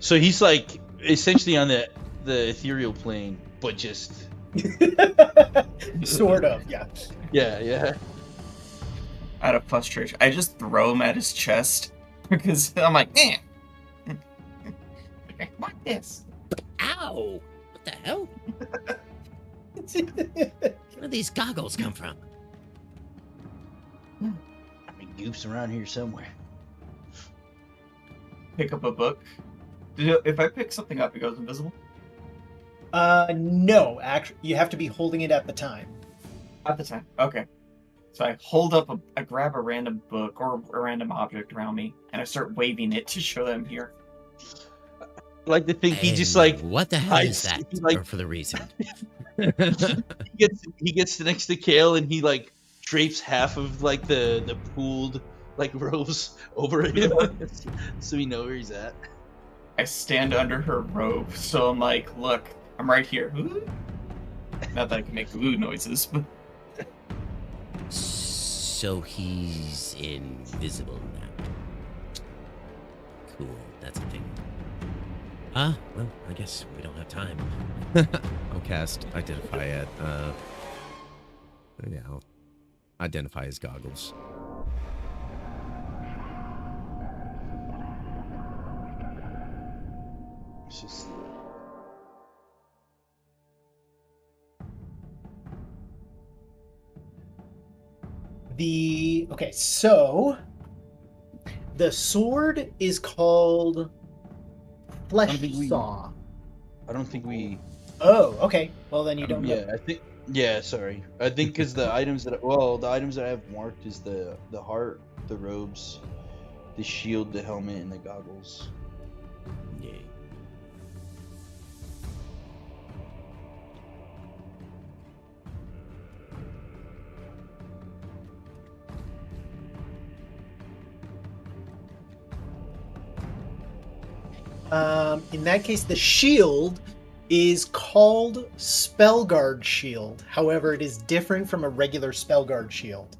So he's like essentially on the ethereal plane, but just Sort of, yeah. yeah. Out of frustration, I just throw him at his chest because I'm like, man, what this? Ow! What the hell? Where do these goggles come from? I mean, Goop's around here somewhere. Pick up a book. If I pick something up, it goes invisible? No, actually, you have to be holding it at the time. At the time. Okay. So I hold up, I grab a random book or a random object around me, and I start waving it to show them here. I like to think he just And like what the hell is hides- that? he, like- Or for the reason? he gets next to Kale and he like drapes half of like the pooled like robes over him so we know where he's at. I stand under her robe, so I'm like, look, I'm right here. Ooh. Not that I can make ooh noises, but So he's invisible now. Cool, that's a thing. Well, I guess we don't have time. I'll cast Identify at, yeah, I'll identify his goggles. Let's just see. Okay, so the sword is called Flesh Saw. I don't think we. Oh, okay. Well, then you don't know. Yeah, I think. Yeah, sorry. I think because the items that I have marked is the heart, the robes, the shield, the helmet, and the goggles. Yeah. In that case, the shield is called Spellguard Shield. However, it is different from a regular Spellguard Shield.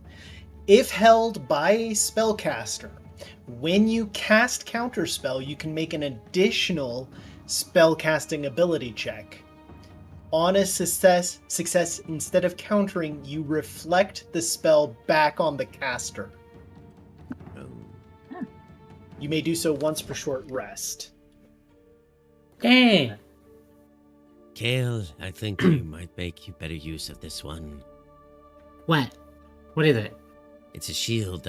If held by a spellcaster, when you cast Counterspell, you can make an additional spellcasting ability check. On a success, instead of countering, you reflect the spell back on the caster. You may do so once per short rest. Dang. Kale, I think you might make better use of this one. What? What is it? It's a shield.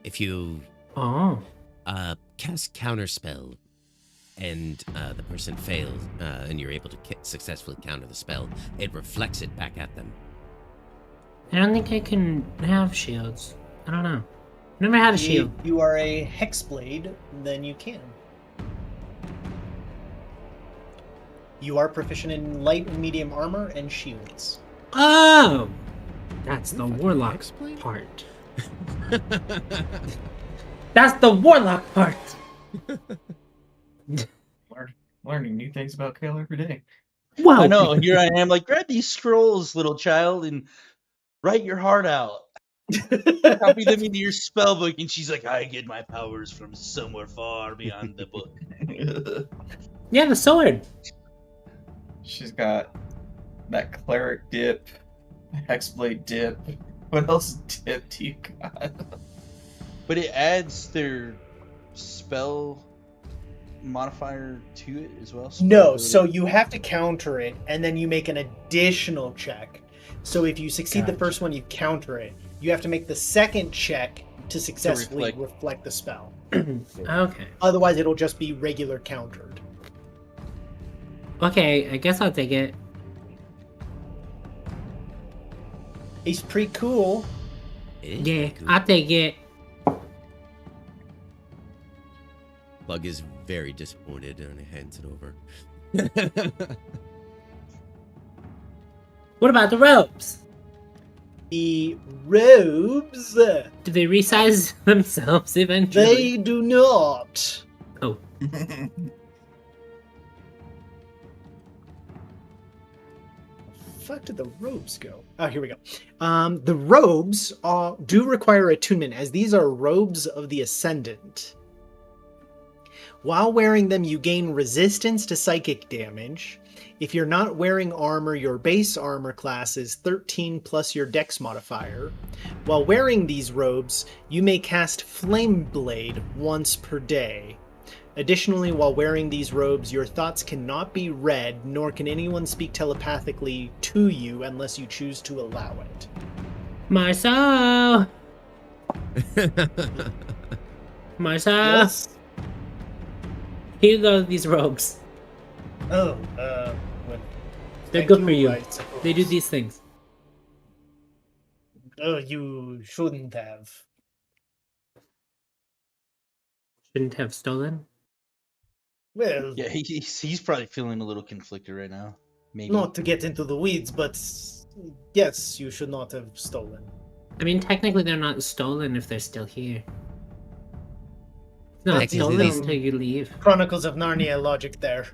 If you cast Counterspell and the person failed, and you're able to successfully counter the spell, it reflects it back at them. I don't think I can have shields. I don't know. Never had a shield. If you are a Hexblade, then you can. You are proficient in light and medium armor and shields. Oh! That's the warlock part. That's the warlock part! Learning new things about Kale every day. Whoa! I know. Here I am, like, grab these scrolls, little child, and write your heart out. Copy them into your spell book, and she's like, I get my powers from somewhere far beyond the book. Yeah, the sword. She's got that cleric dip, hexblade dip. What else dip do you got? But it adds their spell modifier to it as well? No, so you have to counter it, and then you make an additional check. So if you succeed the first one, you counter it. You have to make the second check to successfully reflect the spell. Okay. Otherwise, it'll just be regular countered. Okay, I guess I'll take it. He's pretty cool. Yeah, I'll take it. Bug is very disappointed and he hands it over. What about the robes? The robes, Do they resize themselves eventually? they do not. Oh. Fuck did the robes go? Oh, here we go. The robes do require attunement, as these are robes of the Ascendant. While wearing them, you gain resistance to psychic damage. If you're not wearing armor, your base armor class is 13 plus your dex modifier. While wearing these robes, you may cast Flame Blade once per day. Additionally, while wearing these robes, your thoughts cannot be read, nor can anyone speak telepathically to you unless you choose to allow it. Marcel! Marcel! Yes? Here go these robes. Oh, They're good for you. They do these things. Oh, you shouldn't have. Shouldn't have stolen? Well, Yeah, he's probably feeling a little conflicted right now. Maybe. not to get into the weeds, but yes, you should not have stolen. I mean, technically they're not stolen if they're still here. It's not Technically, stolen these- until you leave. Chronicles of Narnia logic there.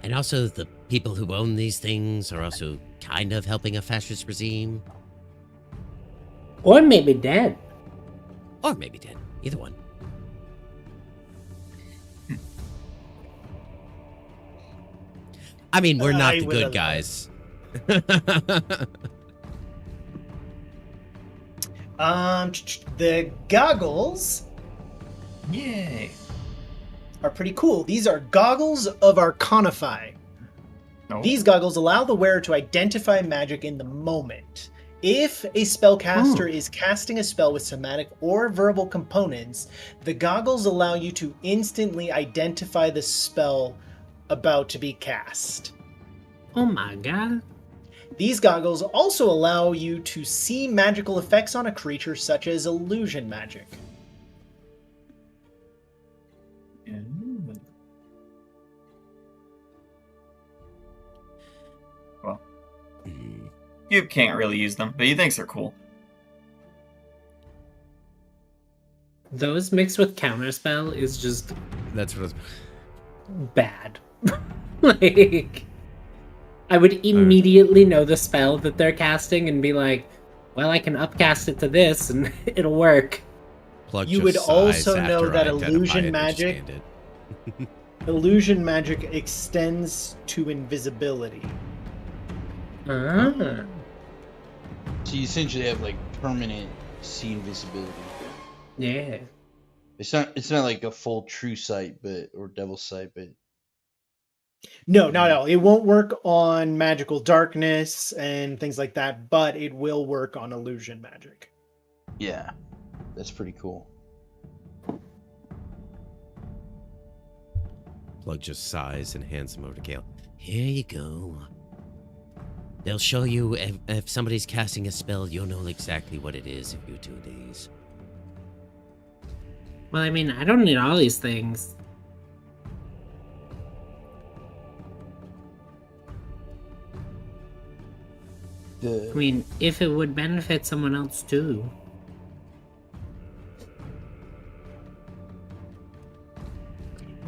And also, the people who own these things are also kind of helping a fascist regime. Or maybe dead. Or maybe dead. Either one. I mean, we're not I the will good allow guys. The goggles Yay. are pretty cool. These are goggles of Arcanify. No. These goggles allow the wearer to identify magic in the moment. If a spellcaster is casting a spell with somatic or verbal components, the goggles allow you to instantly identify the spell about to be cast. Oh my god. These goggles also allow you to see magical effects on a creature, such as illusion magic. Well, you can't really use them, but he thinks they're cool. Those mixed with counterspell is just That's what I was. bad. Like, I would immediately know the spell that they're casting and be like, well, I can upcast it to this and it'll work. Plug You just would sighs also know after that I identify illusion it and magic- understand it. Illusion magic extends to invisibility. Ah. So you essentially have like permanent see invisibility. Yeah. It's not like a full true sight, but or devil sight, but No, not at all. It won't work on magical darkness and things like that, but it will work on illusion magic. yeah, that's pretty cool. Plug just sighs and hands him over to Gale. Here you go. They'll show you if somebody's casting a spell, you'll know exactly what it is if you do these. Well, I mean, I don't need all these things. I mean, if it would benefit someone else too.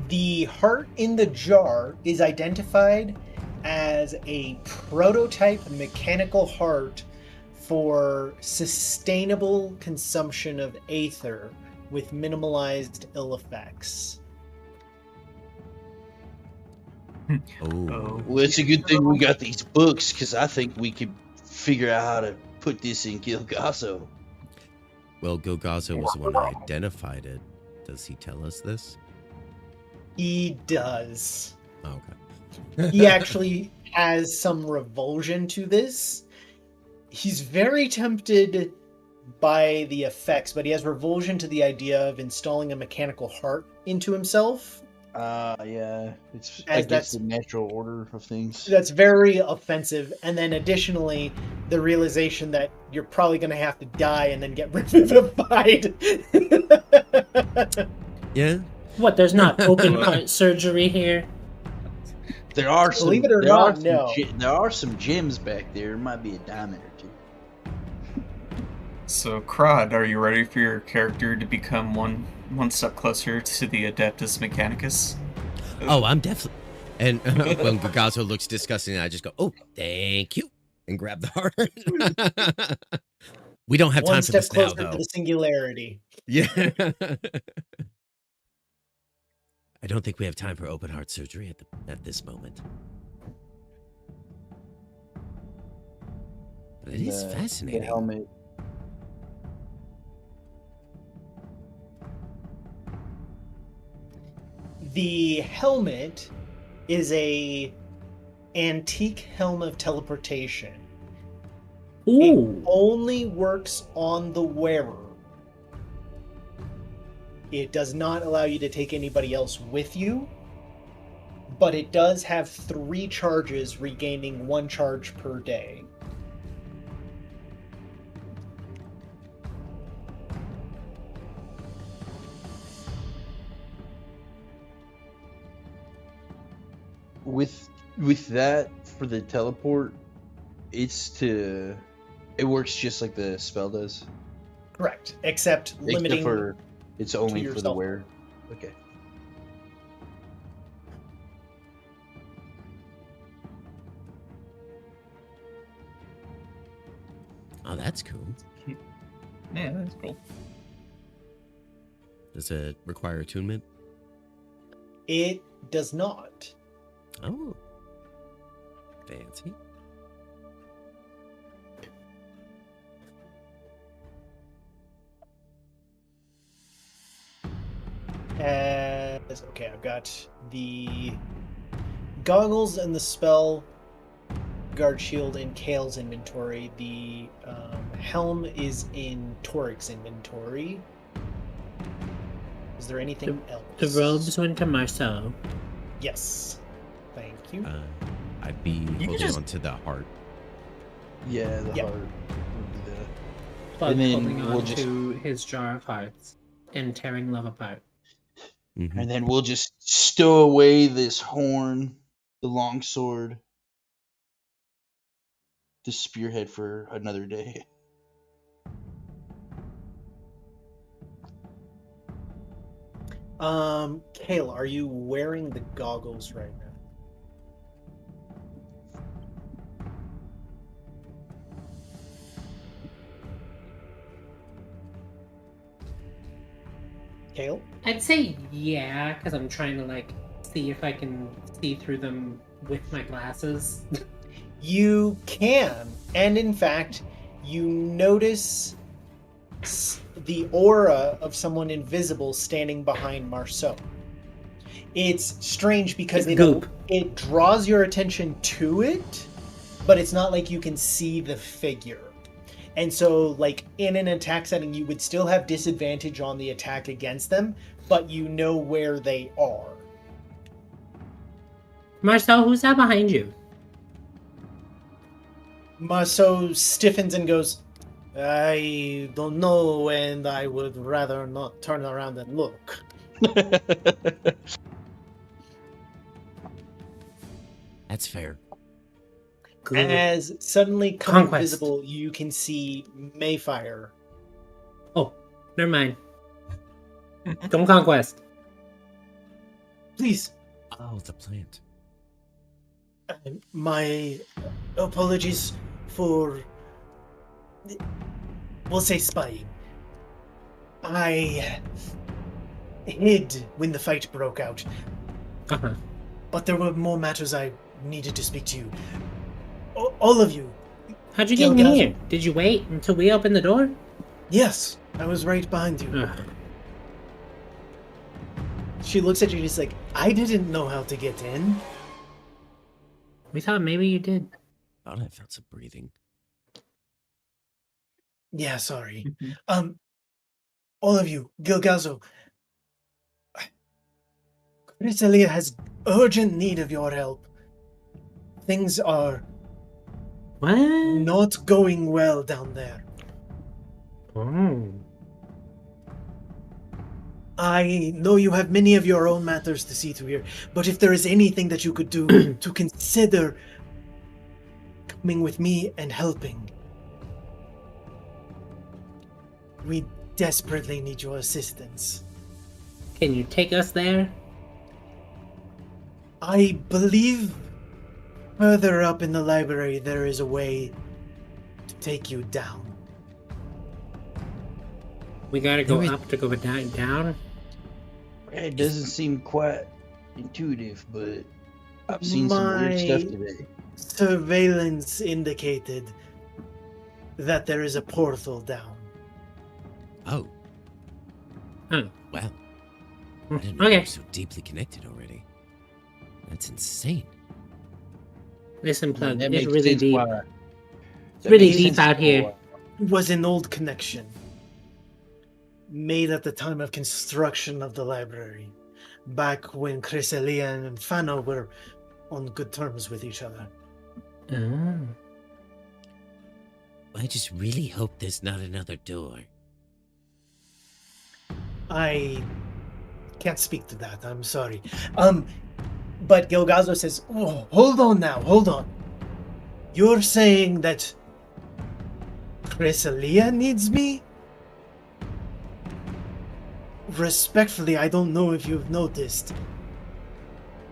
The heart in the jar is identified as a prototype mechanical heart for sustainable consumption of aether with minimalized ill effects. Oh. Well, it's a good thing we got these books, because I think we could figure out how to put this in Gilgazo. Well, Gilgazo was the one that identified it. Does he tell us this? He does. Oh, okay. He actually has some revulsion to this. He's very tempted by the effects, but he has revulsion to the idea of installing a mechanical heart into himself. Yeah, it's As against that's- the natural order of things. That's very offensive. And then additionally, the realization that you're probably going to have to die and then get revivified. Yeah. What, there's not open heart surgery here? There are some, Believe it or there are not, some no. there are some gems back there. There might be a diamond or two. So, Crod, are you ready for your character to become one step closer to the Adeptus Mechanicus? Oh, I'm definitely. And when Gilgazo looks disgusting, I just go, "Oh, thank you," and grab the heart. We don't have One time for step this now, closer to though. the singularity. Yeah. I don't think we have time for open heart surgery at this moment. But it is The fascinating. helmet. The helmet is a antique helm of teleportation. It Ooh. only works on the wearer. It does not allow you to take anybody else with you, but it does have 3 charges, regaining 1 charge per day. With that for the teleport, it works just like the spell does. Correct, except limiting. Except for it's only for the yourself. wearer. Okay. Oh, that's cool. Yeah, that's cool. Does it require attunement? It does not. Oh. Fancy. Okay, I've got the goggles and the spell guard shield in Kale's inventory. The helm is in Torik's inventory. Is there anything else? The robes went to Marcel. Yes. Thank you. I'd be holding on to the heart. Yeah, the Yep. heart would be the. Bug And then holding we'll on just- to his jar of hearts and tearing love apart. Mhm. And then we'll just stow away this horn, the longsword, the spearhead for another day. Kale, are you wearing the goggles right now? Kale? I'd say yeah, because I'm trying to like see if I can see through them with my glasses. You can, and in fact, you notice the aura of someone invisible standing behind Marceau. It's strange because It's goop. it draws your attention to it, but it's not like you can see the figure. And so, like, in an attack setting, you would still have disadvantage on the attack against them, but you know where they are. Marcel, who's that behind you? Marceau stiffens and goes, I don't know, and I would rather not turn around and look. That's fair. As suddenly coming Conquest. visible, you can see Mayfire. Oh, never mind. Don't conquest. Please, Oh, the plant. my apologies for, we'll say, spying. I hid when the fight broke out, Uh-huh. but there were more matters I needed to speak to you. All of you. How'd you get in Gilgazel. here? Did you wait until we opened the door? Yes, I was right behind you. Ugh. She looks at you and she's like, I didn't know how to get in. We thought maybe you did. Thought I felt some breathing. Yeah, sorry. All of you, Gilgazo. Chrysalia has urgent need of your help. Things are What? not going well down there. Oh. I know you have many of your own matters to see to here, but if there is anything that you could do to consider coming with me and helping, we desperately need your assistance. Can you take us there? I believe further up in the library there is a way to take you down. We gotta go There is- up to go down? It doesn't seem quite intuitive, but I've seen some weird stuff My- today. Surveillance indicated that there is a portal down. Oh. Oh. Wow. I didn't know we Okay. were so deeply connected already. That's insane. Listen, Plug, That it's makes really sense deep. why- It's that really makes deep sense out for here. why- It was an old connection made at the time of construction of the library, back when Chrysalia and Fano were on good terms with each other. Oh. I just really hope there's not another door. I can't speak to that, I'm sorry. But Gilgazo says, oh, hold on now, hold on. You're saying that Chrysalia needs me? Respectfully, I don't know if you've noticed.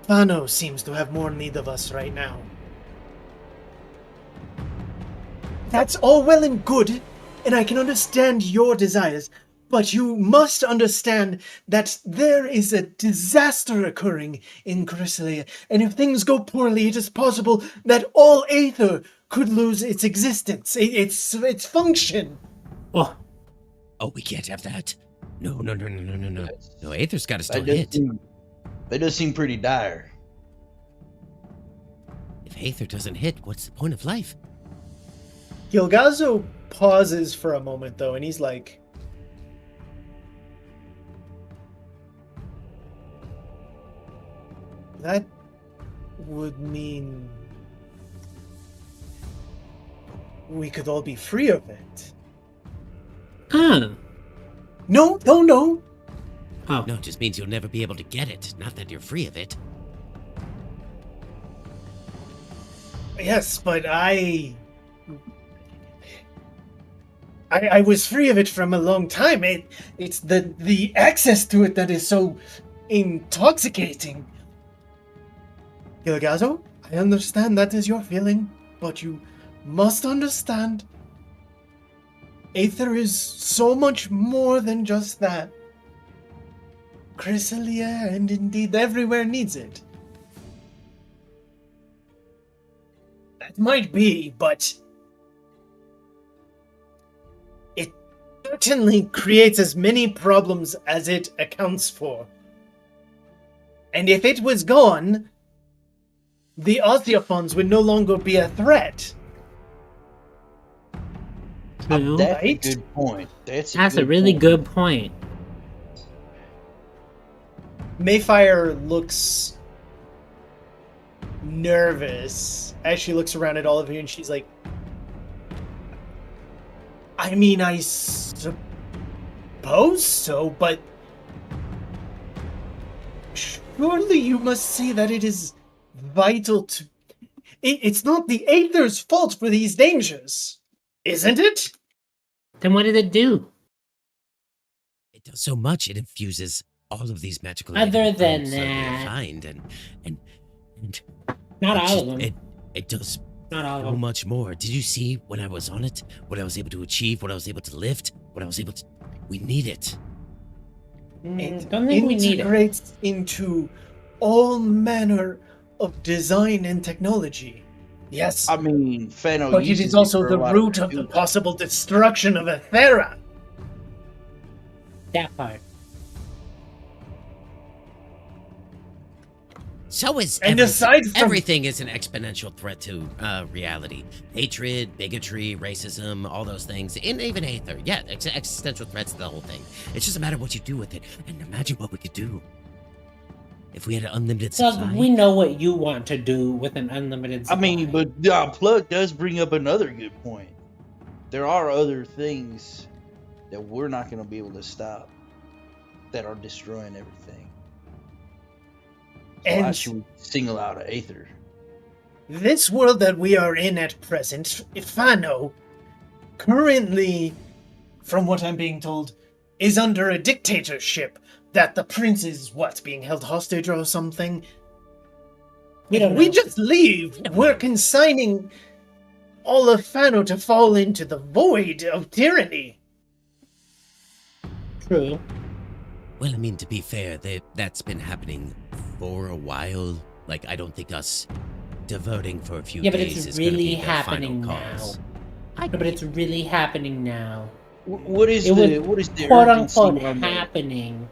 Fano seems to have more need of us right now. That's all well and good, and I can understand your desires, but you must understand that there is a disaster occurring in Chrysalia, and if things go poorly, it is possible that all Aether could lose its existence, its function. Oh, Oh, we can't have that. No. No, Aether's got to still That does hit. seem They does seem pretty dire. If Aether doesn't hit, what's the point of life? Gilgazo pauses for a moment, though, and he's like, that would mean we could all be free of it. Huh. No, no, no. Oh. No, it just means you'll never be able to get it. Not that you're free of it. Yes, but I was free of it from a long time. It's the access to it that is so intoxicating. Gilgazo, I understand that is your feeling, but you must understand Aether is so much more than just that. Chrysalia and indeed everywhere needs it. That might be, but it certainly creates as many problems as it accounts for. And if it was gone, the Osteophons would no longer be a threat. True. That's a Right? good point. That's a really good point. Mayfire looks nervous as she looks around at all of you, and she's like, I mean, I suppose so, but surely you must see that it is vital to... It's not the Aether's fault for these dangers, isn't it? Then what did it do? It does so much. It infuses all of these magical Other items than so they're that- refined and Not it all just- of them. It does Not all of so them. much more. Did you see when I was on it? What I was able to achieve? What I was able to lift? What I was able to... We need it. It Don't think we need it. integrates into all manner of design and technology. Yes, I mean, Fano but it uses is also for a the lot root of the good. possible destruction of Aetherra. That part. So is And everything. aside from- Everything is an exponential threat to reality. Hatred, bigotry, racism, all those things. And even Aether. Yeah, existential threats to the whole thing. It's just a matter of what you do with it. And imagine what we could do. If we had an unlimited supply. Doug, we know what you want to do with an unlimited supply. I mean, but Plug does bring up another good point. There are other things that we're not going to be able to stop that are destroying everything. So why And- should we single out Aether? This world that we are in at present, Fano, currently, from what I'm being told, is under a dictatorship that the prince is, being held hostage or something? We don't If we know. just leave, we're consigning all of Fano to fall into the void of tyranny. True. Well, I mean, to be fair, that's been happening for a while. Like, I don't think us diverting for a few Yeah, but days it's is going to really be the happening final now. cause. No, but it's really happening now. What is It the was what is the Quote urgency unquote on that? happening,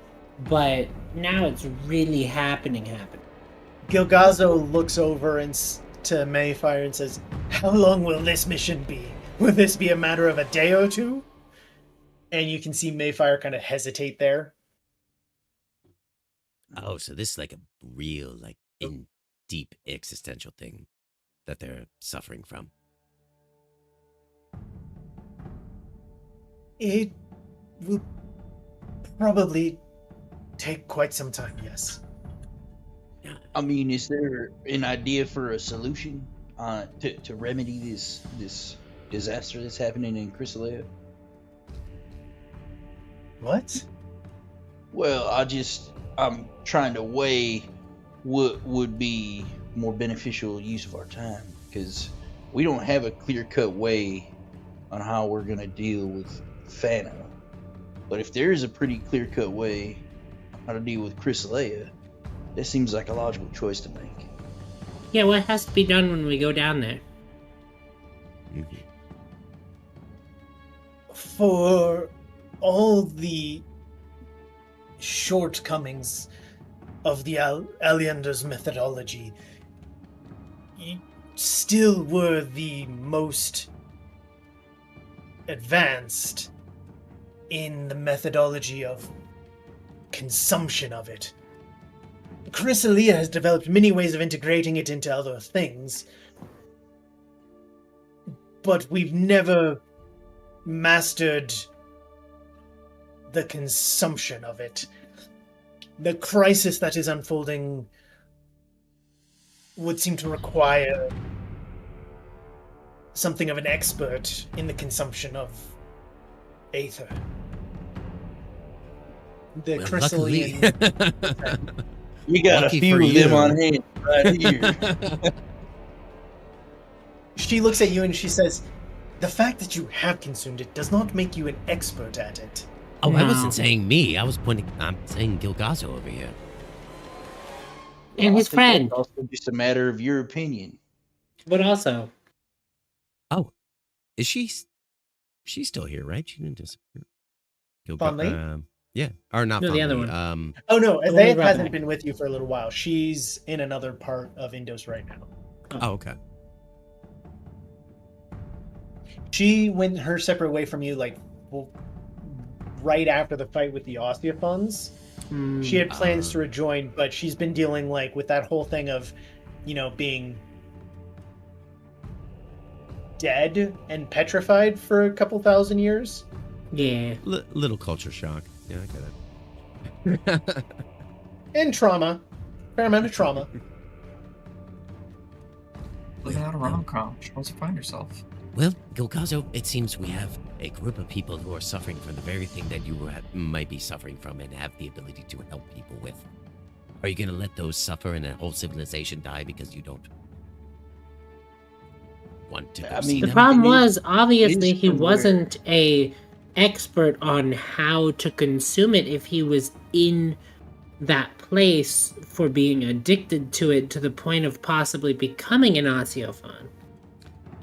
but now it's really happening. Gilgazo looks over to Mayfire and says, "How long will this mission be? Will this be a matter of a day or two?" And you can see Mayfire kind of hesitate there. Oh, so this is like a real, like, in deep existential thing that they're suffering from. It will probably take quite some time, yes. I mean, is there an idea for a solution to remedy this disaster that's happening in Chrysalia? What? Well, I'm trying to weigh what would be more beneficial use of our time, because we don't have a clear-cut way on how we're going to deal with Fano. But if there is a pretty clear-cut way how to deal with Chrysalia, that seems like a logical choice to make. Yeah, what has to be done when we go down there? Mhm. For all the shortcomings of the Aleander's methodology still were the most advanced in the methodology of consumption of it. Chrysalia has developed many ways of integrating it into other things, but we've never mastered the consumption of it. The crisis that is unfolding would seem to require something of an expert in the consumption of Aether. The Well, Chrysalian... We got Lucky a few for of them you. on hand right here. She looks at you and she says, the fact that you have consumed it does not make you an expert at it. Oh, I No. wasn't saying me. I'm saying Gilgazo over here. And I his think friend. that's also just a matter of your opinion. But also, Oh, is she's still here, right? She didn't disappear. Fondly? Yeah, or not No, the Fondly. other one. Oh no, The one they you brought hasn't back. been with you for a little while. She's in another part of Indos right now. Oh, okay. She went her separate way from you, like, well, right after the fight with the Osteophons. She had plans to rejoin, but she's been dealing, like, with that whole thing of, you know, being dead and petrified for a couple thousand years. yeah. Little culture shock. Yeah, I get it. And trauma. Fair amount of trauma. Living out a rom-com. She wants to find herself. Well, Gilgazo, it seems we have a group of people who are suffering from the very thing that you might be suffering from and have the ability to help people with. Are you going to let those suffer and a whole civilization die because you don't want to go I see mean, The them? problem it is- was, obviously, it is he from where- wasn't a expert on how to consume it if he was in that place for being addicted to it to the point of possibly becoming an Osteophon.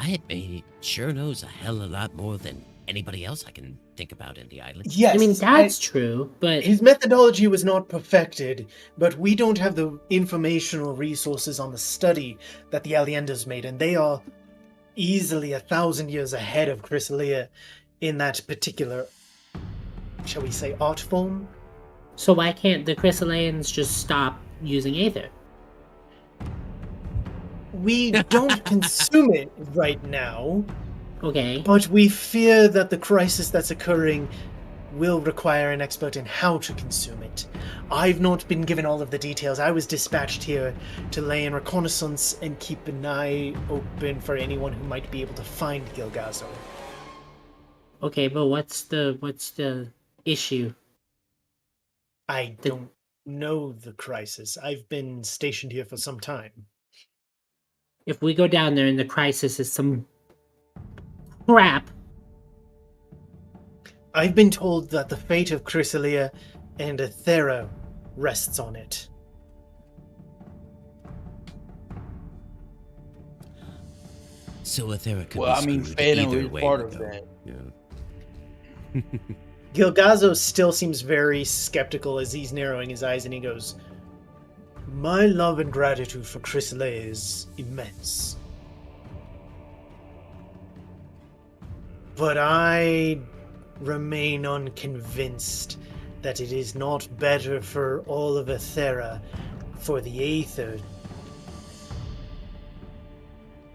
I admit he sure knows a hell of a lot more than anybody else I can think about in the island. Yes. I mean, that's true, but His methodology was not perfected, but we don't have the informational resources on the study that the Aleanders made, and they are easily 1,000 years ahead of Chrysalia in that particular, shall we say, art form. so why can't the Chrysalians just stop using Aether? We don't consume it right now, Okay. but we fear that the crisis that's occurring will require an expert in how to consume it. I've not been given all of the details. I was dispatched here to lay in reconnaissance and keep an eye open for anyone who might be able to find Gilgazo. Okay, but what's the issue? I don't know the crisis. I've been stationed here for some time. If we go down there and the crisis is some crap, I've been told that the fate of Chrysalia and Aetherra rests on it. So Aetherra could Well, be I mean, screwed Fano either is way part we of go. that. Yeah. Gilgazo still seems very skeptical as he's narrowing his eyes, and he goes, "My love and gratitude for Chrysalia is immense. But I remain unconvinced that it is not better for all of Aetherra for the Aether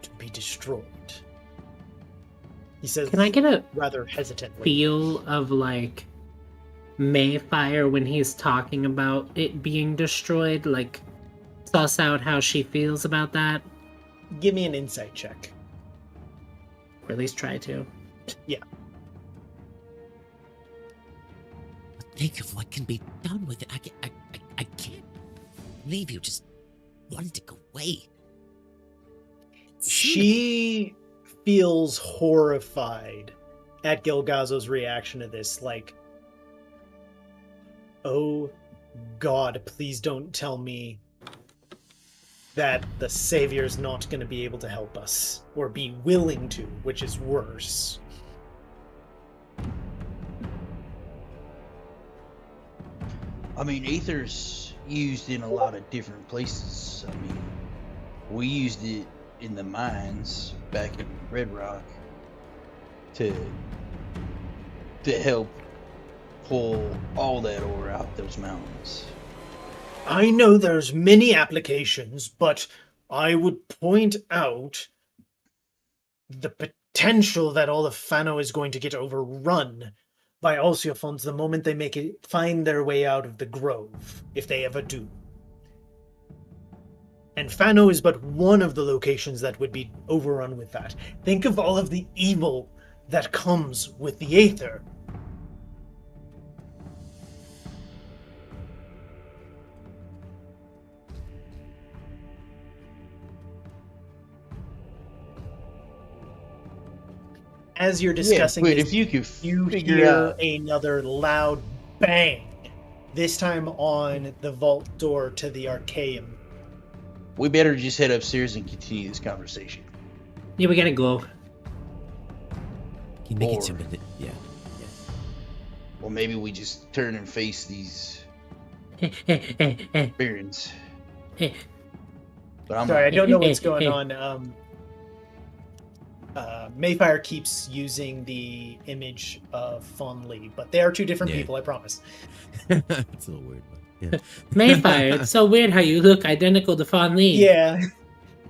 to be destroyed." He says, can I get a rather hesitantly. feel of like Mayfire when he's talking about it being destroyed? Like, suss out how she feels about that, Give me an insight check. or at least try to. Think of what can be done with it. I can't believe you just wanted to go away. She feels horrified at Gilgazo's reaction to this, like, oh God, please don't tell me that the Savior's not going to be able to help us, or be willing to, which is worse. I mean, Aether's used in a lot of different places. I mean, we used it in the mines back in Red Rock to help pull all that ore out those mountains. I know there's many applications, but I would point out the potential that all of Fano is going to get overrun by Alciophons the moment they find their way out of the grove, if they ever do. And Fano is but one of the locations that would be overrun with that. Think of all of the evil that comes with the Aether. As you're discussing but this, if you could you figure hear out another loud bang, this time on the vault door to the Archaeum. we better just head upstairs and continue this conversation. Yeah, we gotta go. Can you make Or- it something? Yeah. Or maybe we just turn and face these barons. But I'm Sorry, I don't know what's going on. Mayfire keeps using the image of Fawn Lee, but they are two different Yeah. people, I promise. It's a little weird, but yeah. Mayfire, it's so weird how you look identical to Fawn Lee. Yeah.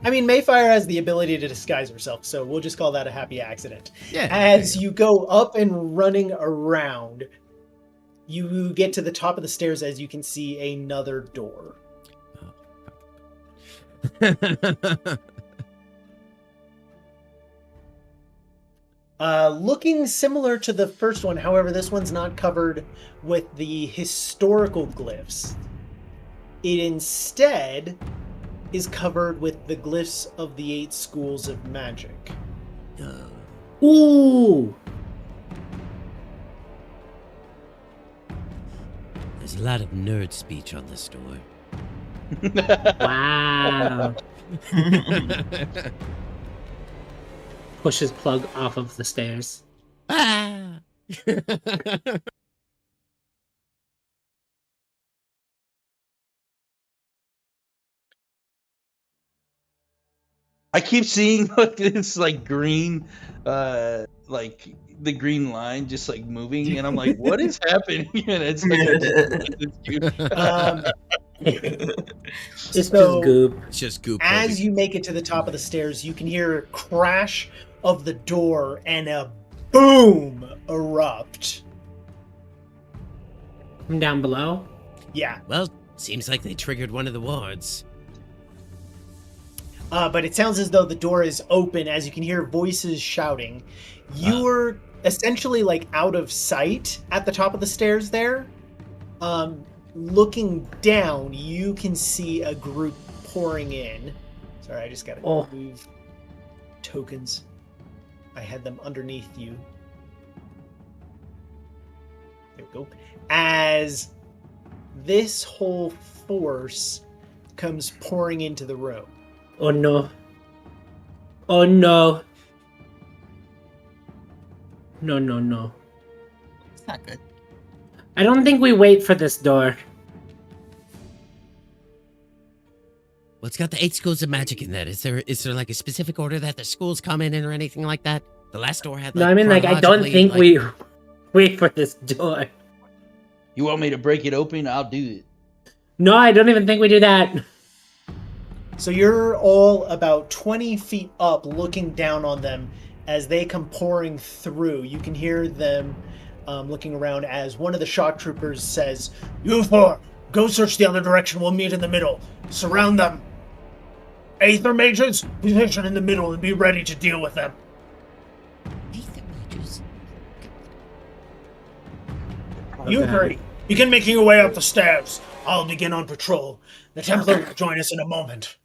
I mean, Mayfire has the ability to disguise herself, so we'll just call that a happy accident. Yeah. As you go up and running around, you get to the top of the stairs as you can see another door. Looking similar to the first one, however, this one's not covered with the historical glyphs. It instead is covered with the glyphs of the 8 schools of magic. Ooh! There's a lot of nerd speech on this door. Wow. Pushes plug off of the stairs. Ah! I keep seeing like this like green like the green line just like moving and I'm like, what is happening? And it's like It's So- just goop. It's just goop. As baby. you make it to the top of the stairs, you can hear a crash of the door and a boom erupt. From down below. Yeah, Well, seems like they triggered one of the wards. but it sounds as though the door is open as you can hear voices shouting. You're essentially like out of sight at the top of the stairs there. Looking down, you can see a group pouring in. Sorry, I just gotta move tokens. I had them underneath you. There we go. As this whole force comes pouring into the room. Oh no. Oh no. No, no, no. It's not good. I don't think we wait for this door. Well, it's got the 8 schools of magic in that. Is there like a specific order that the schools come in or anything like that? The last door had like, No, I mean, like, I don't think we wait for this door. You want me to break it open? I'll do it. No, I don't even think we do that. So you're all about 20 feet up looking down on them as they come pouring through. You can hear them looking around as one of the shock troopers says, "You four, go search the other direction. We'll meet in the middle. Surround them. Aether mages, position in the middle and be ready to deal with them." Aether mages? You Okay. three, begin making your way up the stairs. I'll begin on patrol. The Templar will join us in a moment.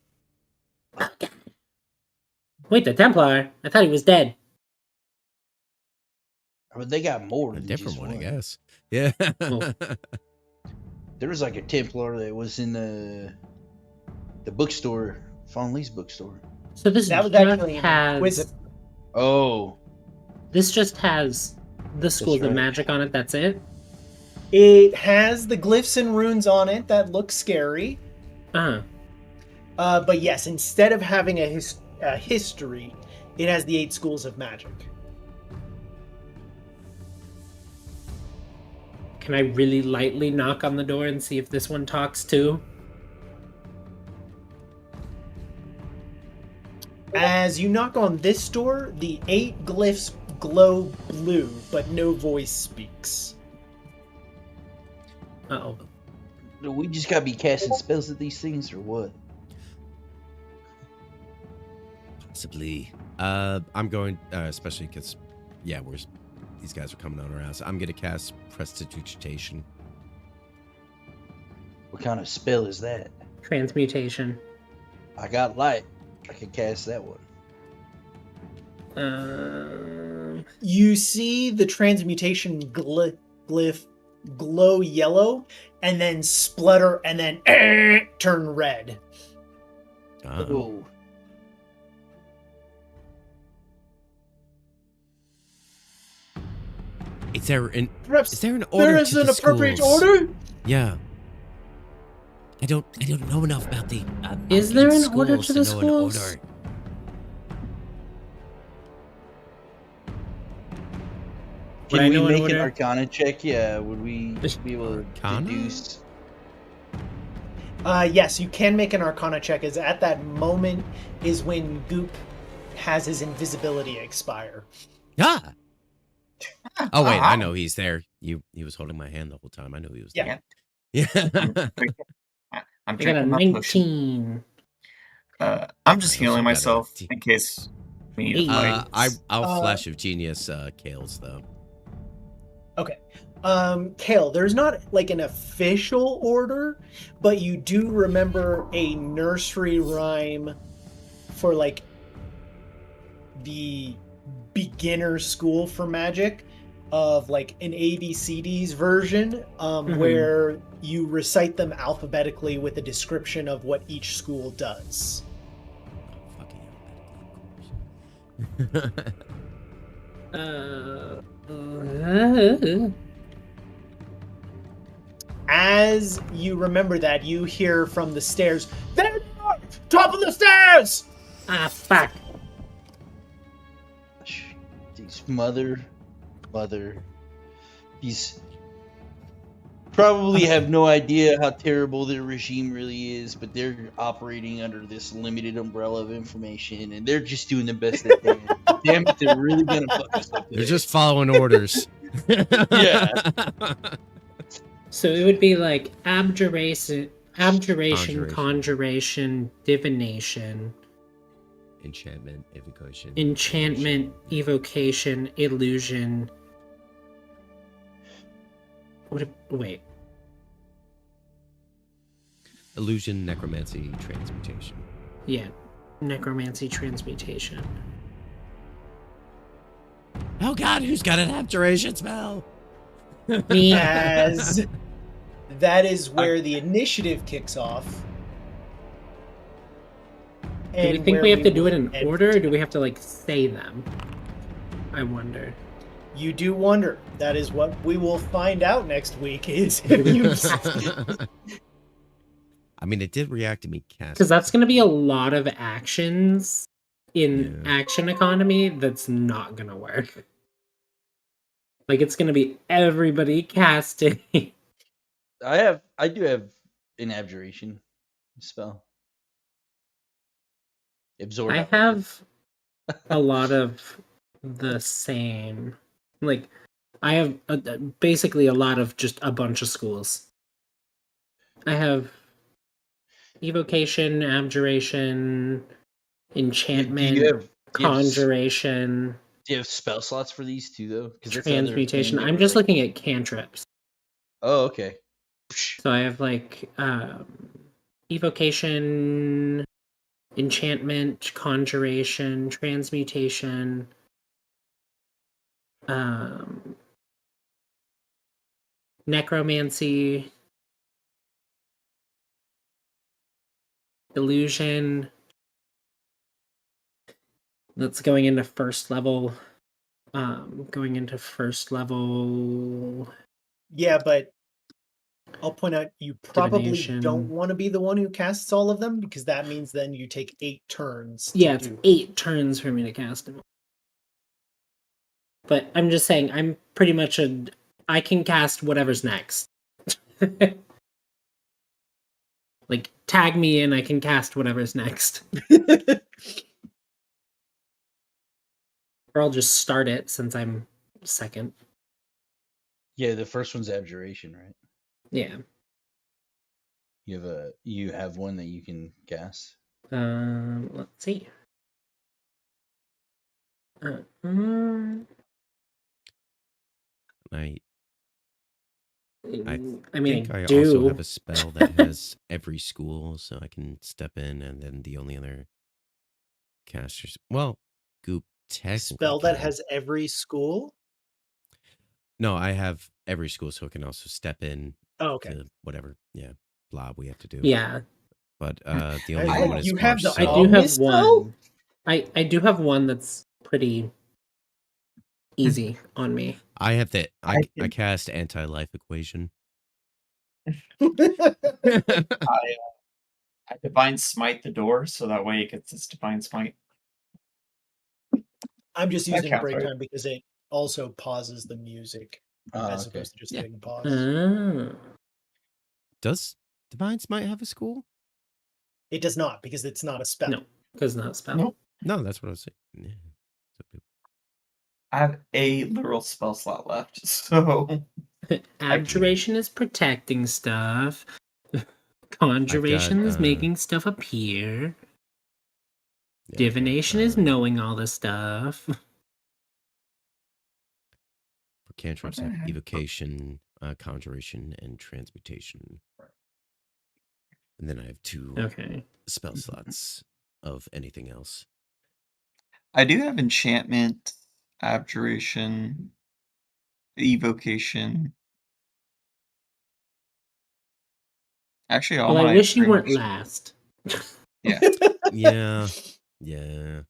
Wait, the Templar? I thought he was dead. But they got more A than different just one, I guess. Yeah. Oh. There was like a Templar that was in the bookstore, Fawn Lee's bookstore. So this That was just actually has... Oh, This just has the schools of right. magic on it, that's it? It has the glyphs and runes on it that look scary. Uh-huh. But yes, instead of having a history, it has the 8 schools of magic. Can I really lightly knock on the door and see if this one talks too? As you knock on this door, the 8 glyphs glow blue, but no voice speaks. Uh-oh. Do we just gotta be casting spells at these things, or what? Possibly. I'm going, especially because, yeah, these guys are coming on our ass. I'm going to cast Prestidigitation. What kind of spell is that? Transmutation. I got light. I can cast that one. You see the transmutation glyph glow yellow, and then splutter, and then turn red. Oh. Is there an order? There is to an the appropriate schools? order? Yeah. I don't know enough about the. Is there an order schools to the know an schools? order. Can I we know an make an order? Arcana check? Yeah, would we be able to Arcana? deduce? Yes, you can make an Arcana check, as at that moment is when Goop has his invisibility expire. Ah. Oh wait, I know he's there. He was holding my hand the whole time. I knew he was Yeah. there. I'm I got a drinking my potion. 19. I'm just I also healing got a myself 19. in case we need to Hey. fight. I'll Flash of Genius Kales though. Okay. Kale, there's not like an official order, but you do remember a nursery rhyme for like the beginner school for magic of like an ABCDs version, where you recite them alphabetically with a description of what each school does. As you remember that, you hear from the stairs, "There, top of the stairs!" Ah, fuck. These mother. These probably have no idea how terrible their regime really is, but they're operating under this limited umbrella of information, and they're just doing the best they can. Damn it, they're really gonna fuck us up. They're just following orders. Yeah. So it would be like abjuration, Conjuration. conjuration, divination, Enchantment, evocation. enchantment, evocation, illusion. Wait. Illusion, necromancy, transmutation. Yeah. Necromancy, transmutation. Oh god, who's got an abjuration spell? Me. As that is where the initiative kicks off. Do we think we have to do it in order, or do we have to, like, say them? I wonder. You do wonder. That is what we will find out next week, is if you... I mean, it did react to me casting. Because that's going to be a lot of actions in action economy that's not going to work. Like, it's going to be everybody casting. I do have an abjuration spell. Absorb. I have a lot of the same. Like, I have basically a lot of just a bunch of schools. I have evocation, abjuration, enchantment, conjuration. Do you have spell slots for these two, though? Transmutation. I'm just looking at cantrips. Oh, okay. So I have like evocation, enchantment, conjuration, transmutation, necromancy, illusion. That's going into first level. Yeah, but I'll point out you probably Divination. don't want to be the one who casts all of them because that means then you take 8 turns. Yeah, it's 8 turns for me to cast them. But I'm just saying, I'm pretty much I can cast whatever's next. Like, tag me in, I can cast whatever's next. Or I'll just start it since I'm second. Yeah, the first one's Abjuration, right? Yeah. You have one that you can cast. Let's see. I I mean, think I do. also have a spell that has every school, so I can step in, and then the only other casters. Well, Goop technically Spell that can. has every school? No, I have every school, so it can also step in Oh, okay. to whatever, blob we have to do. Yeah. But the I only like other one is you have the Marcel. I do have Omnis, though? one. I do have one that's pretty easy on me. I have that. I can- cast anti-life equation. I divine smite the door, so that way it gets its divine smite. I'm just That using counts, break right? time because it also pauses the music as Okay. opposed to just Yeah. hitting pause. Does Divine Smite have a school? It does not because it's not a spell. No, because not a spell. Nope. No, that's what I was saying. Yeah. I have a literal spell slot left, so Abjuration is protecting stuff. Conjuration is making stuff appear. Yeah, Divination is knowing all the stuff. For cantrips, I have evocation, conjuration, and transmutation. And then I have 2 spell slots of anything else. I do have enchantment, abjuration, evocation. Actually, all Well, my I wish you pretty weren't much- last. Yeah. Yeah. Yeah,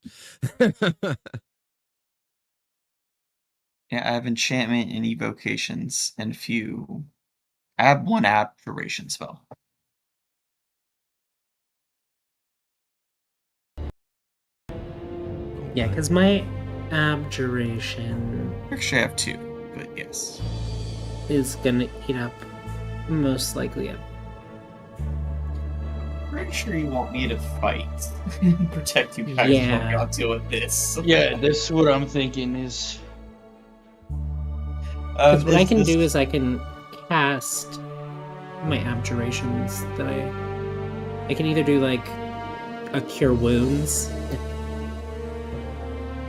I have enchantment and evocations and a few. I have 1 abjuration spell. Yeah, because my abjuration Actually, I have 2, but yes. is gonna eat up most likely up. Pretty sure you want me to fight. Protect you guys Yeah. while I'll deal with this. Yeah, that's what I'm thinking is. Because what I can do is I can cast my abjurations that I can either do like a cure wounds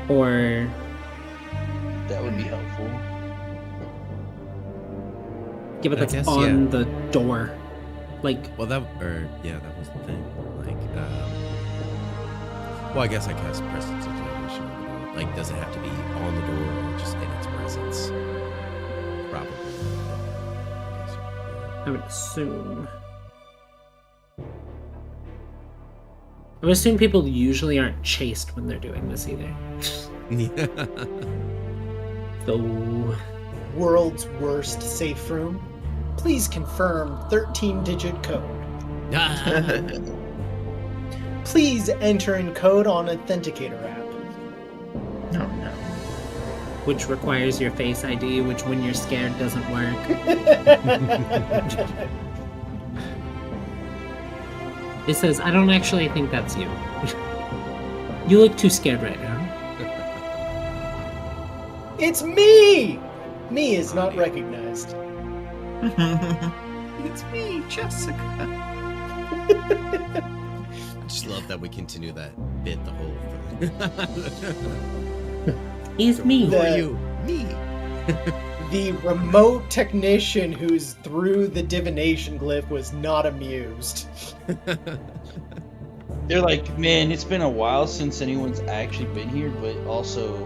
or That would be helpful. yeah, but I that's guess, on the door. Like Well, that was the thing. Like, well, I guess I cast presence of divination on the door. Like, does it have to be on the door or just in its presence? Probably. I guess, I would assume. I would assume people usually aren't chased when they're doing this either. yeah. So World's worst safe room. Please confirm 13-digit code. Please enter in code on Authenticator app. No, no. which requires your Face ID, which when you're scared doesn't work. It says, I don't actually think that's you. You look too scared right now. It's me! Me is not recognized. It's me, Jessica. I just love that we continue that bit the whole thing. It's me. Who are you? Me. The remote technician who's through the divination glyph was not amused. They're like, man, it's been a while since anyone's actually been here, but also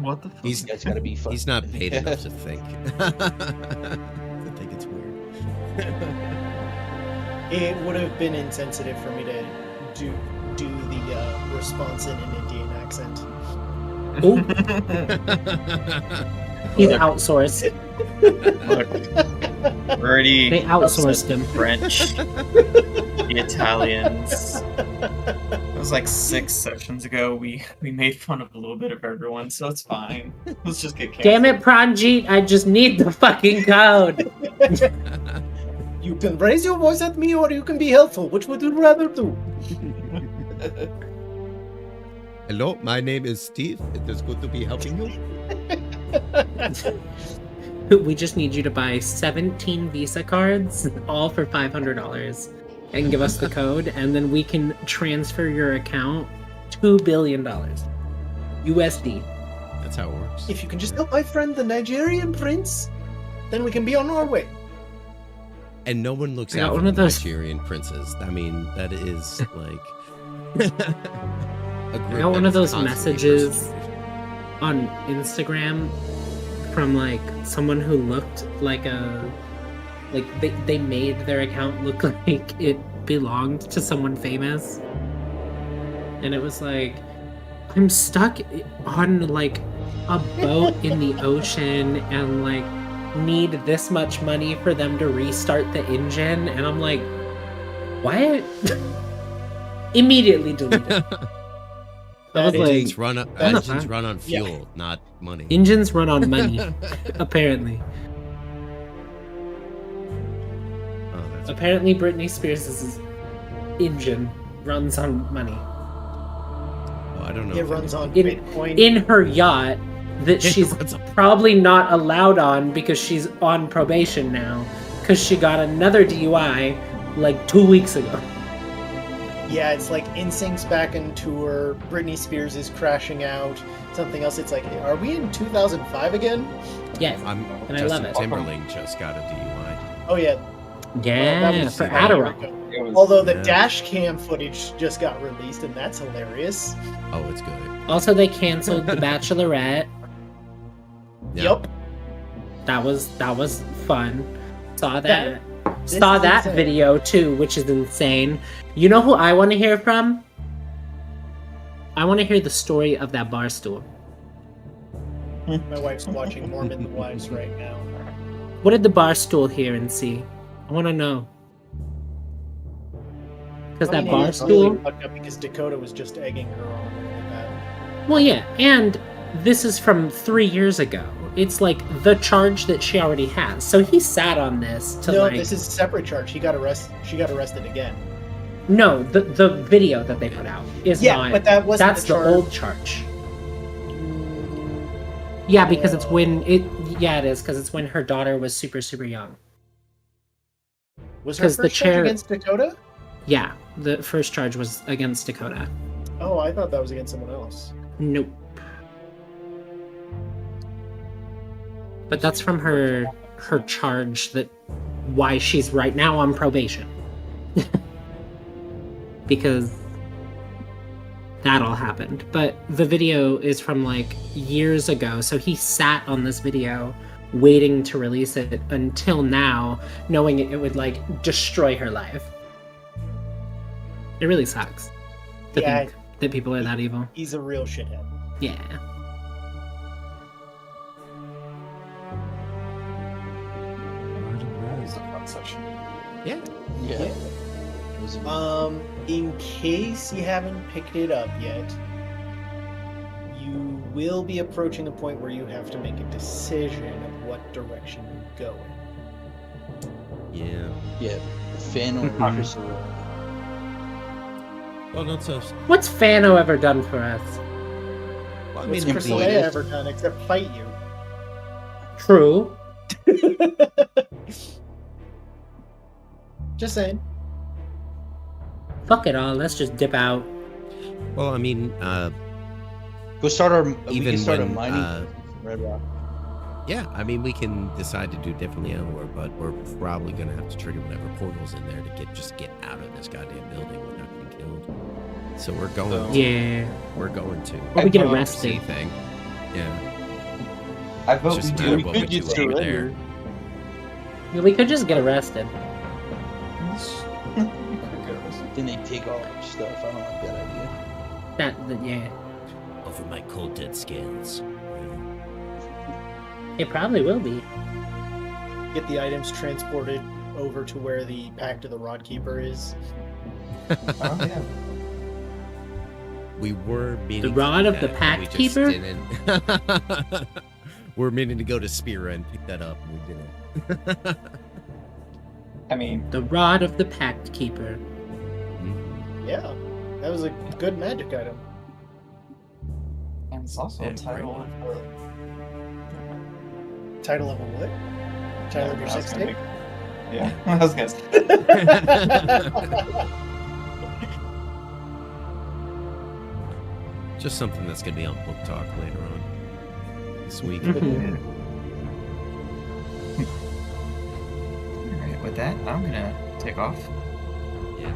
What the fuck? He's that's gotta be fun. He's not paid enough to think. To think it's weird. It would have been insensitive for me to do the response in an Indian accent. He's outsourced. Look, Already They outsourced him. French, the Italians. It was like 6 sessions ago. We made fun of a little bit of everyone, so it's fine. Let's just get canceled. Damn it, Pranjit! I just need the fucking code. You can raise your voice at me, or you can be helpful. Which would you rather do? Hello, my name is Steve. It is good to be helping you. We just need you to buy 17 Visa cards, all for $500, and give us the code, and then we can transfer your account $2 billion. USD. That's how it works. If you can just help my friend, the Nigerian prince, then we can be on our way. And no one looks I got out for one the of those- Nigerian princes. I mean, that is like. I got one of those messages on Instagram from like someone who looked like they made their account look like it belonged to someone famous, and it was like, I'm stuck on like a boat in the ocean and like need this much money for them to restart the engine, and I'm like, what? Immediately deleted. I was like, Engines run on fuel, not money. engines run on money, apparently. Oh, that's Apparently, Britney Spears' engine runs on money. oh, I don't know. It if runs on In- Bitcoin. In her yacht that It she's runs on- probably not allowed on because she's on probation now, because she got another DUI like 2 weeks ago. Yeah, it's like NSYNC's back in tour. Britney Spears is crashing out. Something else. It's like, are we in 2005 again? Yes. I'm And I Justin love it. Timberlake just got a DUI. Oh yeah. Yeah, that was for about a year Adderall. ago. It was- Although the Yeah. dash cam footage just got released, and that's hilarious. Oh, it's good. Also, they canceled The Bachelorette. Yeah. Yup. That was fun. Saw That- that. this Saw is that insane. video too, which is insane. You know who I want to hear from? I want to hear the story of that bar stool. My wife's watching Mormon Wives right now. What did the bar stool hear and see? I want to know. Because that I mean, bar it's really stool. fucked up because Dakota was just egging her on really bad. Well, yeah, and this is from 3 years ago. It's like the charge that she already has. So he sat on this to No, like. this is a separate charge. She got arrested again. No, the video that they put out is Yeah, not. but that wasn't That's the the charge. old charge. Yeah, because it's when it. Yeah, it is because it's when her daughter was super young. Was her 'Cause the first charge chair- against Dakota? Yeah, the first charge was against Dakota. Oh, I thought that was against someone else. Nope. But that's from her charge that why she's right now on probation. Because that all happened. But the video is from like years ago, so he sat on this video waiting to release it until now, knowing it would like destroy her life. It really sucks to Yeah. think that people are that evil. He's a real shithead. Yeah. Yeah. Yeah. Yeah. Was it- In case you haven't picked it up yet, you will be approaching the point where you have to make a decision of what direction you go in. Yeah. yeah. Fano Mhm. versus Well, not so. What's Fano ever done for us? Well, I What's mean, Crystal employee. ever done except fight you? True. Just saying. Fuck it all. Let's just dip out. well, I mean, go start our. We even can start when, a mining Red Rock. yeah, I mean, we can decide to do differently anywhere, but we're probably gonna have to trigger whatever portals in there to get out of this goddamn building without getting killed. So we're going. To, Yeah. We're going to. Or we get vote arrested. See thing. Yeah. I vote It's we just a do. matter We of what could we just do over surrender. there. Yeah, we could just get arrested. Then they take all our stuff. I don't like that idea. Yeah. Over my cold dead scales. It probably will be. get the items transported over to where the Pact of the Rod Keeper is. Oh, yeah. We were meaning The to Rod do of the that, Pact we just Keeper? didn't. We're meaning to go to Spira and pick that up, and we didn't. I mean, The Rod of the Pact Keeper. Yeah, that was a good magic item. and it's also Yeah, a title of the. Title of a what? Title of your I was sex gonna tape? make- Yeah, I was gonna say. Just something that's gonna be on Book Talk later on this week. Mhm. Alright, with that, I'm gonna take off. Yeah.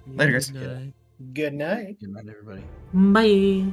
Later, guys. Good night. Good night. Good night, everybody. Bye.